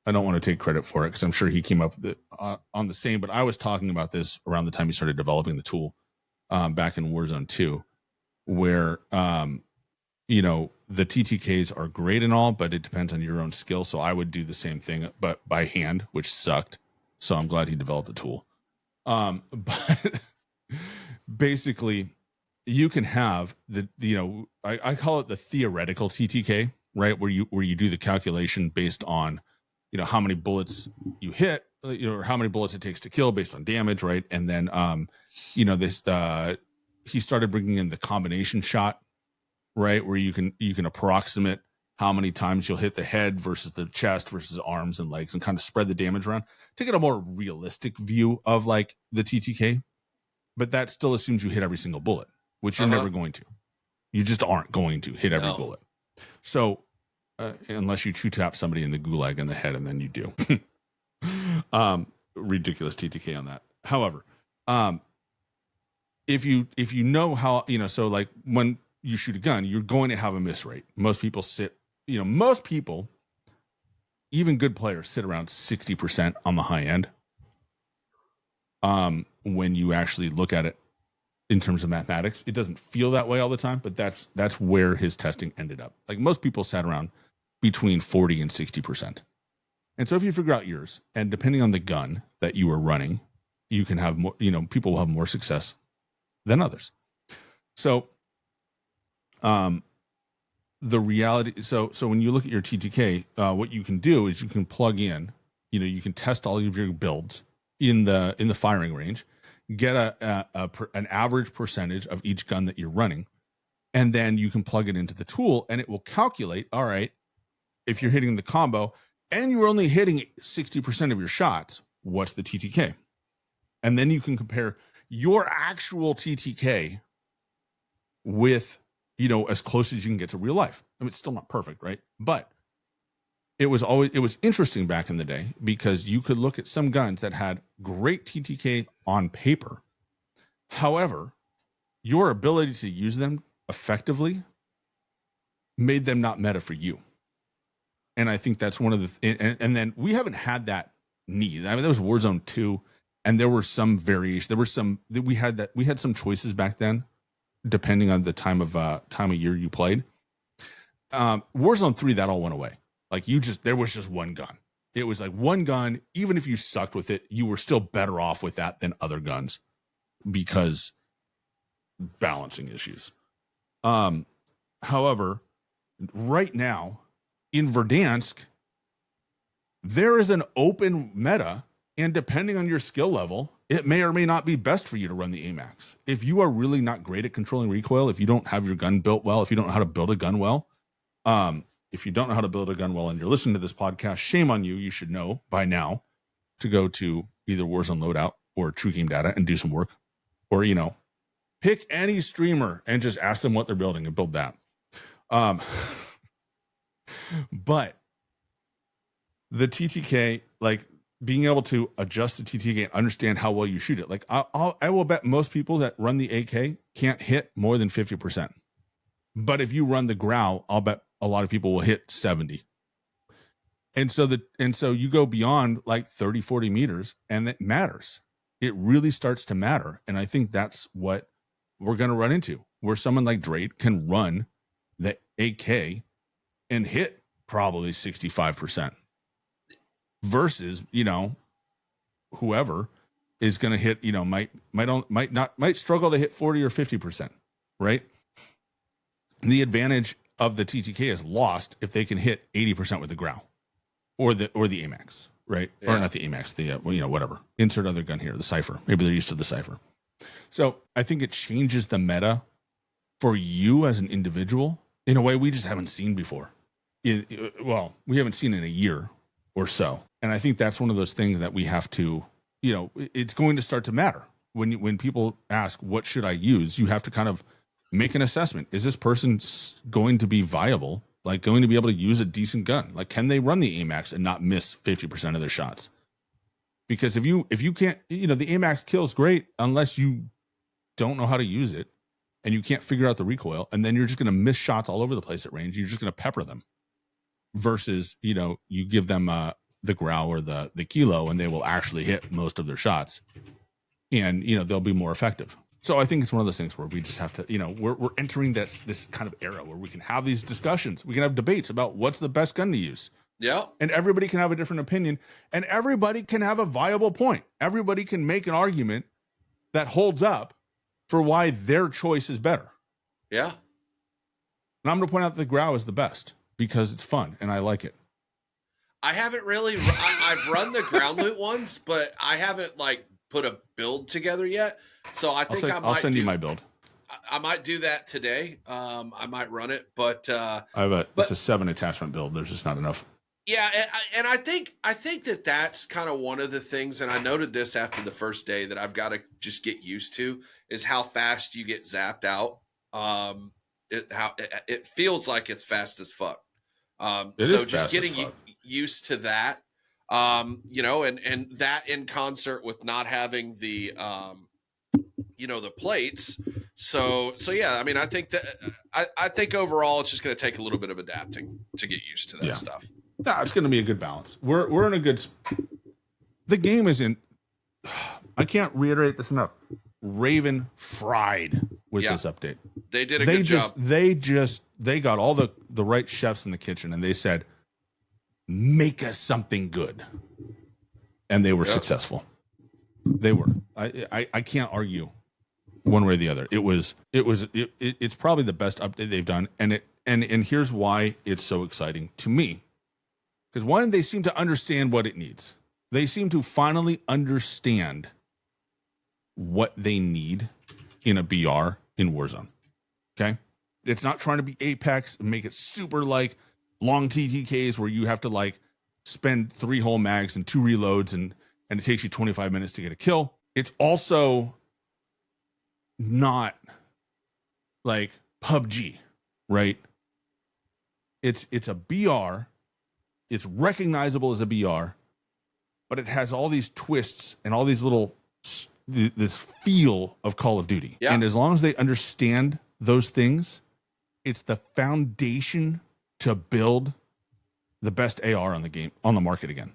I don't want to take credit for it because I'm sure he came up with it on the same, but I was talking about this around the time he started developing the tool back in Warzone 2, where, the TTKs are great and all, but it depends on your own skill. So I would do the same thing, but by hand, which sucked. So I'm glad he developed the tool. But basically you can have I call it the theoretical TTK, right? Where you do the calculation based on, how many bullets you hit, or how many bullets it takes to kill based on damage, right? And then, he started bringing in the combination shot, right? Where you can approximate how many times you'll hit the head versus the chest versus arms and legs, and kind of spread the damage around to get a more realistic view of like the TTK. But that still assumes you hit every single bullet, which you're never going to. You just aren't going to hit every bullet. So, unless you two-tap somebody in the Gulag in the head, and then you do. Ridiculous TTK on that. However, if you know how, so like when you shoot a gun, you're going to have a miss rate. Most people, even good players, sit around 60% on the high end. When you actually look at it in terms of mathematics, it doesn't feel that way all the time, but that's where his testing ended up. Like most people sat around between 40 and 60%. And so if you figure out yours, and depending on the gun that you are running, you can have more, people will have more success than others. So, the reality, so when you look at your TTK, what you can do is you can plug in, you can test all of your builds in the firing range, get an average percentage of each gun that you're running, and then you can plug it into the tool, and it will calculate, all right, if you're hitting the combo and you're only hitting 60% of your shots, what's the TTK? And then you can compare your actual TTK with, as close as you can get to real life. I mean, it's still not perfect, right? But it was interesting back in the day because you could look at some guns that had great TTK on paper. However, your ability to use them effectively made them not meta for you. And I think that's one of the, and then we haven't had that need. I mean, there was Warzone 2, and there were some variation. We had some choices back then, depending on the time of year you played. Warzone 3, that all went away. Like there was just one gun. It was like one gun. Even if you sucked with it, you were still better off with that than other guns because balancing issues. However, right now in Verdansk, there is an open meta, and depending on your skill level, it may or may not be best for you to run the AMAX. If you are really not great at controlling recoil, if you don't have your gun built well, if you don't know how to build a gun well, and you're listening to this podcast, shame on you. You should know by now to go to either Warzone Loadout or True Game Data and do some work, or, pick any streamer and just ask them what they're building and build that. But the TTK, like being able to adjust the TTK and understand how well you shoot it. Like I will bet most people that run the AK can't hit more than 50%. But if you run the Growl, I'll bet a lot of people will hit 70. And so you go beyond like 30, 40 meters, and it matters. It really starts to matter. And I think that's what we're going to run into, where someone like Drake can run the AK and hit probably 65% versus, whoever is going to hit, might struggle to hit 40 or 50%, right? The advantage of the TTK is lost if they can hit 80% with the Growl or the AMAX, right? Yeah. Or not the AMAX, the whatever. Insert other gun here, the Cypher. Maybe they're used to the Cypher. So I think it changes the meta for you as an individual in a way we just haven't seen before. We haven't seen in a year or so. And I think that's one of those things that we have to, it's going to start to matter. When people ask, what should I use? You have to kind of make an assessment. Is this person going to be viable? Like, going to be able to use a decent gun? Like, can they run the AMAX and not miss 50% of their shots? Because if you can't, the AMAX kills great unless you don't know how to use it and you can't figure out the recoil, and then you're just going to miss shots all over the place at range. You're just going to pepper them. Versus, you give them the Growl or the Kilo, and they will actually hit most of their shots, and they'll be more effective. So I think it's one of those things where we just have to, we're entering this kind of era where we can have these discussions. We can have debates about what's the best gun to use. Yeah. And everybody can have a different opinion, and everybody can have a viable point. Everybody can make an argument that holds up for why their choice is better. Yeah. And I'm going to point out that the Growl is the best because it's fun and I like it. I haven't really, I've run the ground loot ones, but I haven't put a build together yet. So I think I'll send you my build. I might do that today. I might run it, but it's a 7 attachment build. There's just not enough. Yeah, and I think that's kind of one of the things, and I noted this after the first day, that I've got to just get used to, is how fast you get zapped out. It feels like it's fast as fuck. So just getting used to that, and that in concert with not having the the plates. So yeah, I mean, I think that I think overall it's just going to take a little bit of adapting to get used to that stuff. No, it's going to be a good balance. We're in a good. The game is in. I can't reiterate this enough. Raven fried with this update. They did a good job. They got all the right chefs in the kitchen, and they said, make us something good. And they were successful. They were. I can't argue one way or the other. It's probably the best update they've done. And here's why it's so exciting to me. Because one, they seem to understand what it needs. They seem to finally understand what they need in a BR in Warzone. Okay? It's not trying to be Apex and make it super long TTKs where you have to spend 3 whole mags and 2 reloads and it takes you 25 minutes to get a kill. It's also not like PUBG, right? It's a BR. It's recognizable as a BR, but it has all these twists and all these this feel of Call of Duty. Yeah. And as long as they understand those things, it's the foundation to build the best AR on the market again.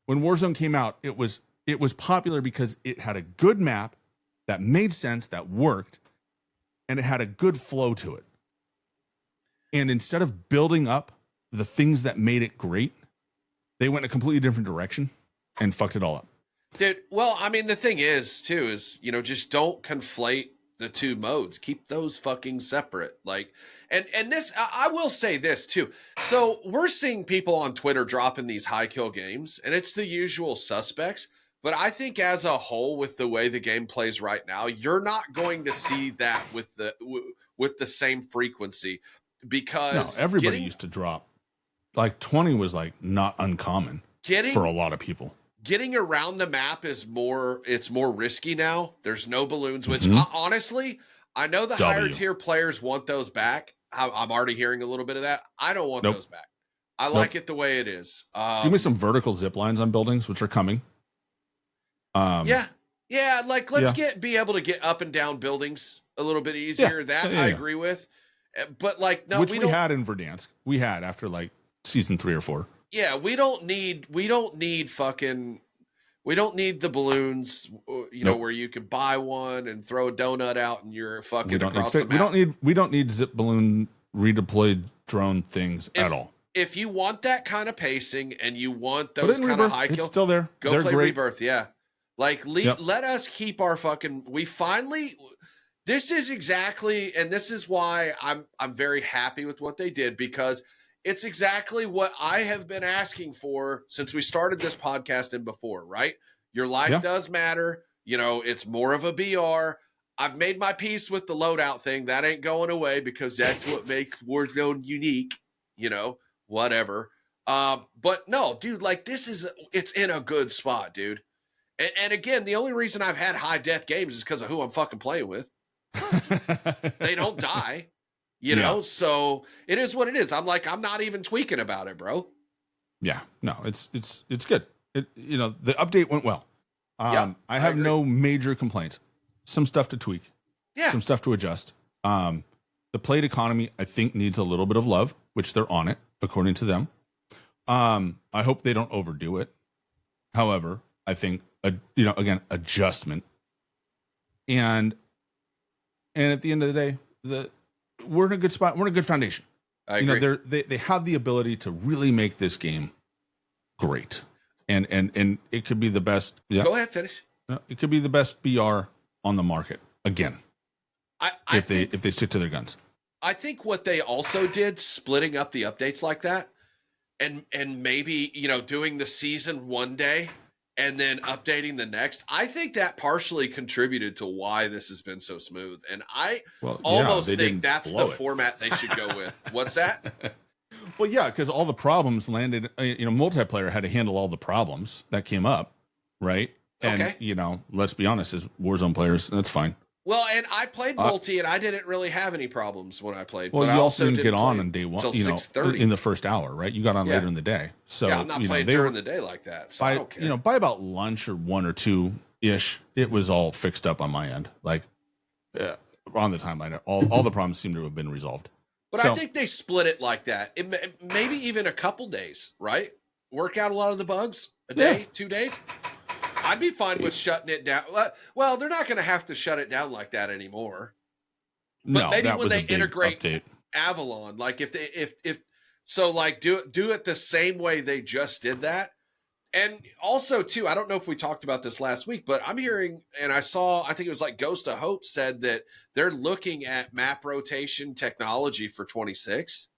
When Warzone came out, it was popular because it had a good map that made sense, that worked, and it had a good flow to it. And instead of building up the things that made it great, they went a completely different direction and fucked it all up. Dude, well, I mean, the thing is, too, is, just don't conflate the two modes. Keep those fucking separate. And this, I will say this, too. So we're seeing people on Twitter dropping these high kill games, and it's the usual suspects. But I think as a whole, with the way the game plays right now, you're not going to see that with the same frequency, because everybody used to drop. 20 was not uncommon for a lot of people. Getting around the map is more risky now. There's no balloons, which honestly, I know the higher tier players want those back. I'm already hearing a little bit of that. I don't want those back. I like it the way it is. Give me some vertical zip lines on buildings, which are coming. Yeah. Like let's be able to get up and down buildings a little bit easier. I agree with. But like, no, which we had in Verdansk. We had after like season 3 or 4. Yeah, we don't need the balloons, where you can buy one and throw a donut out and you're fucking across the map. We don't need zip balloon redeployed drone things at all. If you want that kind of pacing and you want those kind of high kill, it's still there. Go They're play great. Rebirth. Yeah, like let us keep our fucking. We finally. This is exactly, and this is why I'm very happy with what they did, because it's exactly what I have been asking for since we started this podcast and before. Right, your life does matter. It's more of a BR. I've made my peace with the loadout thing. That ain't going away because that's what makes Warzone unique. Whatever. But no, dude, like it's in a good spot, dude. And again, the only reason I've had high death games is because of who I'm fucking playing with. They don't die, know? So it is what it is. I'm not even tweaking about it, bro. Yeah, no, it's good. The update went well. I have no major complaints. Some stuff to tweak. Yeah. Some stuff to adjust. The plate economy, I think, needs a little bit of love, which they're on it, according to them. I hope they don't overdo it. However, I think, again, adjustment. And at the end of the day, we're in a good spot. We're in a good foundation. I agree. They have the ability to really make this game great. And it could be the best. Yeah. Go ahead, finish. It could be the best BR on the market again. If they stick to their guns. I think what they also did, splitting up the updates like that, and maybe doing the season one day and then updating the next, I think that partially contributed to why this has been so smooth. And I almost think that's the format they should go with. What's that? Well, yeah, because all the problems landed. Multiplayer had to handle all the problems that came up, right? And let's be honest, as Warzone players, that's fine. Well, and I played multi, and I didn't really have any problems when I played. Well, but you I also didn't get on day one, 6:30 in the first hour, right? You got on later in the day. So I'm not playing during the day like that. So I don't care. By about lunch or 1 or 2 ish, it was all fixed up on my end. Like on the timeline, all the problems seem to have been resolved. But I think they split it like that. Maybe even a couple days, right? Work out a lot of the bugs a day, 2 days. I'd be fine with shutting it down. Well, they're not going to have to shut it down like that anymore. But maybe when they integrate update. Avalon, like if do it the same way they just did that. And also too, I don't know if we talked about this last week, but I'm hearing, and I think it was like Ghost of Hope said that they're looking at map rotation technology for 26,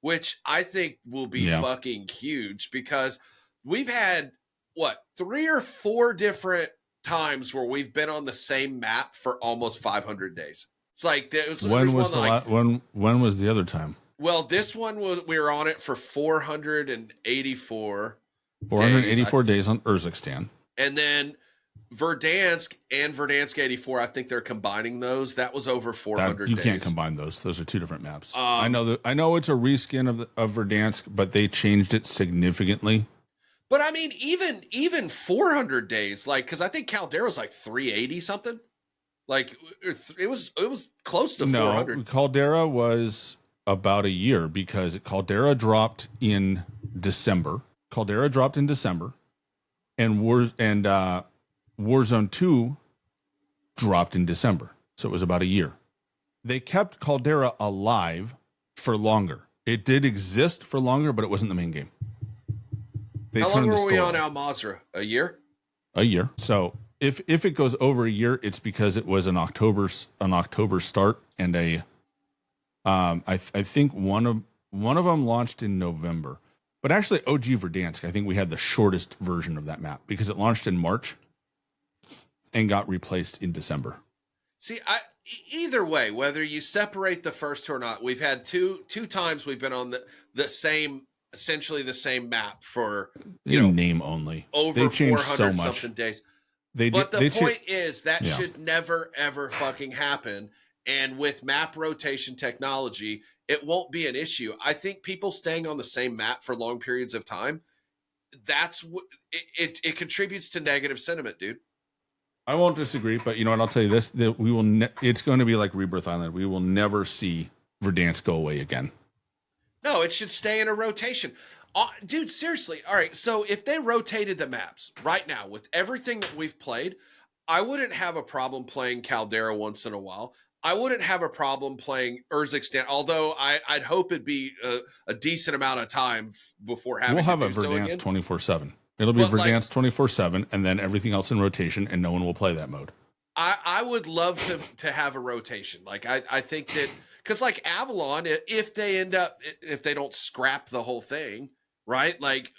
which I think will be fucking huge, because we've had 3 or 4 different times where we've been on the same map for almost 500 days. It's like when was the other time? Well, this one we were on it for 484 days on Urzikstan. And then Verdansk and Verdansk 84, I think they're combining those. That was over 400 You days. can't combine those. Those are 2 different maps. I know it's a reskin of Verdansk, but they changed it significantly. But I mean, even 400 days, like, because I think Caldera's like 380 something. Like it was close to 400. No, Caldera was about a year, because Caldera dropped in December. And Warzone 2 dropped in December. So it was about a year. They kept Caldera alive for longer. It did exist for longer, but it wasn't the main game. How long were we on Al Mazrah? A year? A year. So if it goes over a year, it's because it was an October start, and I think one of them launched in November. But actually, OG Verdansk, I think we had the shortest version of that map, because it launched in March and got replaced in December. See, either way, whether you separate the first two or not, we've had two times we've been on the same. Essentially the same map for name only over 400 so something days. But the point is that should never ever fucking happen. And with map rotation technology, it won't be an issue. I think people staying on the same map for long periods of time, that's what it contributes to negative sentiment, dude. I won't disagree, but you know what? I'll tell you this: that we will. It's going to be like Rebirth Island. We will never see Verdansk go away again. No, it should stay in a rotation. Dude, seriously. All right, so if they rotated the maps right now with everything that we've played, I wouldn't have a problem playing Caldera once in a while. I wouldn't have a problem playing Urzikstan, although I'd hope it'd be a decent amount of time before having. We'll have a so Verdansk 24/7. It'll be Verdansk 24/7, and then everything else in rotation, and no one will play that mode. I would love to have a rotation. Like I think that because like Avalon, if they don't scrap the whole thing, right? Like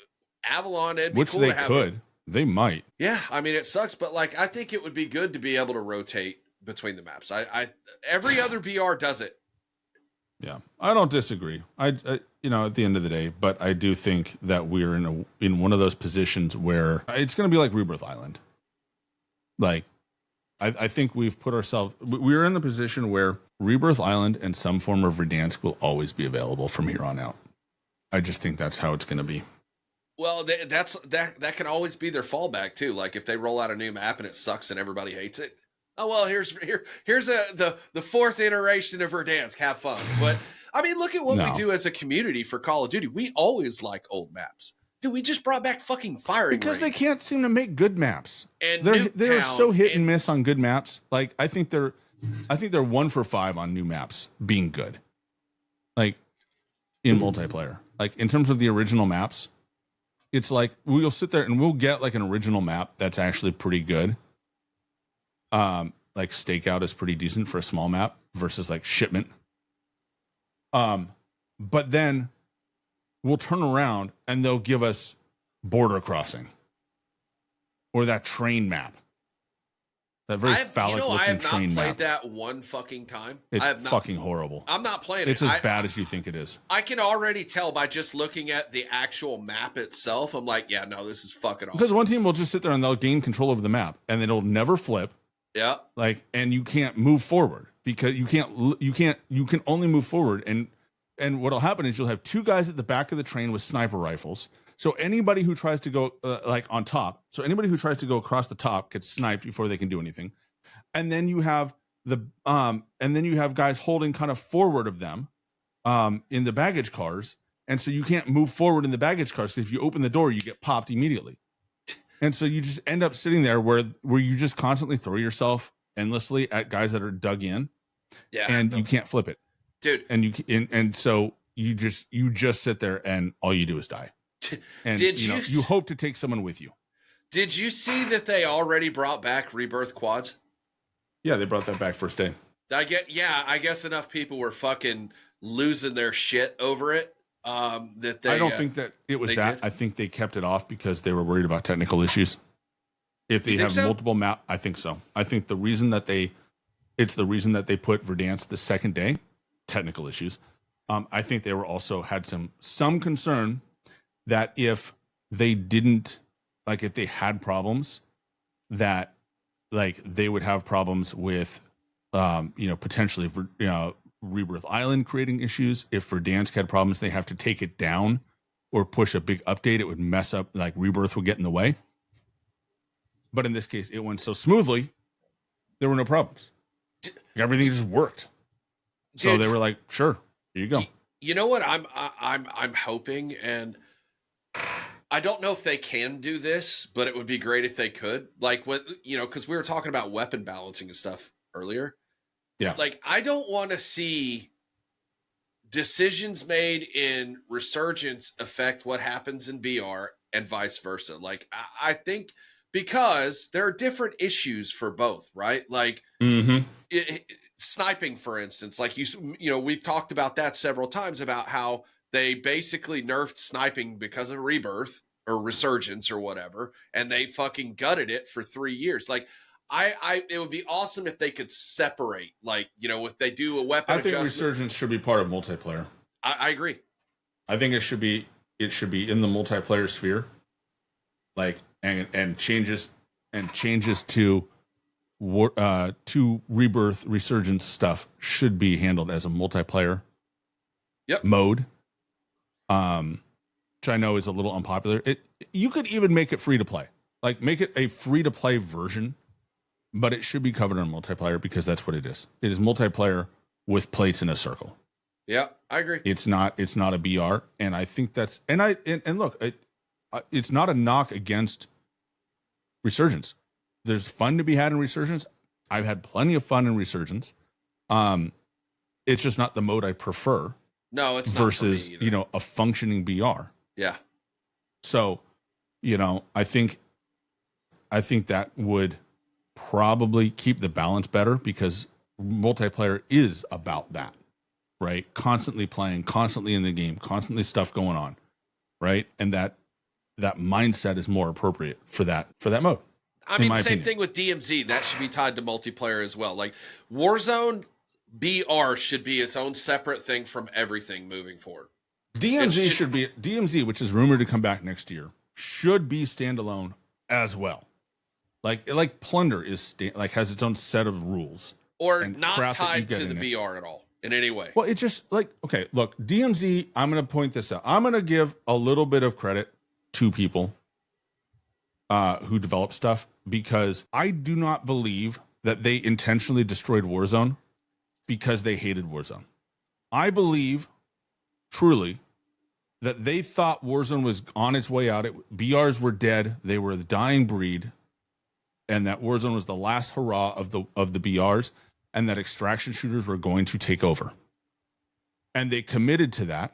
Avalon, it'd be which cool they to have could. They might. Yeah, I mean it sucks, but like I think it would be good to be able to rotate between the maps. I every other BR does it. Yeah, I don't disagree. I you know, at the end of the day, but I do think that we're in one of those positions where it's going to be like Rebirth Island. Like, I think we've put ourselves. We're in the position where Rebirth Island and some form of Verdansk will always be available from here on out. I just think that's how it's going to be. Well, that can always be their fallback too. Like if they roll out a new map and it sucks and everybody hates it. Oh well, here's the fourth iteration of Verdansk. Have fun. But I mean, look at what we do as a community for Call of Duty. We always like old maps. Dude, we just brought back fucking firing because range. they can't seem to make good maps. And they're so hit and miss on good maps. Like I think they're 1 for 5 on new maps being good. Like in multiplayer. Like in terms of the original maps, it's like we'll sit there and we'll get like an original map that's actually pretty good. Like Stakeout is pretty decent for a small map versus like Shipment. But then we'll turn around and they'll give us Border Crossing or that train map. That very phallic looking train map. I have not played that one fucking time. It's fucking horrible. I'm not playing it. It's as bad as you think it is. I can already tell by just looking at the actual map itself. I'm like, yeah, no, this is fucking awful. Because one team will just sit there and they'll gain control over the map and then it'll never flip. Yeah. Like, and you can't move forward because you can only move forward. And what'll happen is you'll have 2 guys at the back of the train with sniper rifles. So anybody who tries to go like on top, so anybody who tries to go across the top gets sniped before they can do anything. And then you have guys holding kind of forward of them in the baggage cars. And so you can't move forward in the baggage cars. So if you open the door, you get popped immediately. And so you just end up sitting there where you just constantly throw yourself endlessly at guys that are dug in. Yeah. And you can't flip it. Dude. And so you just sit there and all you do is die. And you hope to take someone with you. Did you see that they already brought back Rebirth quads? Yeah, they brought that back first day. I guess enough people were fucking losing their shit over it. That they, I don't think that it was that. Did? I think they kept it off because they were worried about technical issues. If they have multiple map, I think so. I think it's the reason that they put Verdansk the second day, technical issues. I think they were also had some concern that if they didn't, like if they had problems, that like they would have problems with, potentially, Rebirth Island creating issues. If Verdansk had problems, they have to take it down or push a big update. It would mess up, like Rebirth would get in the way. But in this case, it went so smoothly, there were no problems. Everything just worked. So they were like, sure, here you go. You know what I'm hoping, and I don't know if they can do this, but it would be great if they could. Like when, because we were talking about weapon balancing and stuff earlier. Yeah. Like I don't want to see decisions made in Resurgence affect what happens in BR and vice versa. Like I think because there are different issues for both, right? Like sniping, for instance, like we've talked about that several times about how they basically nerfed sniping because of Rebirth or Resurgence or whatever, and they fucking gutted it for 3 years. Like it would be awesome if they could separate, like, if they do a weapon adjustment. I think Resurgence should be part of multiplayer. I agree. I think it should be in the multiplayer sphere. Like, and changes to 2 Rebirth Resurgence stuff should be handled as a multiplayer Yep. mode, which I know is a little unpopular. You could even make it free to play, like make it a free to play version, but it should be covered on multiplayer because that's what it is. It is multiplayer with plates in a circle. Yeah, I agree. It's not a BR, and I think that's and look, it's not a knock against Resurgence. There's fun to be had in Resurgence. I've had plenty of fun in Resurgence. It's just not the mode I prefer. No, it's versus not for me either. A functioning BR. Yeah. So, I think that would probably keep the balance better because multiplayer is about that, right? Constantly playing, constantly in the game, constantly stuff going on, right? And that mindset is more appropriate for that mode. I mean, same thing with DMZ. That should be tied to multiplayer as well. Like Warzone BR should be its own separate thing from everything moving forward. DMZ should be DMZ, which is rumored to come back next year, should be standalone as well. Like Plunder is has its own set of rules, or not tied to the BR at all in any way. Well, it's just okay. Look, DMZ. I'm going to point this out. I'm going to give a little bit of credit to people who develop stuff because I do not believe that they intentionally destroyed Warzone because they hated Warzone. I believe truly that they thought Warzone was on its way out. BRs were dead. They were the dying breed. And that Warzone was the last hurrah of the BRs and that extraction shooters were going to take over. And they committed to that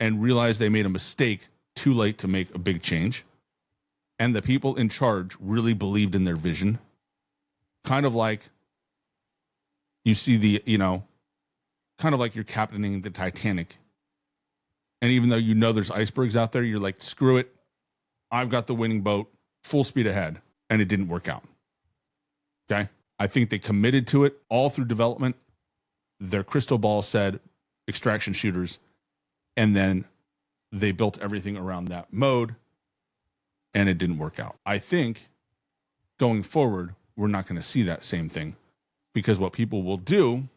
and realized they made a mistake too late to make a big change. And the people in charge really believed in their vision. Kind of like you see kind of like you're captaining the Titanic. And even though there's icebergs out there, you're like, screw it. I've got the winning boat, full speed ahead. And it didn't work out. Okay? I think they committed to it all through development. Their crystal ball said extraction shooters. And then they built everything around that mode. And it didn't work out. I think going forward, we're not going to see that same thing. Because what people will do,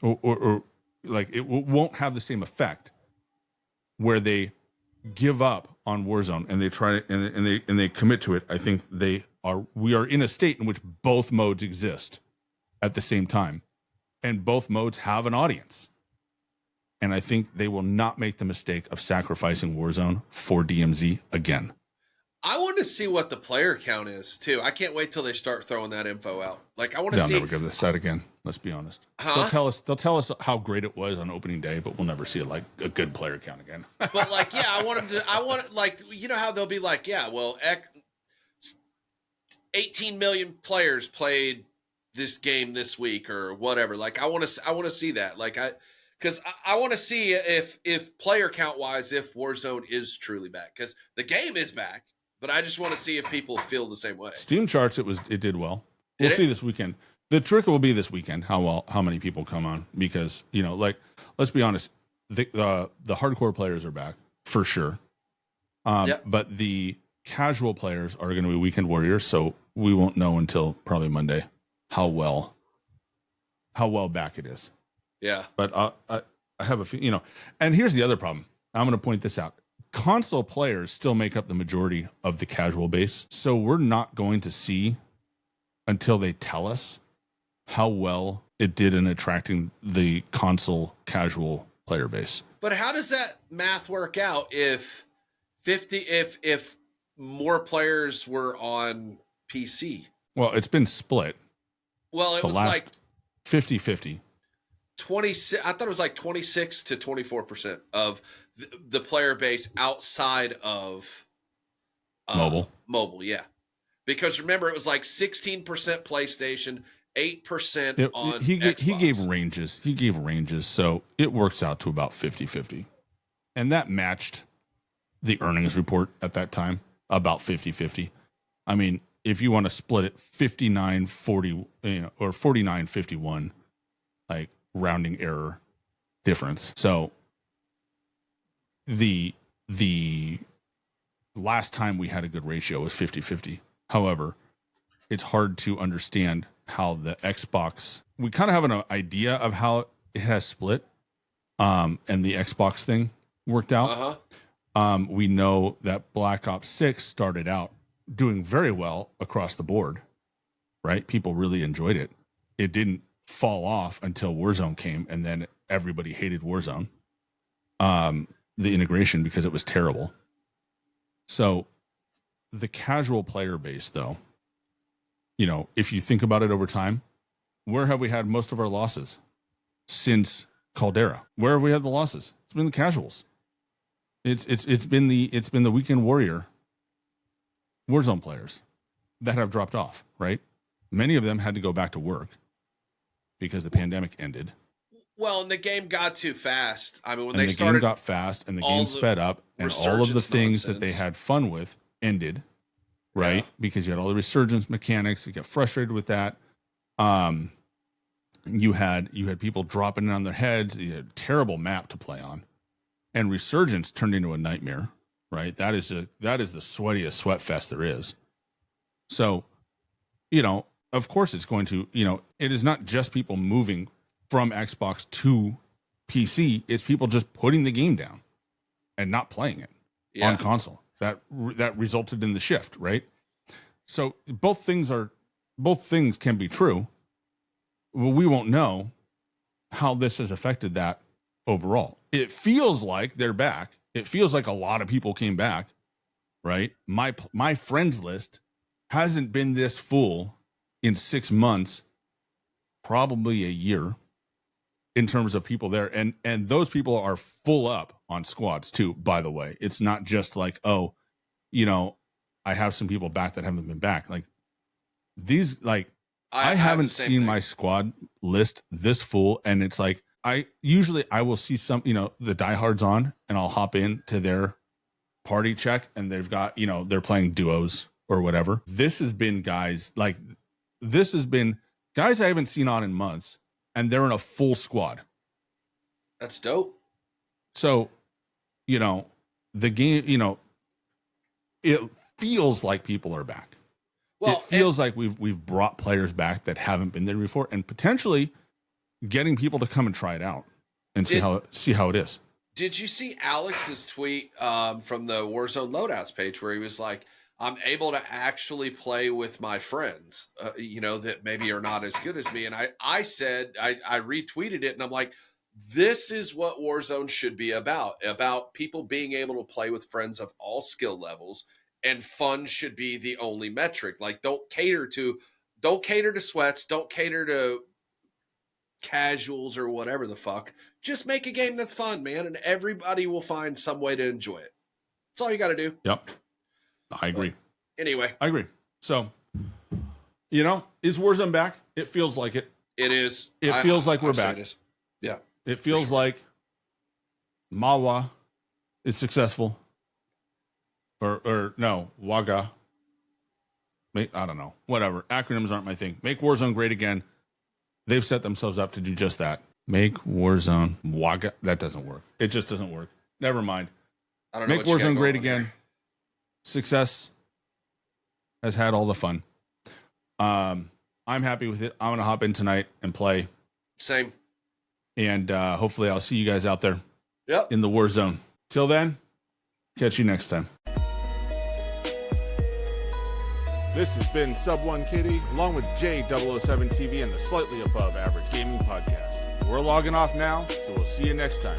or it won't have the same effect where they give up on Warzone and they try and they commit to it. I think we are in a state in which both modes exist at the same time, and both modes have an audience. And I think they will not make the mistake of sacrificing Warzone for DMZ again. I want to see what the player count is too. I can't wait till they start throwing that info out. I want to see. They'll never give this out again. Let's be honest. Huh? They'll tell us how great it was on opening day, but we'll never see a good player count again. But I want them to. I want how they'll be 18 million players played this game this week or whatever. I want to see that. Because I want to see if player count wise, if Warzone is truly back, because the game is back. But I just want to see if people feel the same way. Steam charts, it did well. We'll see this weekend. The trick will be this weekend how many people come on, because let's be honest, the hardcore players are back for sure. But the casual players are going to be weekend warriors, so we won't know until probably Monday how well back it is. Yeah. But I have a few, and here's the other problem. I'm going to point this out. Console players still make up the majority of the casual base. So we're not going to see until they tell us how well it did in attracting the console casual player base. But how does that math work out if more players were on PC? Well, it's been split. Well, it was like 50-50. 26. I thought it was 26 to 24% of the player base outside of Mobile, yeah. Because remember, it was 16% PlayStation, 8% on Xbox. He gave ranges. He gave ranges, so it works out to about 50-50. And that matched the earnings report at that time, about 50-50. I mean, if you want to split it 59-40, or 49-51, rounding error difference. So the last time we had a good ratio was 50-50. However, it's hard to understand how the Xbox, we kind of have an idea of how it has split, and the Xbox thing worked out. We know that Black Ops 6 started out doing very well across the board, right? People really enjoyed it. It didn't fall off until Warzone came, and then everybody hated Warzone, the integration, because it was terrible. So the casual player base, though, you know, if you think about it over time, where have we had most of our losses since Caldera? Where have we had the losses? It's been the casuals. It's been the weekend warrior Warzone players that have dropped off, right? Many of them had to go back to work because the pandemic ended. Well, and the game got too fast. I mean, when and they started, game got fast and the game sped up, and all of the things that they had fun with ended, right? Yeah. Because you had all the resurgence mechanics. You got frustrated with that. You had people dropping it on their heads. You had a terrible map to play on, and resurgence turned into a nightmare, right? That is the sweatiest sweat fest there is. So, you know, of course it's going to, you know, it is not just people moving from Xbox to PC. It's people just putting the game down and not playing it on console. That resulted in the shift, right? So both things can be true. Well, we won't know how this has affected that overall. It feels like they're back. It feels like a lot of people came back, right? My friends list hasn't been this full in 6 months, probably a year, in terms of people there. And those people are full up on squads too, by the way. It's not just like, oh, you know, I have some people back that haven't been back. Like these, like I haven't seen my squad list this full. And it's like, I will see some, you know, the diehards on, and I'll hop into their party check, and they've got, you know, they're playing duos or whatever. This has been guys I haven't seen on in months, and they're in a full squad. That's dope. So, you know, the game, you know, it feels like people are back. Well, it feels like we've brought players back that haven't been there before, and potentially getting people to come and try it out and see how it is. Did you see Alex's tweet from the Warzone loadouts page where he was like, I'm able to actually play with my friends, you know, that maybe are not as good as me. And I said, I retweeted it, and I'm like, this is what Warzone should be about people being able to play with friends of all skill levels, and fun should be the only metric. Like, don't cater to sweats, don't cater to casuals or whatever the fuck. Just make a game that's fun, man, and everybody will find some way to enjoy it. That's all you got to do. Yep. I agree. But anyway. I agree. So, you know, is Warzone back? It feels like it. It is. It feels like we're back. Yeah. It feels like Mawa is successful. Or no, Waga. I don't know. Whatever. Acronyms aren't my thing. Make Warzone great again. They've set themselves up to do just that. Make Warzone Waga. That doesn't work. It just doesn't work. Never mind. I don't know. Make Warzone great again. Here. Success has had all the fun. I'm happy with it. I'm going to hop in tonight and play. Same. And hopefully I'll see you guys out there. Yep. In the Warzone. Till then, catch you next time. This has been Subone KD, along with J007tv and the Slightly Above Average Gaming Podcast. We're logging off now, so we'll see you next time.